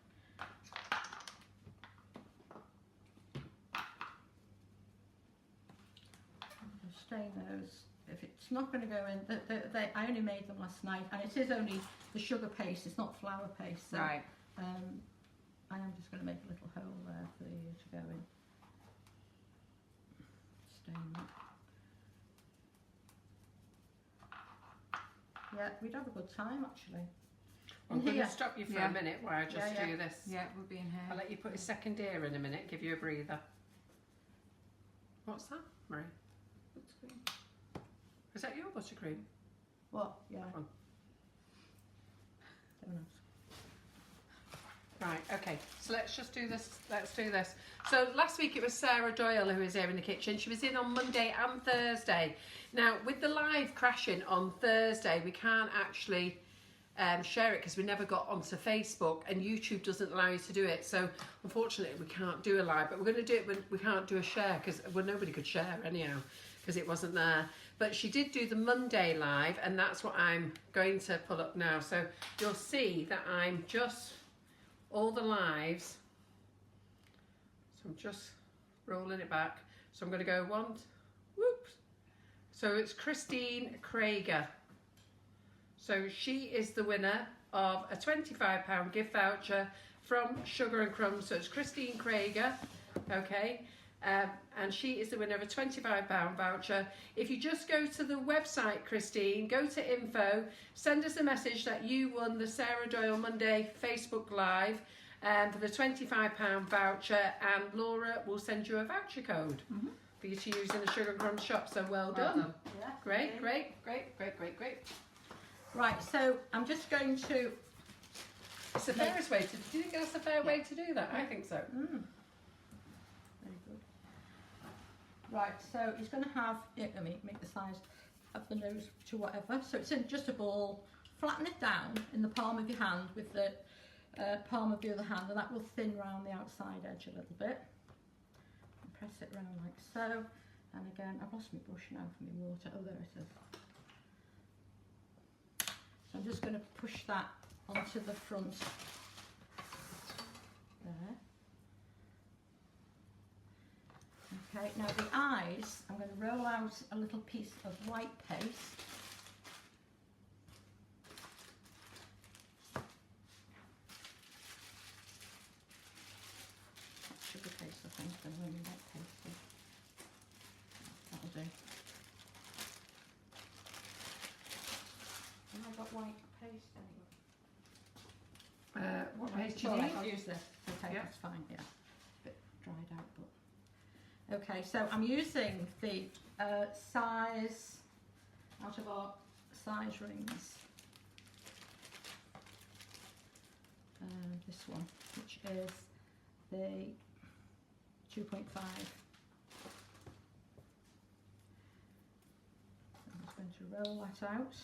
[SPEAKER 3] Stain those. If it's not going to go in, I only made them last night, and it is only the sugar paste. It's not flour paste. So,
[SPEAKER 2] right.
[SPEAKER 3] I am just going to make a little hole there for you to go in. Stain that. Yeah, we'd have a good time actually.
[SPEAKER 1] I'm going to stop you for a minute while I just do this.
[SPEAKER 2] Yeah, we'll be in here.
[SPEAKER 1] I'll let you put a second ear in a minute, give you a breather. What's that, Marie? Is that your buttercream?
[SPEAKER 3] What? Yeah.
[SPEAKER 1] Oh. Right, okay, so let's just do this. Let's do this. So last week it was Sarah Doyle who was here in the kitchen. She was in on Monday and Thursday. Now, with the live crashing on Thursday, we can't actually share it because we never got onto Facebook, and YouTube doesn't allow you to do it. So unfortunately, we can't do a live, but we're going to do it when we can't do a share because nobody could share anyhow because it wasn't there. But she did do the Monday live, and that's what I'm going to pull up now. So you'll see that I'm just all the lives. So I'm just rolling it back. So I'm going to go whoops. So it's Christine Krager. So she is the winner of a £25 gift voucher from Sugar and Crumbs. So it's Christine Krager, okay? And she is the winner of a £25 voucher. If you just go to the website, Christine, go to info, send us a message that you won the Sarah Doyle Monday Facebook Live for the £25 voucher, and Laura will send you a voucher code for you to use in the Sugar and Crumbs shop. So well done.
[SPEAKER 3] Yeah.
[SPEAKER 1] Great.
[SPEAKER 3] Right, so I'm just going to...
[SPEAKER 1] It's the fairest way to... Do you think that's the fair way to do that? I think so.
[SPEAKER 3] Very good. Right, so he's going to have... let me make the size of the nose to whatever. So it's in just a ball. Flatten it down in the palm of your hand with the palm of the other hand, and that will thin round the outside edge a little bit. And press it round like so. And again, I've lost my brush now for my water. Oh, there it is. So I'm just going to push that onto the front there. Okay, now the eyes, I'm going to roll out a little piece of white paste. white paste anyway?
[SPEAKER 1] What paste do you
[SPEAKER 3] Sorry,
[SPEAKER 1] need?
[SPEAKER 3] I'll use this. Okay,
[SPEAKER 1] Yeah.
[SPEAKER 3] that's fine. Yeah, bit dried out, but okay. So I'm using the size out of our size rings. This one, which is the 2.5. I'm just going to roll that out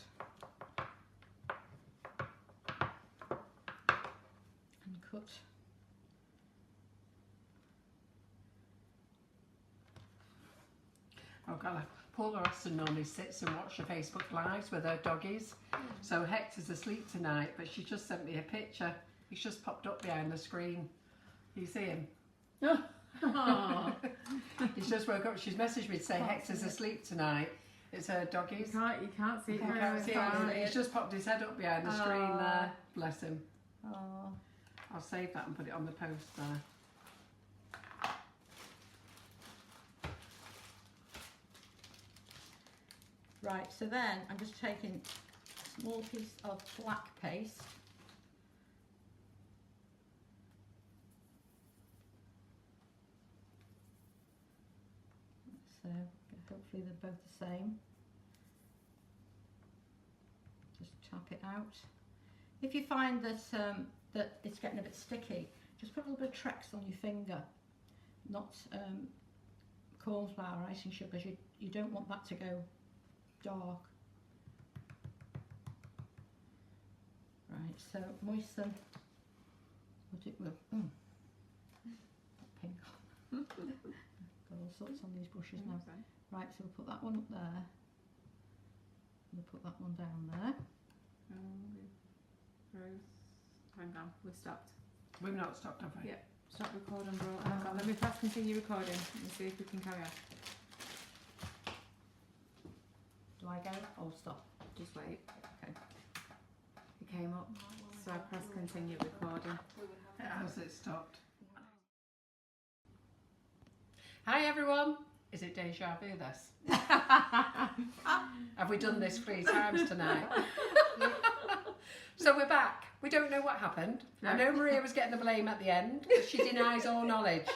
[SPEAKER 3] and cut.
[SPEAKER 1] Oh God, Paula Austin normally sits and watches the Facebook Lives with her doggies. So Hector's asleep tonight, but she just sent me a picture. He's just popped up behind the screen. You see him? He's just woke up. She's messaged me to say Hector's asleep tonight. It's her doggies.
[SPEAKER 2] You can't see it.
[SPEAKER 1] You can't see him. He's just popped his head up behind the screen there. Bless him.
[SPEAKER 3] Oh.
[SPEAKER 1] I'll save that and put it on the post there.
[SPEAKER 3] Right, so then I'm just taking a small piece of black paste. So hopefully they're both the same. Just tap it out. If you find that that it's getting a bit sticky, just put a little bit of Trex on your finger, not cornflour or icing sugar. You don't want that to go dark. Right, so moisten what it will. Pink. Got all sorts on these brushes now. Right, so we'll put that one up there. We'll put that one down there.
[SPEAKER 2] Hang on, we've stopped.
[SPEAKER 1] We've not stopped, have we?
[SPEAKER 2] Yeah, stop recording, bro. Hang on, let me press continue recording and see if we can carry on.
[SPEAKER 3] Do I go or stop?
[SPEAKER 2] Just wait.
[SPEAKER 3] Okay.
[SPEAKER 2] It came up, so I pressed continue recording.
[SPEAKER 1] Has it stopped? Hi everyone. Is it deja vu this? Have we done this 3 times tonight? So we're back. We don't know what happened. I know Maria was getting the blame at the end, but she denies all knowledge.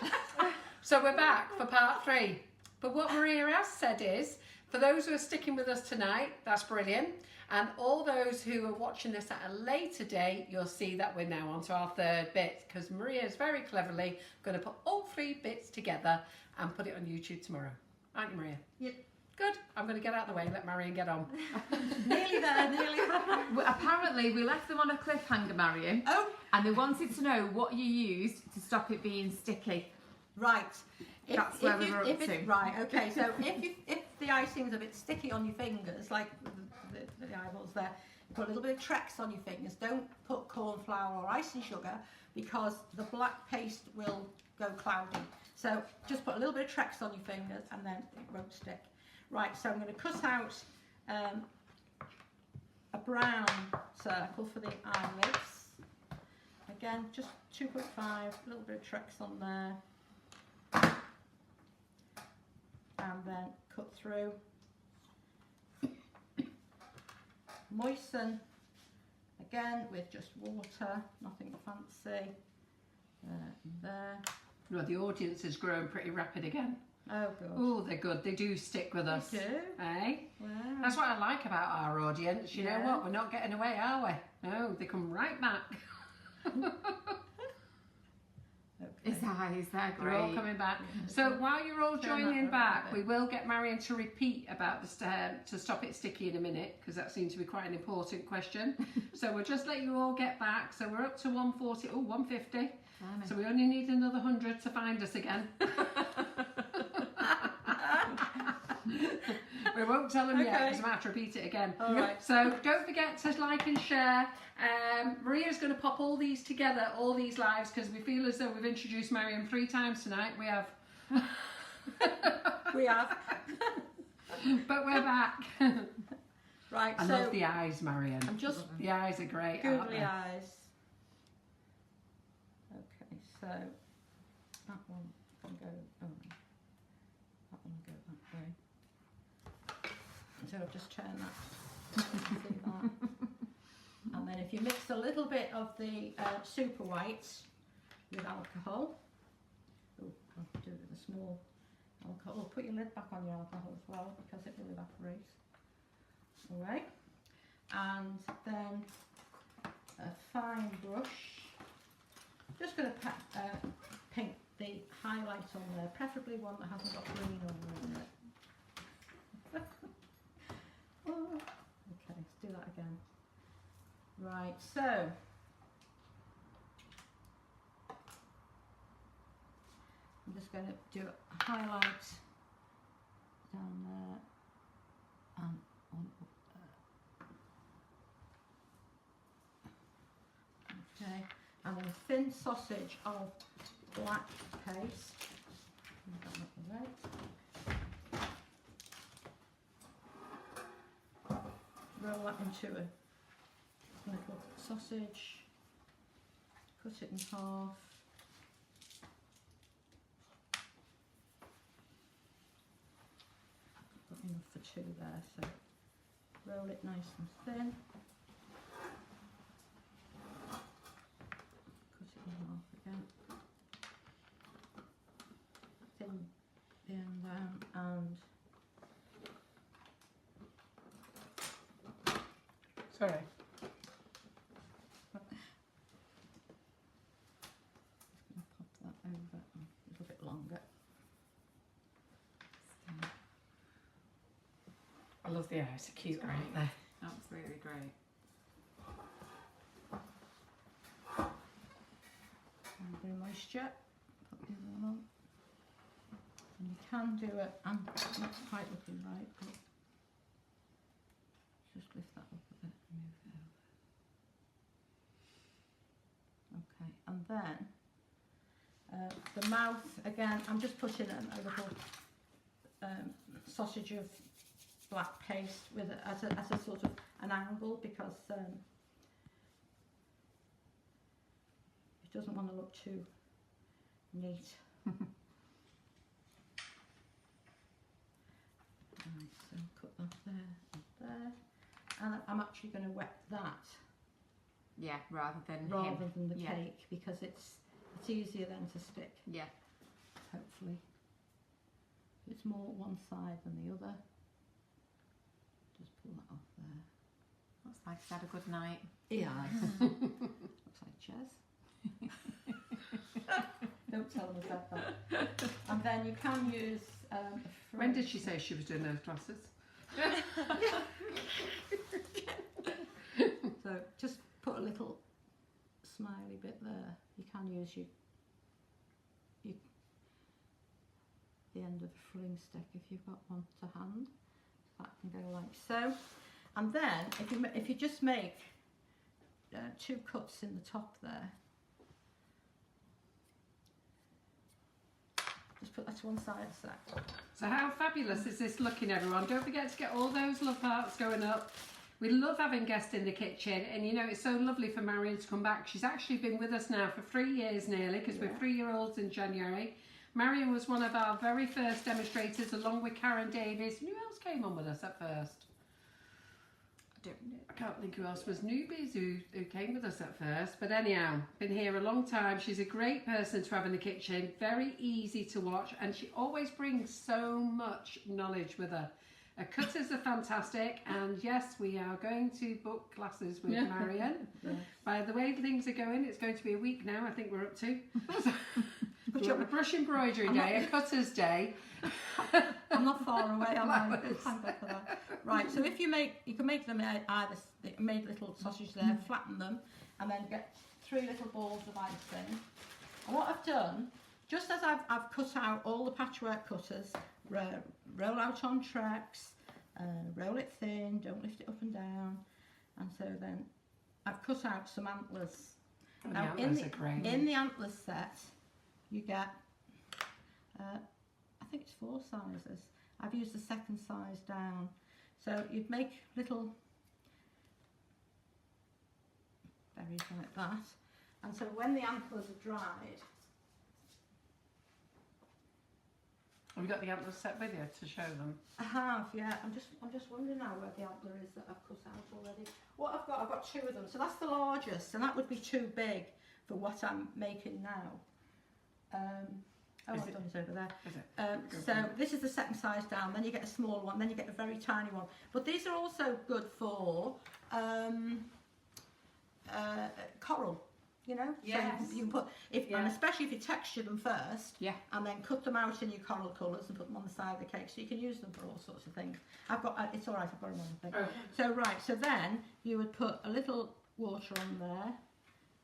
[SPEAKER 1] So we're back for part 3. But what Maria has said is, for those who are sticking with us tonight, that's brilliant. And all those who are watching this at a later date, you'll see that we're now onto our 3rd bit, because Maria is very cleverly going to put all 3 bits together and put it on YouTube tomorrow. Aren't you, Maria?
[SPEAKER 3] Yep.
[SPEAKER 1] Good. I'm going to get out of the way and let Marion get on.
[SPEAKER 3] Nearly there, nearly there.
[SPEAKER 2] Apparently, we left them on a cliffhanger, Marion.
[SPEAKER 3] Oh.
[SPEAKER 2] And they wanted to know what you used to stop it being sticky.
[SPEAKER 3] Right.
[SPEAKER 2] That's where we were up to.
[SPEAKER 3] Right, okay, so if the icing's a bit sticky on your fingers, like the eyeballs there, put a little bit of Trex on your fingers. Don't put corn flour or icing sugar, because the black paste will go cloudy. So just put a little bit of Trex on your fingers and then it won't stick. Right, so I'm going to cut out a brown circle for the eyelids. Again, just 2.5, a little bit of Trex on there. And then cut through. Moisten again with just water, nothing fancy. There.
[SPEAKER 1] Well, the audience is growing pretty rapid again.
[SPEAKER 3] Oh, good.
[SPEAKER 1] Oh, they're good. They do stick with us.
[SPEAKER 3] They do.
[SPEAKER 1] Eh?
[SPEAKER 3] Wow.
[SPEAKER 1] That's what I like about our audience. You know what? We're not getting away, are we? No, they come right back.
[SPEAKER 2] His eyes, they're great.
[SPEAKER 1] They're all coming back. So while you're all joining back, we will get Marion to repeat about the to stop it sticky in a minute, because that seems to be quite an important question. So we'll just let you all get back. So we're up to 140, 150. So we only need another 100 to find us again. We won't tell them yet, because I might have to repeat it again.
[SPEAKER 3] All right.
[SPEAKER 1] So don't forget to like and share. Maria's going to pop all these together, all these lives, because we feel as though we've introduced Marion 3 times tonight. We have.
[SPEAKER 3] We have.
[SPEAKER 1] But we're back.
[SPEAKER 3] Right,
[SPEAKER 1] I love the eyes, Marion.
[SPEAKER 3] I'm just
[SPEAKER 1] the eyes are great, aren't
[SPEAKER 3] googly
[SPEAKER 1] they?
[SPEAKER 3] eyes. Okay, so that one can go. Oh, that one will go that way. So I'll just turn that. See that. mix a little bit of the super whites with alcohol. Oh, I'll do it with a small alcohol. Put your lid back on your alcohol as well because it will evaporate. Alright, and then a fine brush. Just going to paint the highlight on there, preferably one that hasn't got green on it. Oh, okay, let's do that again. Right, so I'm just going to do a highlight down there and on up there. Okay, and then a thin sausage of black paste. Roll that into a little sausage, cut it in half. Got enough for two there, so roll it nice and thin. Cut it in half again. Thin the end down and
[SPEAKER 1] sorry.
[SPEAKER 3] pop that over a little bit longer.
[SPEAKER 1] I love the eyes, they're cute, aren't they?
[SPEAKER 2] Absolutely great.
[SPEAKER 3] And a bit of moisture. Put the other one on. And you can do it, and it's not quite looking right, but just lift that up a bit and move it over. Okay, and then the mouth, again, I'm just putting a little sausage of black paste with it as a sort of an angle because it doesn't want to look too neat. Right, so cut that there and there, and I'm actually going to wet that.
[SPEAKER 2] Yeah, rather than
[SPEAKER 3] the cake because it's easier then to stick.
[SPEAKER 2] Yeah.
[SPEAKER 3] Hopefully, it's more one side than the other. Just pull that off there.
[SPEAKER 2] Looks like it's had a good night.
[SPEAKER 3] Yeah. Looks like Jez. Don't tell them I said that. And then you can use.
[SPEAKER 1] When did she say she was doing those glasses?
[SPEAKER 3] So just put a little smiley bit there. You can use the end of a frilling stick if you've got one to hand. That can go like so. And then if you just make 2 cuts in the top there. Just put that to one side a sec.
[SPEAKER 1] So how fabulous is this looking, everyone? Don't forget to get all those love hearts going up. We love having guests in the kitchen, and you know it's so lovely for Marion to come back. She's actually been with us now for 3 years nearly, because we're 3-year-olds in January. Marion was one of our very first demonstrators, along with Karen Davies. Who else came on with us at first? I can't think who else was newbies who came with us at first, but anyhow, been here a long time. She's a great person to have in the kitchen, very easy to watch, and she always brings so much knowledge with her. Her cutters are fantastic, and yes, we are going to book classes with Marion.
[SPEAKER 3] Yeah.
[SPEAKER 1] By the way things are going, it's going to be a week now, I think we're up to. We've got a brush embroidery day, a cutter's day.
[SPEAKER 3] I'm not far away, am I? Thank God for that. Right, so if you can make them either made little sausage there, flatten them, and then get 3 little balls of icing. And what I've done, just as I've cut out all the patchwork cutters, roll out on tracks, roll it thin, don't lift it up and down, and so then I've cut out some antlers.
[SPEAKER 1] Oh,
[SPEAKER 3] now
[SPEAKER 1] the antlers are great.
[SPEAKER 3] In the Antlers set, you get I think it's 4 sizes. I've used the second size down. So you'd make little berries like that. And so when the antlers are dried,
[SPEAKER 1] Have you got the Antlers set with you to show them?
[SPEAKER 3] I have, yeah. I'm just wondering now where the antler is that I've cut out already. What I've got 2 of them. So that's the largest, and that would be too big for what I'm making now. I've done it over there.
[SPEAKER 1] Is it?
[SPEAKER 3] So this is the second size down. Then you get a small one. Then you get a very tiny one. But these are also good for coral. You know,
[SPEAKER 4] yes.
[SPEAKER 3] So you can put, and especially if you texture them first, and then cut them out in your coral colours and put them on the side of the cake, so you can use them for all sorts of things. It's all right, I've got them on the thing.
[SPEAKER 1] Okay.
[SPEAKER 3] So then you would put a little water on there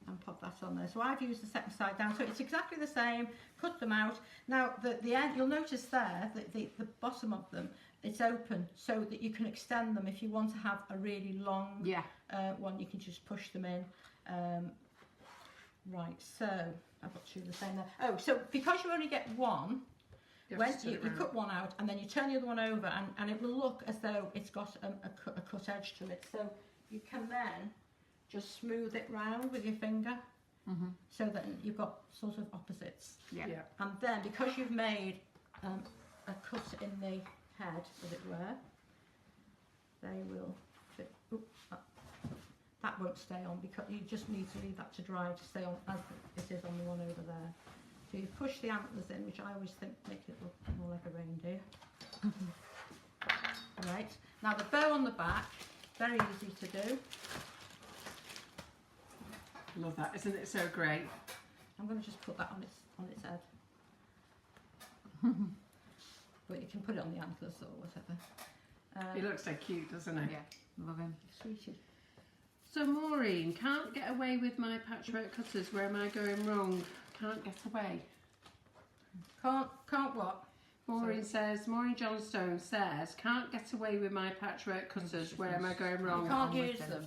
[SPEAKER 3] and pop that on there. So I've used the second side down, so it's exactly the same. Cut them out. Now the end, you'll notice there that the bottom of them, it's open so that you can extend them if you want to have a really long one. You can just push them in. Right, so I've got 2 of the same there. Oh, so because you only get one, when you cut one out and then you turn the other one over, and it will look as though it's got a cut edge to it. So you can then just smooth it round with your finger, so that you've got sort of opposites.
[SPEAKER 1] Yeah.
[SPEAKER 3] And then because you've made a cut in the head, as it were, they will fit. That won't stay on because you just need to leave that to dry to stay on as it is on the one over there. So you push the antlers in, which I always think makes it look more like a reindeer. Right, now the bow on the back, very easy to do.
[SPEAKER 1] Love that, isn't it so great?
[SPEAKER 3] I'm going to just put that on its head. But you can put it on the antlers or whatever.
[SPEAKER 1] He looks so cute, doesn't he?
[SPEAKER 2] Yeah, love him.
[SPEAKER 3] Sweetie.
[SPEAKER 1] So Maureen, can't get away with my patchwork cutters. Where am I going wrong? Can't get away.
[SPEAKER 3] Can't what?
[SPEAKER 1] Maureen Johnstone says, can't get away with my patchwork cutters. Where am I going wrong?
[SPEAKER 3] You can't use them.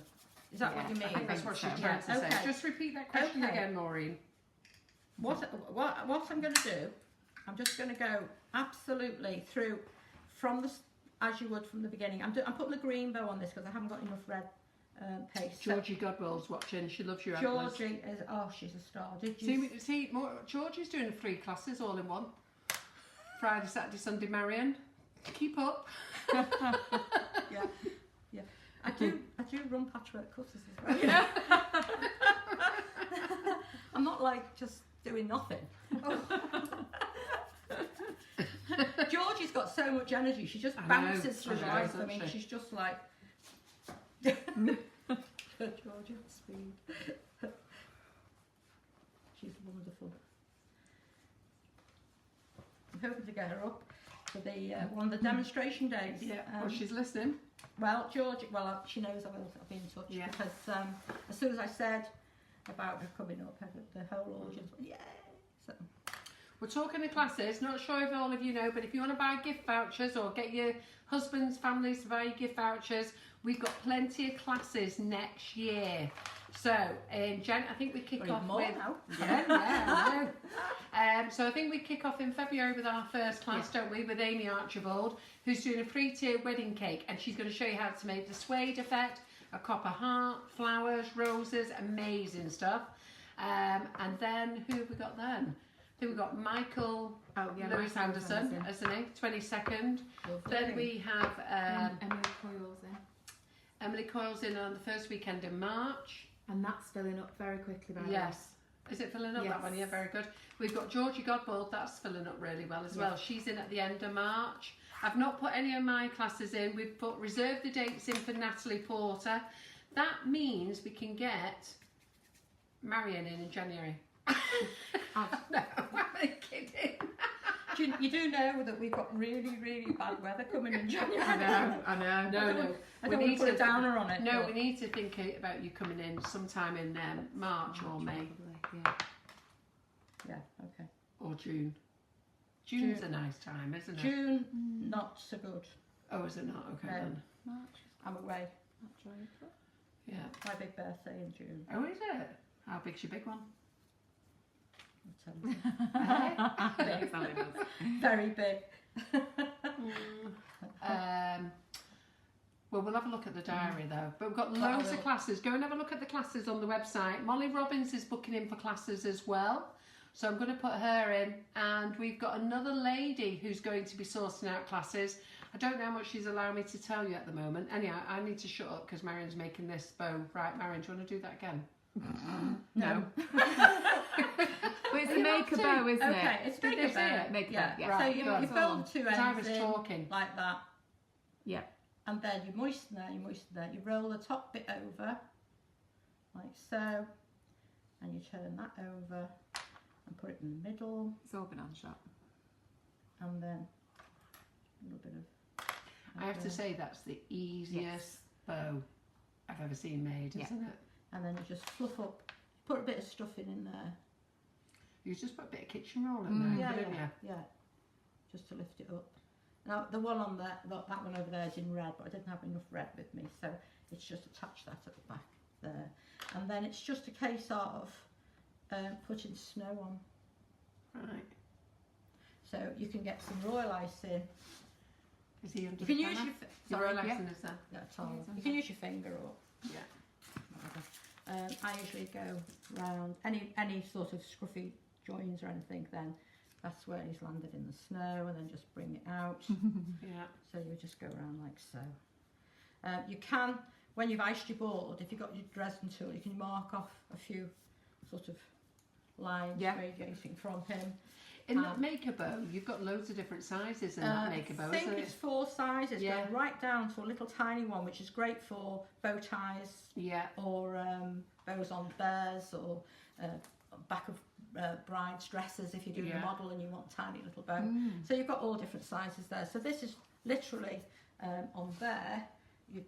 [SPEAKER 3] Is that what you mean?
[SPEAKER 1] I think that's what she's trying to say. Just repeat that question again, Maureen.
[SPEAKER 3] What I'm going to do, I'm just going to go absolutely through from the, as you would from the beginning. I'm putting the green bow on this because I haven't got enough red paste.
[SPEAKER 1] Georgie Godwell's watching. She loves your antlers.
[SPEAKER 3] Georgie is, she's a star.
[SPEAKER 1] See, Georgie's doing 3 classes all in one. Friday, Saturday, Sunday, Marion. Keep up.
[SPEAKER 3] Yeah. I do run patchwork cutters as well. Yeah. I'm not like just doing nothing. Georgie's got so much energy. She just bounces through life. I mean, she's just like Georgie at speed. She's wonderful. I'm hoping to get her up for the one of the demonstration days.
[SPEAKER 1] Yeah. She's listening.
[SPEAKER 3] Well, Georgie, she knows I'll be in touch because as soon as I said about her coming up, the whole audience went, yay! So.
[SPEAKER 1] We're talking to classes, not sure if all of you know, but if you want to buy gift vouchers or get your husband's families to buy you gift vouchers, we've got plenty of classes next year. So, I think we kick off with... So I think we kick off in February with our first class, don't we, with Amy Archibald, who's doing a 3-tier wedding cake, and she's going to show you how to make the suede effect, a copper heart, flowers, roses, amazing stuff. And then, who have we got then? I think we've got Michael Lewis Anderson, isn't he? 22nd. Then we have Emily Coyle's in on the first weekend in March.
[SPEAKER 2] And that's filling up very quickly, by the way.
[SPEAKER 1] Yes. Is it filling up, that one? Yeah, very good. We've got Georgie Godbold, that's filling up really well as well. She's in at the end of March. I've not put any of my classes in. We've put reserve the dates in for Natalie Porter. That means we can get Marion in January. No, I'm kidding.
[SPEAKER 3] You do know that we've got really, really bad weather coming in January.
[SPEAKER 2] I know.
[SPEAKER 1] No.
[SPEAKER 3] I don't want to put a downer on it.
[SPEAKER 1] No, we need to think about you coming in sometime in March or May.
[SPEAKER 3] Yeah, okay.
[SPEAKER 1] Or June. June's a nice time, isn't it?
[SPEAKER 3] June, not so good.
[SPEAKER 1] Oh, is it not? Okay then.
[SPEAKER 2] March.
[SPEAKER 3] I'm away.
[SPEAKER 1] Yeah.
[SPEAKER 3] My big birthday in June.
[SPEAKER 1] Oh, is it? How big's your big one?
[SPEAKER 3] Very big.
[SPEAKER 1] Well, we'll have a look at the diary though. But we've got loads of classes. Go and have a look at the classes on the website. Molly Robbins is booking in for classes as well. So I'm going to put her in, and we've got another lady who's going to be sorting out classes. I don't know how much she's allowed me to tell you at the moment. Anyhow, I need to shut up because Marion's making this bow. Right, Marion, do you want to do that again? No.
[SPEAKER 2] But it's a make a bow, isn't it?
[SPEAKER 3] Okay, it's make a bow.
[SPEAKER 2] Make a
[SPEAKER 3] yeah.
[SPEAKER 2] bow. Yeah.
[SPEAKER 1] Right,
[SPEAKER 3] So you fold the 2 ends
[SPEAKER 1] I was
[SPEAKER 3] in
[SPEAKER 1] talking.
[SPEAKER 3] like that.
[SPEAKER 2] Yeah.
[SPEAKER 3] And then you moisten there, you roll the top bit over, like so, and you turn that over and put it in the middle.
[SPEAKER 2] It's all been on shop.
[SPEAKER 3] And then a little bit of...
[SPEAKER 1] I have to say that's the easiest bow I've ever seen made, isn't it?
[SPEAKER 3] And then you just fluff up, put a bit of stuffing in there.
[SPEAKER 1] You just put a bit of kitchen roll in there, don't you?
[SPEAKER 3] Yeah, just to lift it up. Now the one on there, that one over there is in red, but I didn't have enough red with me, so it's just attach that at the back there. And then it's just a case of putting snow on.
[SPEAKER 1] Right.
[SPEAKER 3] So you can get some royal icing.
[SPEAKER 1] Is he under
[SPEAKER 3] You can
[SPEAKER 1] the
[SPEAKER 3] use
[SPEAKER 1] camera?
[SPEAKER 3] your
[SPEAKER 1] Royal icing is there?
[SPEAKER 3] that's all. You can use your finger or
[SPEAKER 1] Yeah.
[SPEAKER 3] I usually go round any sort of scruffy joins or anything. Then that's where he's landed in the snow, and then just bring it out.
[SPEAKER 1] Yeah.
[SPEAKER 3] So you just go around like so. You can, when you've iced your board, if you've got your Dresden tool, you can mark off a few sort of lines radiating from him.
[SPEAKER 1] In that make-a bow, you've got loads of different sizes in that make-a bow,
[SPEAKER 3] I think
[SPEAKER 1] isn't
[SPEAKER 3] it's
[SPEAKER 1] it?
[SPEAKER 3] 4 sizes,
[SPEAKER 1] Yeah.
[SPEAKER 3] going right down to a little tiny one, which is great for bow ties.
[SPEAKER 1] Yeah.
[SPEAKER 3] Or bows on bears, or back of brides' dresses if you're doing a model and you want a tiny little bow. So you've got all different sizes there. So this is literally on there. You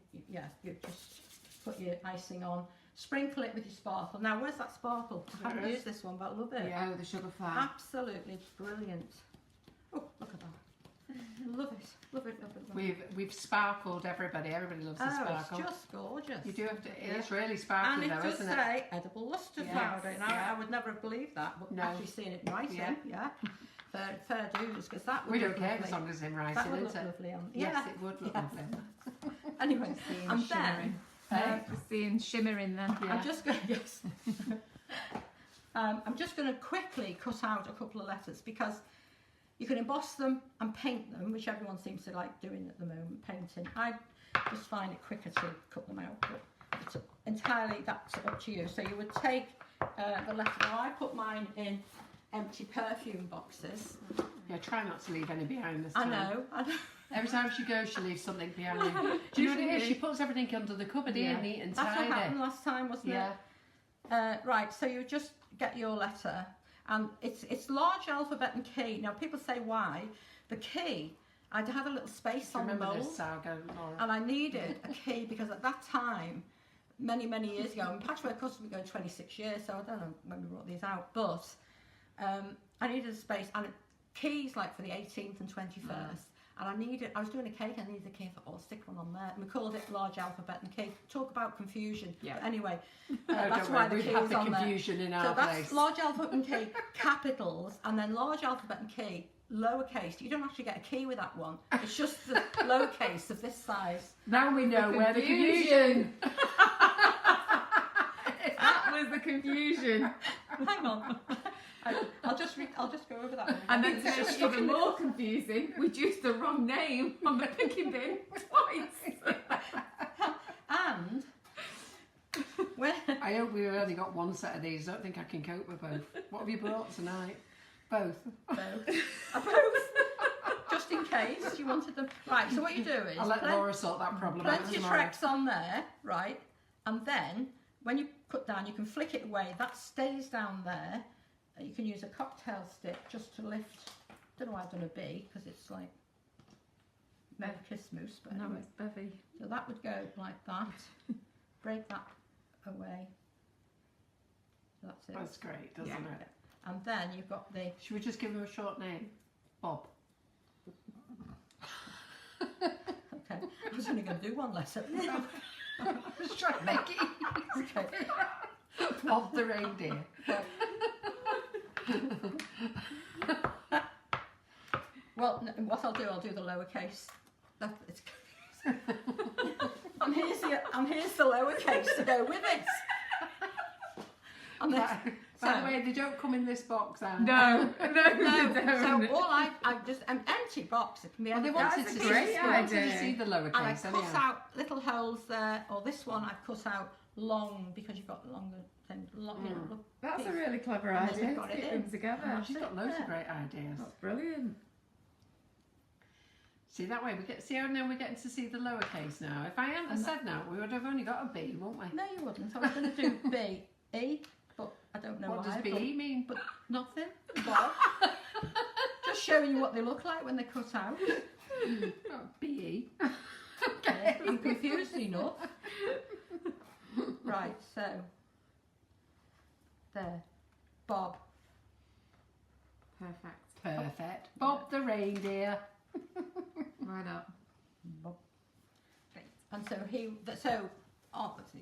[SPEAKER 3] just put your icing on, sprinkle it with your sparkle. Now where's that sparkle? I haven't used this one, but I love it.
[SPEAKER 2] Yeah, the sugar flower.
[SPEAKER 3] Absolutely brilliant. Oh, look at that. Love it, love it, love it, love it.
[SPEAKER 1] We've sparkled everybody. Everybody loves the sparkle.
[SPEAKER 3] It's just gorgeous.
[SPEAKER 1] You do have to. It's really sparkly
[SPEAKER 3] and
[SPEAKER 1] though,
[SPEAKER 3] it does
[SPEAKER 1] isn't
[SPEAKER 3] say edible lustre powder. Now I would never have believed that, but actually seeing it in writing, fair dues, because that would
[SPEAKER 1] we
[SPEAKER 3] look
[SPEAKER 1] don't care
[SPEAKER 3] lovely.
[SPEAKER 1] as long as it's in writing,
[SPEAKER 3] That would
[SPEAKER 1] isn't
[SPEAKER 3] look
[SPEAKER 1] it?
[SPEAKER 3] lovely on.
[SPEAKER 1] Yes, it would look lovely.
[SPEAKER 3] Anyway, and then
[SPEAKER 2] seeing shimmering then.
[SPEAKER 3] I'm just going. Yes. I'm just going to quickly cut out a couple of letters because you can emboss them and paint them, which everyone seems to like doing at the moment, painting. I just find it quicker to cut them out, but it's entirely, that's up to you. So you would take the letter. Now I put mine in empty perfume boxes.
[SPEAKER 1] Yeah, try not to leave any behind this time.
[SPEAKER 3] I know.
[SPEAKER 1] Every time she goes, she leaves something behind. Do you know what it is? She puts everything under the cupboard here, neat and tidy.
[SPEAKER 3] That's what happened last time, wasn't it? Right, so you just get your letter, and it's large alphabet and key. Now people say why. The key, I had a little space on the mould,
[SPEAKER 1] this saga, Laura?
[SPEAKER 3] and I needed a key because at that time, many years ago, and Patchwork Custom been going 26 years, so I don't know when we brought these out, but I needed a space, and keys like for the 18th and 21st. And I was doing a cake, I needed a key, I'll stick one on there. And we called it large alphabet and key. Talk about confusion.
[SPEAKER 1] Yeah.
[SPEAKER 3] But anyway,
[SPEAKER 1] that's
[SPEAKER 3] why the key is on
[SPEAKER 1] confusion
[SPEAKER 3] there.
[SPEAKER 1] in our
[SPEAKER 3] so
[SPEAKER 1] place.
[SPEAKER 3] that's large alphabet and key, capitals, and then large alphabet and key, lowercase. You don't actually get a key with that one. It's just the lowercase of this size.
[SPEAKER 1] Now we know where the confusion.
[SPEAKER 2] That was the confusion.
[SPEAKER 3] Hang on. I'll just go over that one.
[SPEAKER 2] And then to make it even more confusing, we used the wrong name on the picking bin twice.
[SPEAKER 3] And when
[SPEAKER 1] I hope we've only got one set of these. I don't think I can cope with both. What have you brought tonight? Both.
[SPEAKER 3] Just in case you wanted them. Right, so what you do is
[SPEAKER 1] I'll let Laura sort that problem out
[SPEAKER 3] plenty of
[SPEAKER 1] tomorrow.
[SPEAKER 3] Shreks on there, right? And then when you put down, you can flick it away. That stays down there. You can use a cocktail stick just to lift. Don't know why I've done a B because it's like kiss mousse, but
[SPEAKER 2] No,
[SPEAKER 3] anyway.
[SPEAKER 2] it's bevy.
[SPEAKER 3] So that would go like that. Break that away. That's it.
[SPEAKER 1] That's great, doesn't it?
[SPEAKER 3] And then you've got the.
[SPEAKER 1] Should we just give him a short name? Bob.
[SPEAKER 3] Okay, I was only going to do one letter.
[SPEAKER 1] I was trying to make it easy.
[SPEAKER 3] Okay.
[SPEAKER 1] Bob the reindeer.
[SPEAKER 3] Well, what I'll do the lowercase. It's and here's the lowercase to go with it. And
[SPEAKER 1] By the way, they don't come in this box, Anne.
[SPEAKER 2] No.
[SPEAKER 3] So all I've just an empty box. It can be.
[SPEAKER 1] Well, they wanted to see the lowercase.
[SPEAKER 3] And I cut out little holes there. Or this one I cut out long because you've got longer thing.
[SPEAKER 2] That's a really clever idea. To get them together.
[SPEAKER 1] She's got loads of great ideas.
[SPEAKER 2] That's brilliant.
[SPEAKER 1] See, that way we get. See how now we're getting to see the lowercase now. If I hadn't said that, we would have only got a B, wouldn't we?
[SPEAKER 3] No, you wouldn't. I was going to do B, E, but I don't know
[SPEAKER 1] what
[SPEAKER 3] why.
[SPEAKER 1] What does B mean?
[SPEAKER 3] But nothing. Well, just showing you what they look like when they're cut out.
[SPEAKER 1] Oh, B-E.
[SPEAKER 3] Okay, you're confused enough. Right, so there, Bob.
[SPEAKER 2] Perfect.
[SPEAKER 1] Bob the reindeer.
[SPEAKER 2] Why not?
[SPEAKER 3] Bob. And so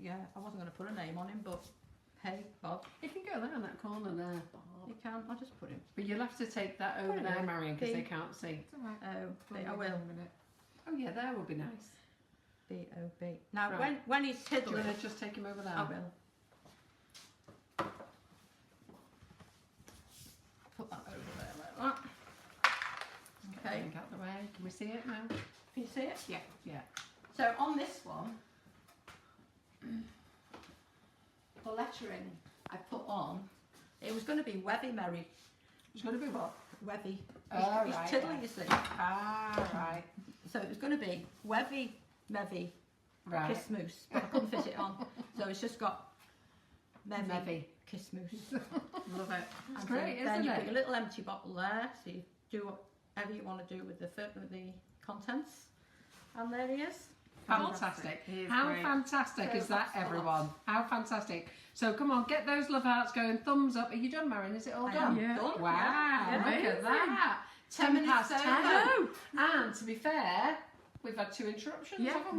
[SPEAKER 3] yeah, I wasn't going to put a name on him, but hey, Bob.
[SPEAKER 1] You can go there in that corner there, Bob.
[SPEAKER 3] You can. I'll just put him.
[SPEAKER 1] But you'll have to take that over there, Marion, because they can't see.
[SPEAKER 2] It's all right.
[SPEAKER 3] Oh, I will.
[SPEAKER 1] Oh yeah, there will be nice.
[SPEAKER 3] B-O-B. Now,
[SPEAKER 1] Right.
[SPEAKER 3] when he's
[SPEAKER 1] Do you
[SPEAKER 3] tiddling,
[SPEAKER 1] want to just take him over there?
[SPEAKER 3] I will. Put that over there like that. Okay.
[SPEAKER 1] Get out the way. Can we see it now?
[SPEAKER 3] Can you see it?
[SPEAKER 1] Yeah. Yeah.
[SPEAKER 3] So on this one, the lettering I put on, it was going to be Wevy Merry.
[SPEAKER 1] It's going to be what?
[SPEAKER 3] Wevy.
[SPEAKER 1] Oh,
[SPEAKER 3] He's
[SPEAKER 1] right,
[SPEAKER 3] tiddling,
[SPEAKER 1] yeah.
[SPEAKER 3] you see.
[SPEAKER 1] Ah, right.
[SPEAKER 3] So it was going to be Wevy, Mevy,
[SPEAKER 1] Right.
[SPEAKER 3] Kiss Moose, but I couldn't fit it on. So it's just got Mevy, Kiss Moose.
[SPEAKER 1] Love it. It's
[SPEAKER 3] And
[SPEAKER 1] great,
[SPEAKER 3] then
[SPEAKER 1] isn't
[SPEAKER 3] you
[SPEAKER 1] it?
[SPEAKER 3] put your little empty bottle there, so you do whatever you want to do with the contents. And there he is.
[SPEAKER 1] Fantastic.
[SPEAKER 2] He is
[SPEAKER 1] How
[SPEAKER 2] great.
[SPEAKER 1] fantastic
[SPEAKER 3] So
[SPEAKER 1] is that,
[SPEAKER 3] that's
[SPEAKER 1] everyone? How fantastic. So come on, get those love hearts going. Thumbs up. Are you done, Marion? Is it all
[SPEAKER 3] I
[SPEAKER 1] done?
[SPEAKER 3] am done.
[SPEAKER 1] Wow,
[SPEAKER 2] Yeah,
[SPEAKER 1] look
[SPEAKER 2] amazing.
[SPEAKER 1] at that.
[SPEAKER 3] 10 minutes
[SPEAKER 1] past
[SPEAKER 3] over.
[SPEAKER 1] 10. And to be fair, we've had 2 interruptions,
[SPEAKER 2] Yeah,
[SPEAKER 1] haven't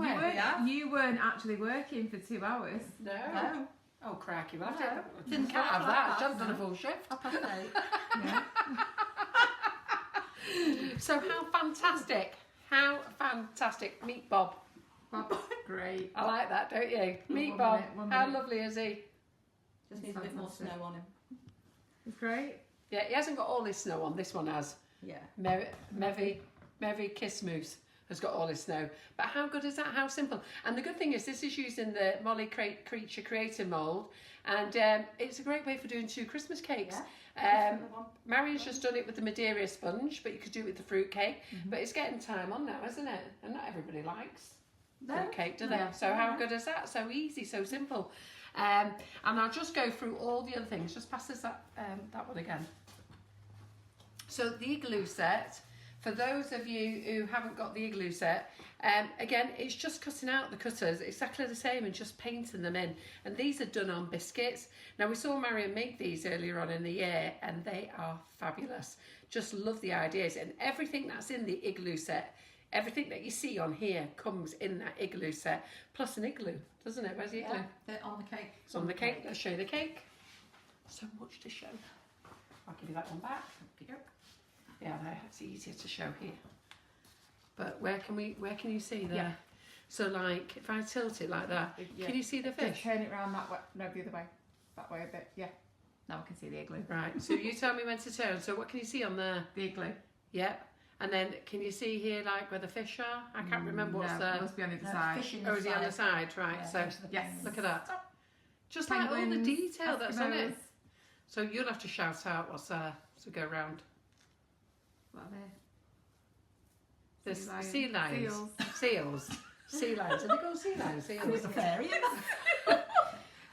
[SPEAKER 1] we?
[SPEAKER 2] you weren't actually working for 2 hours.
[SPEAKER 1] No.
[SPEAKER 3] No.
[SPEAKER 1] Oh, cracky. We'll have
[SPEAKER 3] No.
[SPEAKER 1] to
[SPEAKER 3] Didn't
[SPEAKER 1] can't have
[SPEAKER 3] start
[SPEAKER 1] that.
[SPEAKER 3] like
[SPEAKER 1] Just
[SPEAKER 3] that,
[SPEAKER 1] done a
[SPEAKER 3] no.
[SPEAKER 1] full shift.
[SPEAKER 3] 8:30.
[SPEAKER 2] Yeah.
[SPEAKER 1] So how fantastic. How fantastic. Meet Bob.
[SPEAKER 2] Bob's great.
[SPEAKER 1] I like that, don't you? Meet
[SPEAKER 2] One
[SPEAKER 1] Bob.
[SPEAKER 2] minute,
[SPEAKER 1] How
[SPEAKER 2] 1 minute.
[SPEAKER 1] lovely is he?
[SPEAKER 3] Just needs a bit more snow on him.
[SPEAKER 2] It's great.
[SPEAKER 1] Yeah, he hasn't got all his snow on. This one has.
[SPEAKER 3] Yeah.
[SPEAKER 1] Mevy Kiss Moose has got all his snow. But how good is that? How simple. And the good thing is this is using the Molly Creature Creator mould. And it's a great way for doing 2 Christmas cakes.
[SPEAKER 3] Yeah.
[SPEAKER 1] Marion's just done it with the Madeira sponge, but you could do it with the fruit cake. But it's getting time on now, isn't it? And not everybody likes fruit cake, do they?
[SPEAKER 2] Yeah.
[SPEAKER 1] So how good is that? So easy, so simple. And I'll just go through all the other things. Just pass us that one again. So the Igloo Set, for those of you who haven't got the Igloo Set, again, it's just cutting out the cutters exactly the same and just painting them in. And these are done on biscuits. Now, we saw Marion make these earlier on in the year and they are fabulous. Just love the ideas. And everything that's in the Igloo Set, everything that you see on here comes in that Igloo Set, plus an igloo, doesn't it? Where's the igloo?
[SPEAKER 3] Yeah, they're on the cake.
[SPEAKER 1] It's on the cake. Let's show you the cake. So much to show. I'll give you that one back. Yeah, no, it's easier to show here. But where can you see there?
[SPEAKER 2] Yeah.
[SPEAKER 1] So like, if I tilt it like that,
[SPEAKER 2] Yeah.
[SPEAKER 1] can you see the
[SPEAKER 2] Just
[SPEAKER 1] fish?
[SPEAKER 2] turn it round that way. No, the other way. That way a bit. Yeah. Now I can see the igloo.
[SPEAKER 1] Right, so you tell me when to turn. So what can you see on there?
[SPEAKER 2] The igloo.
[SPEAKER 1] Yep. And then can you see here like where the fish are? I can't remember what's
[SPEAKER 2] no,
[SPEAKER 1] there.
[SPEAKER 2] it must be on the other side.
[SPEAKER 1] Oh, is he on the side? Right,
[SPEAKER 3] Yeah,
[SPEAKER 1] so
[SPEAKER 3] those are the
[SPEAKER 2] yes.
[SPEAKER 3] things.
[SPEAKER 1] look at that. Just like all the
[SPEAKER 2] Penguins,
[SPEAKER 1] detail that's on it.
[SPEAKER 2] Eskimos.
[SPEAKER 1] So you'll have to shout out what's there as we go round.
[SPEAKER 2] What are they?
[SPEAKER 1] There's
[SPEAKER 2] Sea
[SPEAKER 1] sea
[SPEAKER 2] lions.
[SPEAKER 1] lions. Seals. Sea lions. Are they called sea lions?
[SPEAKER 3] There's
[SPEAKER 1] Seals.
[SPEAKER 3] a fairy.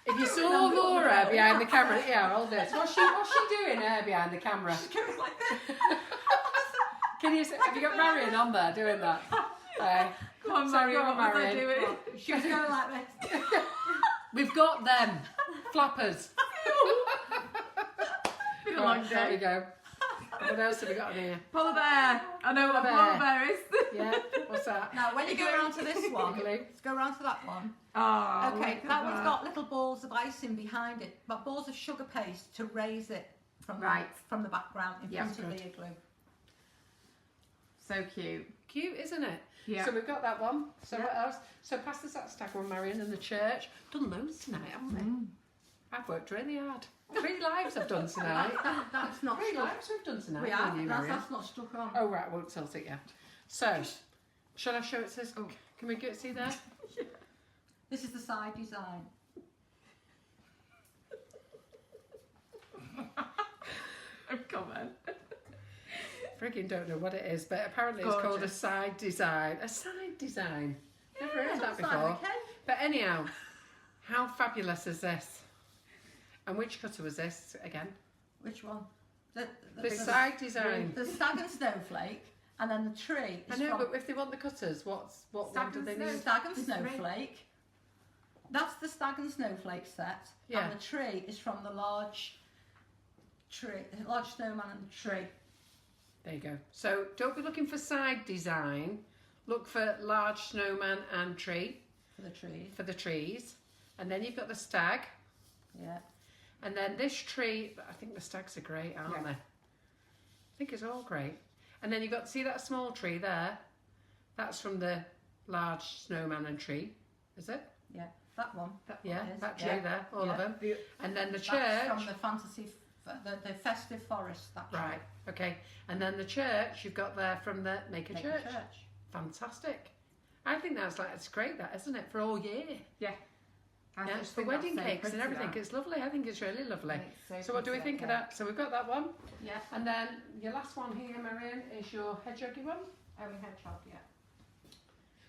[SPEAKER 1] If you saw Laura behind the camera, yeah, hold this. What's she doing there behind the camera?
[SPEAKER 3] She goes like this.
[SPEAKER 1] Can you? Have you got Marion on there doing that?
[SPEAKER 2] Come on,
[SPEAKER 1] Sorry,
[SPEAKER 2] Marion, what was I
[SPEAKER 1] Marion.
[SPEAKER 2] doing?
[SPEAKER 3] She was going like this.
[SPEAKER 1] We've got them flappers.
[SPEAKER 2] Been a long
[SPEAKER 1] Right, there we
[SPEAKER 2] day.
[SPEAKER 1] go. What else have we got on here?
[SPEAKER 2] Polar bear. I know what a
[SPEAKER 1] Polar
[SPEAKER 2] polar bear is.
[SPEAKER 1] Yeah. What's that?
[SPEAKER 3] Now, when you go around to this one,
[SPEAKER 1] Igloo.
[SPEAKER 3] let's go around to that one.
[SPEAKER 2] Oh,
[SPEAKER 3] Okay,
[SPEAKER 2] look at
[SPEAKER 3] that one's got little balls of icing behind it, but balls of sugar paste to raise it from the background in
[SPEAKER 2] Yeah,
[SPEAKER 3] front of
[SPEAKER 1] good.
[SPEAKER 3] the igloo.
[SPEAKER 2] So cute.
[SPEAKER 1] Cute, isn't it?
[SPEAKER 2] Yeah.
[SPEAKER 1] So we've got that one. So
[SPEAKER 2] Yeah.
[SPEAKER 1] what else? So pass us that stack one, Marion, and the church. Done loads tonight, haven't we? I've worked really hard. 3 lives I've done tonight.
[SPEAKER 3] That's not
[SPEAKER 1] 3
[SPEAKER 3] stuck.
[SPEAKER 1] lives we've done tonight.
[SPEAKER 3] We have.
[SPEAKER 1] You,
[SPEAKER 3] That's not stuck on.
[SPEAKER 1] Oh right, I won't tilt it yet. So, shall I show it to us? Oh, can we get see there?
[SPEAKER 3] Yeah. This is the side design.
[SPEAKER 2] Come on.
[SPEAKER 1] Friggin' don't know what it is, but apparently it's called a side design. A side design. Never heard that before.
[SPEAKER 3] Okay.
[SPEAKER 1] But anyhow, how fabulous is this? And which cutter was this again?
[SPEAKER 3] Which one?
[SPEAKER 1] The side design.
[SPEAKER 3] The stag and snowflake, and then the tree.
[SPEAKER 1] I know, but if they want the cutters, what one do they need?
[SPEAKER 3] Stag and snowflake. That's the stag and snowflake set.
[SPEAKER 1] Yeah.
[SPEAKER 3] And the tree is from the large tree, the large snowman and the tree.
[SPEAKER 1] There you go. So don't be looking for side design. Look for large snowman and tree.
[SPEAKER 3] For the trees.
[SPEAKER 1] For the trees. And then you've got the stag.
[SPEAKER 3] Yeah.
[SPEAKER 1] And then this tree, I think the stags are great, aren't they? I think it's all great. And then you've got, see that small tree there? That's from the large snowman and tree, is it?
[SPEAKER 3] Yeah, that one. That
[SPEAKER 1] tree there, all of them. And then the church.
[SPEAKER 3] That's from the fantasy, the festive forest. That tree.
[SPEAKER 1] Right, okay. And then the church you've got there from the Make a Church. Fantastic. I think it's great, that, isn't it, for all year?
[SPEAKER 2] Yeah.
[SPEAKER 1] Yeah, for wedding cakes and everything. It's lovely. I think it's really lovely. So what do we think of that? So we've got that one.
[SPEAKER 3] Yeah.
[SPEAKER 1] And then your last one here, Marion, is your hedgehoggy one.
[SPEAKER 3] Hedgehog, yeah.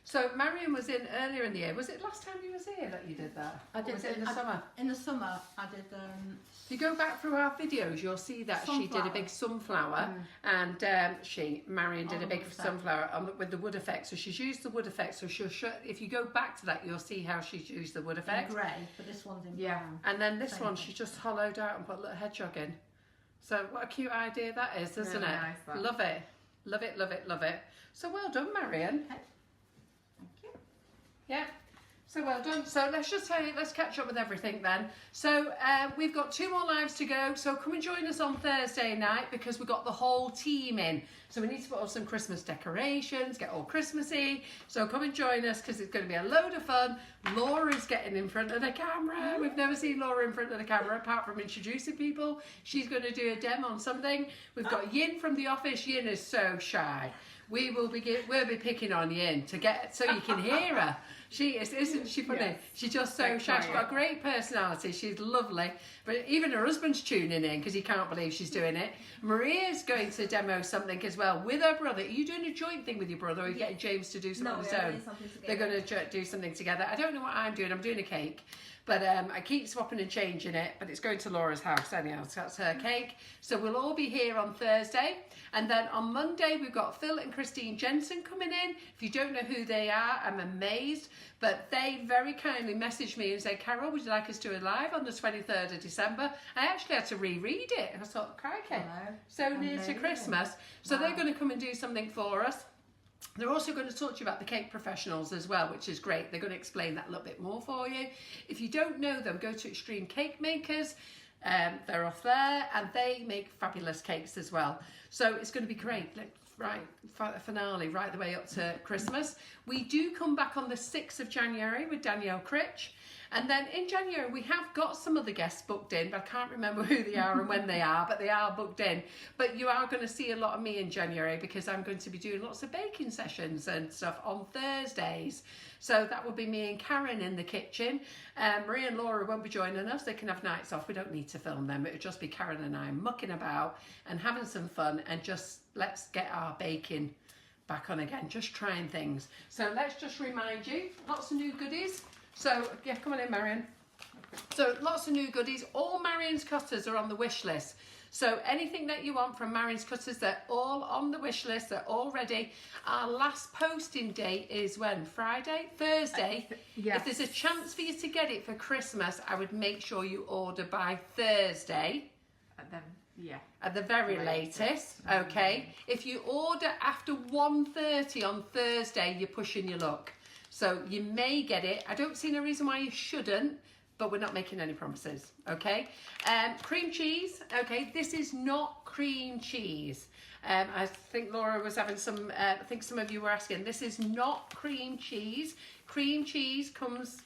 [SPEAKER 1] So Marion was in earlier in the year. Was it last time you was here that you did that?
[SPEAKER 3] I did.
[SPEAKER 1] Or was it in the summer?
[SPEAKER 3] In the summer, I did.
[SPEAKER 1] If you go back through our videos, you'll see that she did a big sunflower, and Marion did a big sunflower with the wood effect. So she's used the wood effect. So she'll show. If you go back to that, you'll see how she's used the wood effect.
[SPEAKER 3] In grey, but this one's in brown.
[SPEAKER 1] And then this one, she just hollowed out and put a little hedgehog in. So what a cute idea that is, isn't it?
[SPEAKER 2] Nice, that.
[SPEAKER 1] Love it, love it, love it, love it. So well done, Marion.
[SPEAKER 3] Okay. Thank you.
[SPEAKER 1] Yeah. So well done. So let's catch up with everything then. So we've got 2 more lives to go. So come and join us on Thursday night because we've got the whole team in. So we need to put up some Christmas decorations, get all Christmassy. So come and join us because it's going to be a load of fun. Laura's getting in front of the camera. We've never seen Laura in front of the camera apart from introducing people. She's going to do a demo on something. We've got Yin from the office. Yin is so shy. We'll be picking on Yin so you can hear her. She is, isn't she funny? Yes. She's just so shy. She's got a great personality. She's lovely. But even her husband's tuning in because he can't believe she's doing it. Maria's going to demo something as well with her brother. Are you doing a joint thing with your brother, or are you getting James to do something on his own? They're going to do something together. I don't know what I'm doing. I'm doing a cake. But I keep swapping and changing it, but it's going to Laura's house anyhow, so that's her cake. So we'll all be here on Thursday. And then on Monday, we've got Phil and Christine Jensen coming in. If you don't know who they are, I'm amazed. But they very kindly messaged me and said, Carol, would you like us to do a live on the 23rd of December? I actually had to reread it. I thought, crikey, so near to Christmas. So they're going to come and do something for us. They're also going to talk to you about the cake professionals as well, which is great. They're going to explain that a little bit more for you. If you don't know them, go to Extreme Cake Makers. They're off there and they make fabulous cakes as well. So it's going to be great. Right, finale right the way up to Christmas. We do come back on the 6th of January with Danielle Critch. And then in January, we have got some other guests booked in, but I can't remember who they are and when they are, but they are booked in. But you are going to see a lot of me in January because I'm going to be doing lots of baking sessions and stuff on Thursdays. So that will be me and Karen in the kitchen. Maria and Laura won't be joining us. They can have nights off. We don't need to film them. It'll just be Karen and I mucking about and having some fun and just let's get our baking back on again, just trying things. So let's just remind you, lots of new goodies. So, yeah, come on in, Marion. So, lots of new goodies. All Marion's cutters are on the wish list. So, anything that you want from Marion's cutters, they're all on the wish list. They're all ready. Our last posting date is when? Friday? Thursday?
[SPEAKER 2] Yes.
[SPEAKER 1] If there's a chance for you to get it for Christmas, I would make sure you order by Thursday. At the very latest, okay? If you order after 1:30 on Thursday, you're pushing your luck. So you may get it. I don't see no reason why you shouldn't, but we're not making any promises, okay? Cream cheese, okay, this is not cream cheese. I think Laura was having some, I think some of you were asking, this is not cream cheese. Cream cheese comes,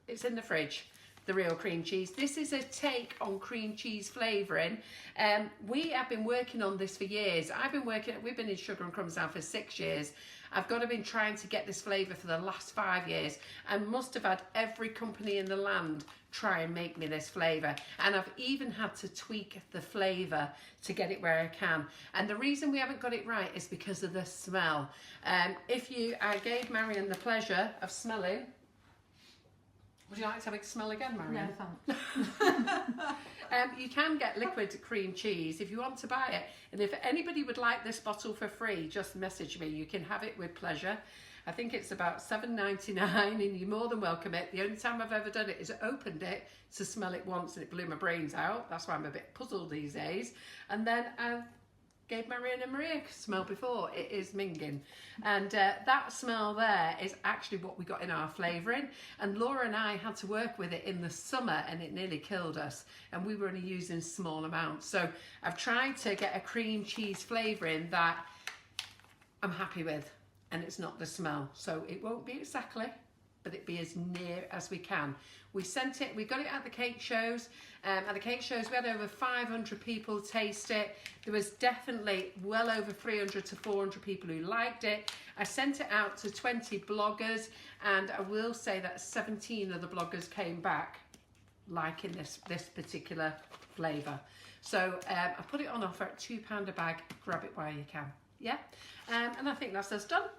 [SPEAKER 1] it's in the fridge. the real cream cheese. This is a take on cream cheese flavouring. We have been working on this for years. We've been in Sugar and Crumbs now for 6 years. I've got to been trying to get this flavour for the last 5 years, and must have had every company in the land try and make me this flavour, and I've even had to tweak the flavour to get it where I can. And the reason we haven't got it right is because of the smell. I gave Marion the pleasure of smelling. Would you like to have a smell again, Marion?
[SPEAKER 2] No, thanks.
[SPEAKER 1] You can get liquid cream cheese if you want to buy it. And if anybody would like this bottle for free, just message me. You can have it with pleasure. I think it's about $7.99 and you're more than welcome it. The only time I've ever done it is opened it to smell it once and it blew my brains out. That's why I'm a bit puzzled these days. And then I gave Marion and Maria a smell before. It is minging. And that smell there is actually what we got in our flavouring. And Laura and I had to work with it in the summer and it nearly killed us. And we were only using small amounts. So I've tried to get a cream cheese flavouring that I'm happy with. And it's not the smell. So it won't be exactly, but it be as near as we can. We got it at the cake shows. At the cake shows, we had over 500 people taste it. There was definitely well over 300 to 400 people who liked it. I sent it out to 20 bloggers, and I will say that 17 of the bloggers came back liking this particular flavour. So I put it on offer at £2 a bag. Grab it while you can. Yeah, and I think that's us done.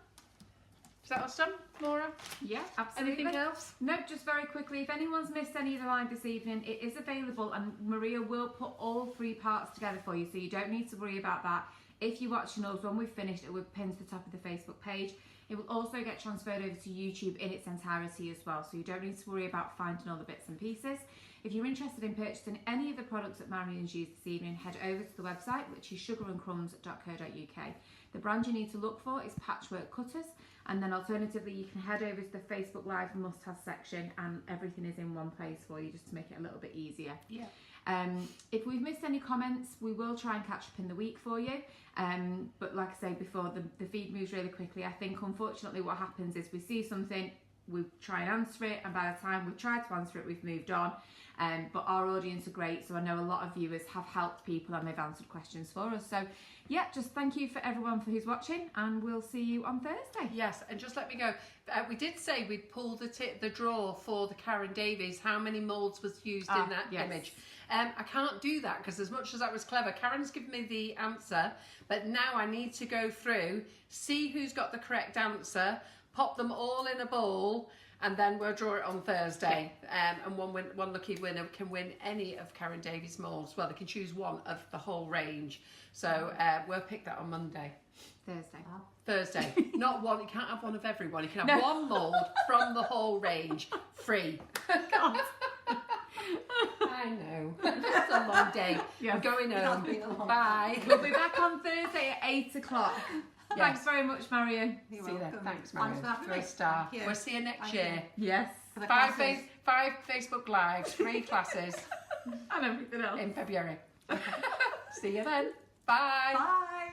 [SPEAKER 1] Is that us done, Laura?
[SPEAKER 2] Yeah, absolutely.
[SPEAKER 1] Anything else?
[SPEAKER 2] No, just very quickly, if anyone's missed any of the live this evening, it is available and Maria will put all 3 parts together for you, so you don't need to worry about that. If you're watching us, when we've finished, it will pin to the top of the Facebook page. It will also get transferred over to YouTube in its entirety as well, so you don't need to worry about finding all the bits and pieces. If you're interested in purchasing any of the products that Marion's used this evening, head over to the website, which is sugarandcrumbs.co.uk. The brand you need to look for is Patchwork Cutters, and then alternatively you can head over to the Facebook Live must-have section and everything is in one place for you, just to make it a little bit easier.
[SPEAKER 1] Yeah.
[SPEAKER 2] If we've missed any comments, we will try and catch up in the week for you. But like I said before, the feed moves really quickly. I think unfortunately what happens is we see something, we try and answer it, and by the time we've tried to answer it, we've moved on. But our audience are great, so I know a lot of viewers have helped people and they've answered questions for us. So yeah, just thank you for everyone for who's watching, and we'll see you on Thursday.
[SPEAKER 1] Yes, and just let me go. We did say we'd pull the draw for the Karen Davies. How many moulds was used in that image? I can't do that because as much as that was clever, Karen's given me the answer, but now I need to go through, see who's got the correct answer, pop them all in a bowl, and then we'll draw it on Thursday. And one lucky winner can win any of Karen Davies' moulds. Well, they can choose one of the whole range. So we'll pick that on Monday. Thursday. Not one. You can't have one of everyone. You can have one mould from the whole range. Free.
[SPEAKER 2] God.
[SPEAKER 1] I know. It's a long day.
[SPEAKER 2] Yeah.
[SPEAKER 1] We're going home. Bye.
[SPEAKER 2] We'll be back on Thursday at 8 o'clock.
[SPEAKER 1] Yes.
[SPEAKER 2] Thanks very much, Marion.
[SPEAKER 1] See you then. Thanks, Marion. For a star. We'll see you next year.
[SPEAKER 2] Yes.
[SPEAKER 1] 5 Facebook Lives, 3 classes.
[SPEAKER 2] And everything else.
[SPEAKER 1] In February. Okay. See you then. Bye.
[SPEAKER 3] Bye.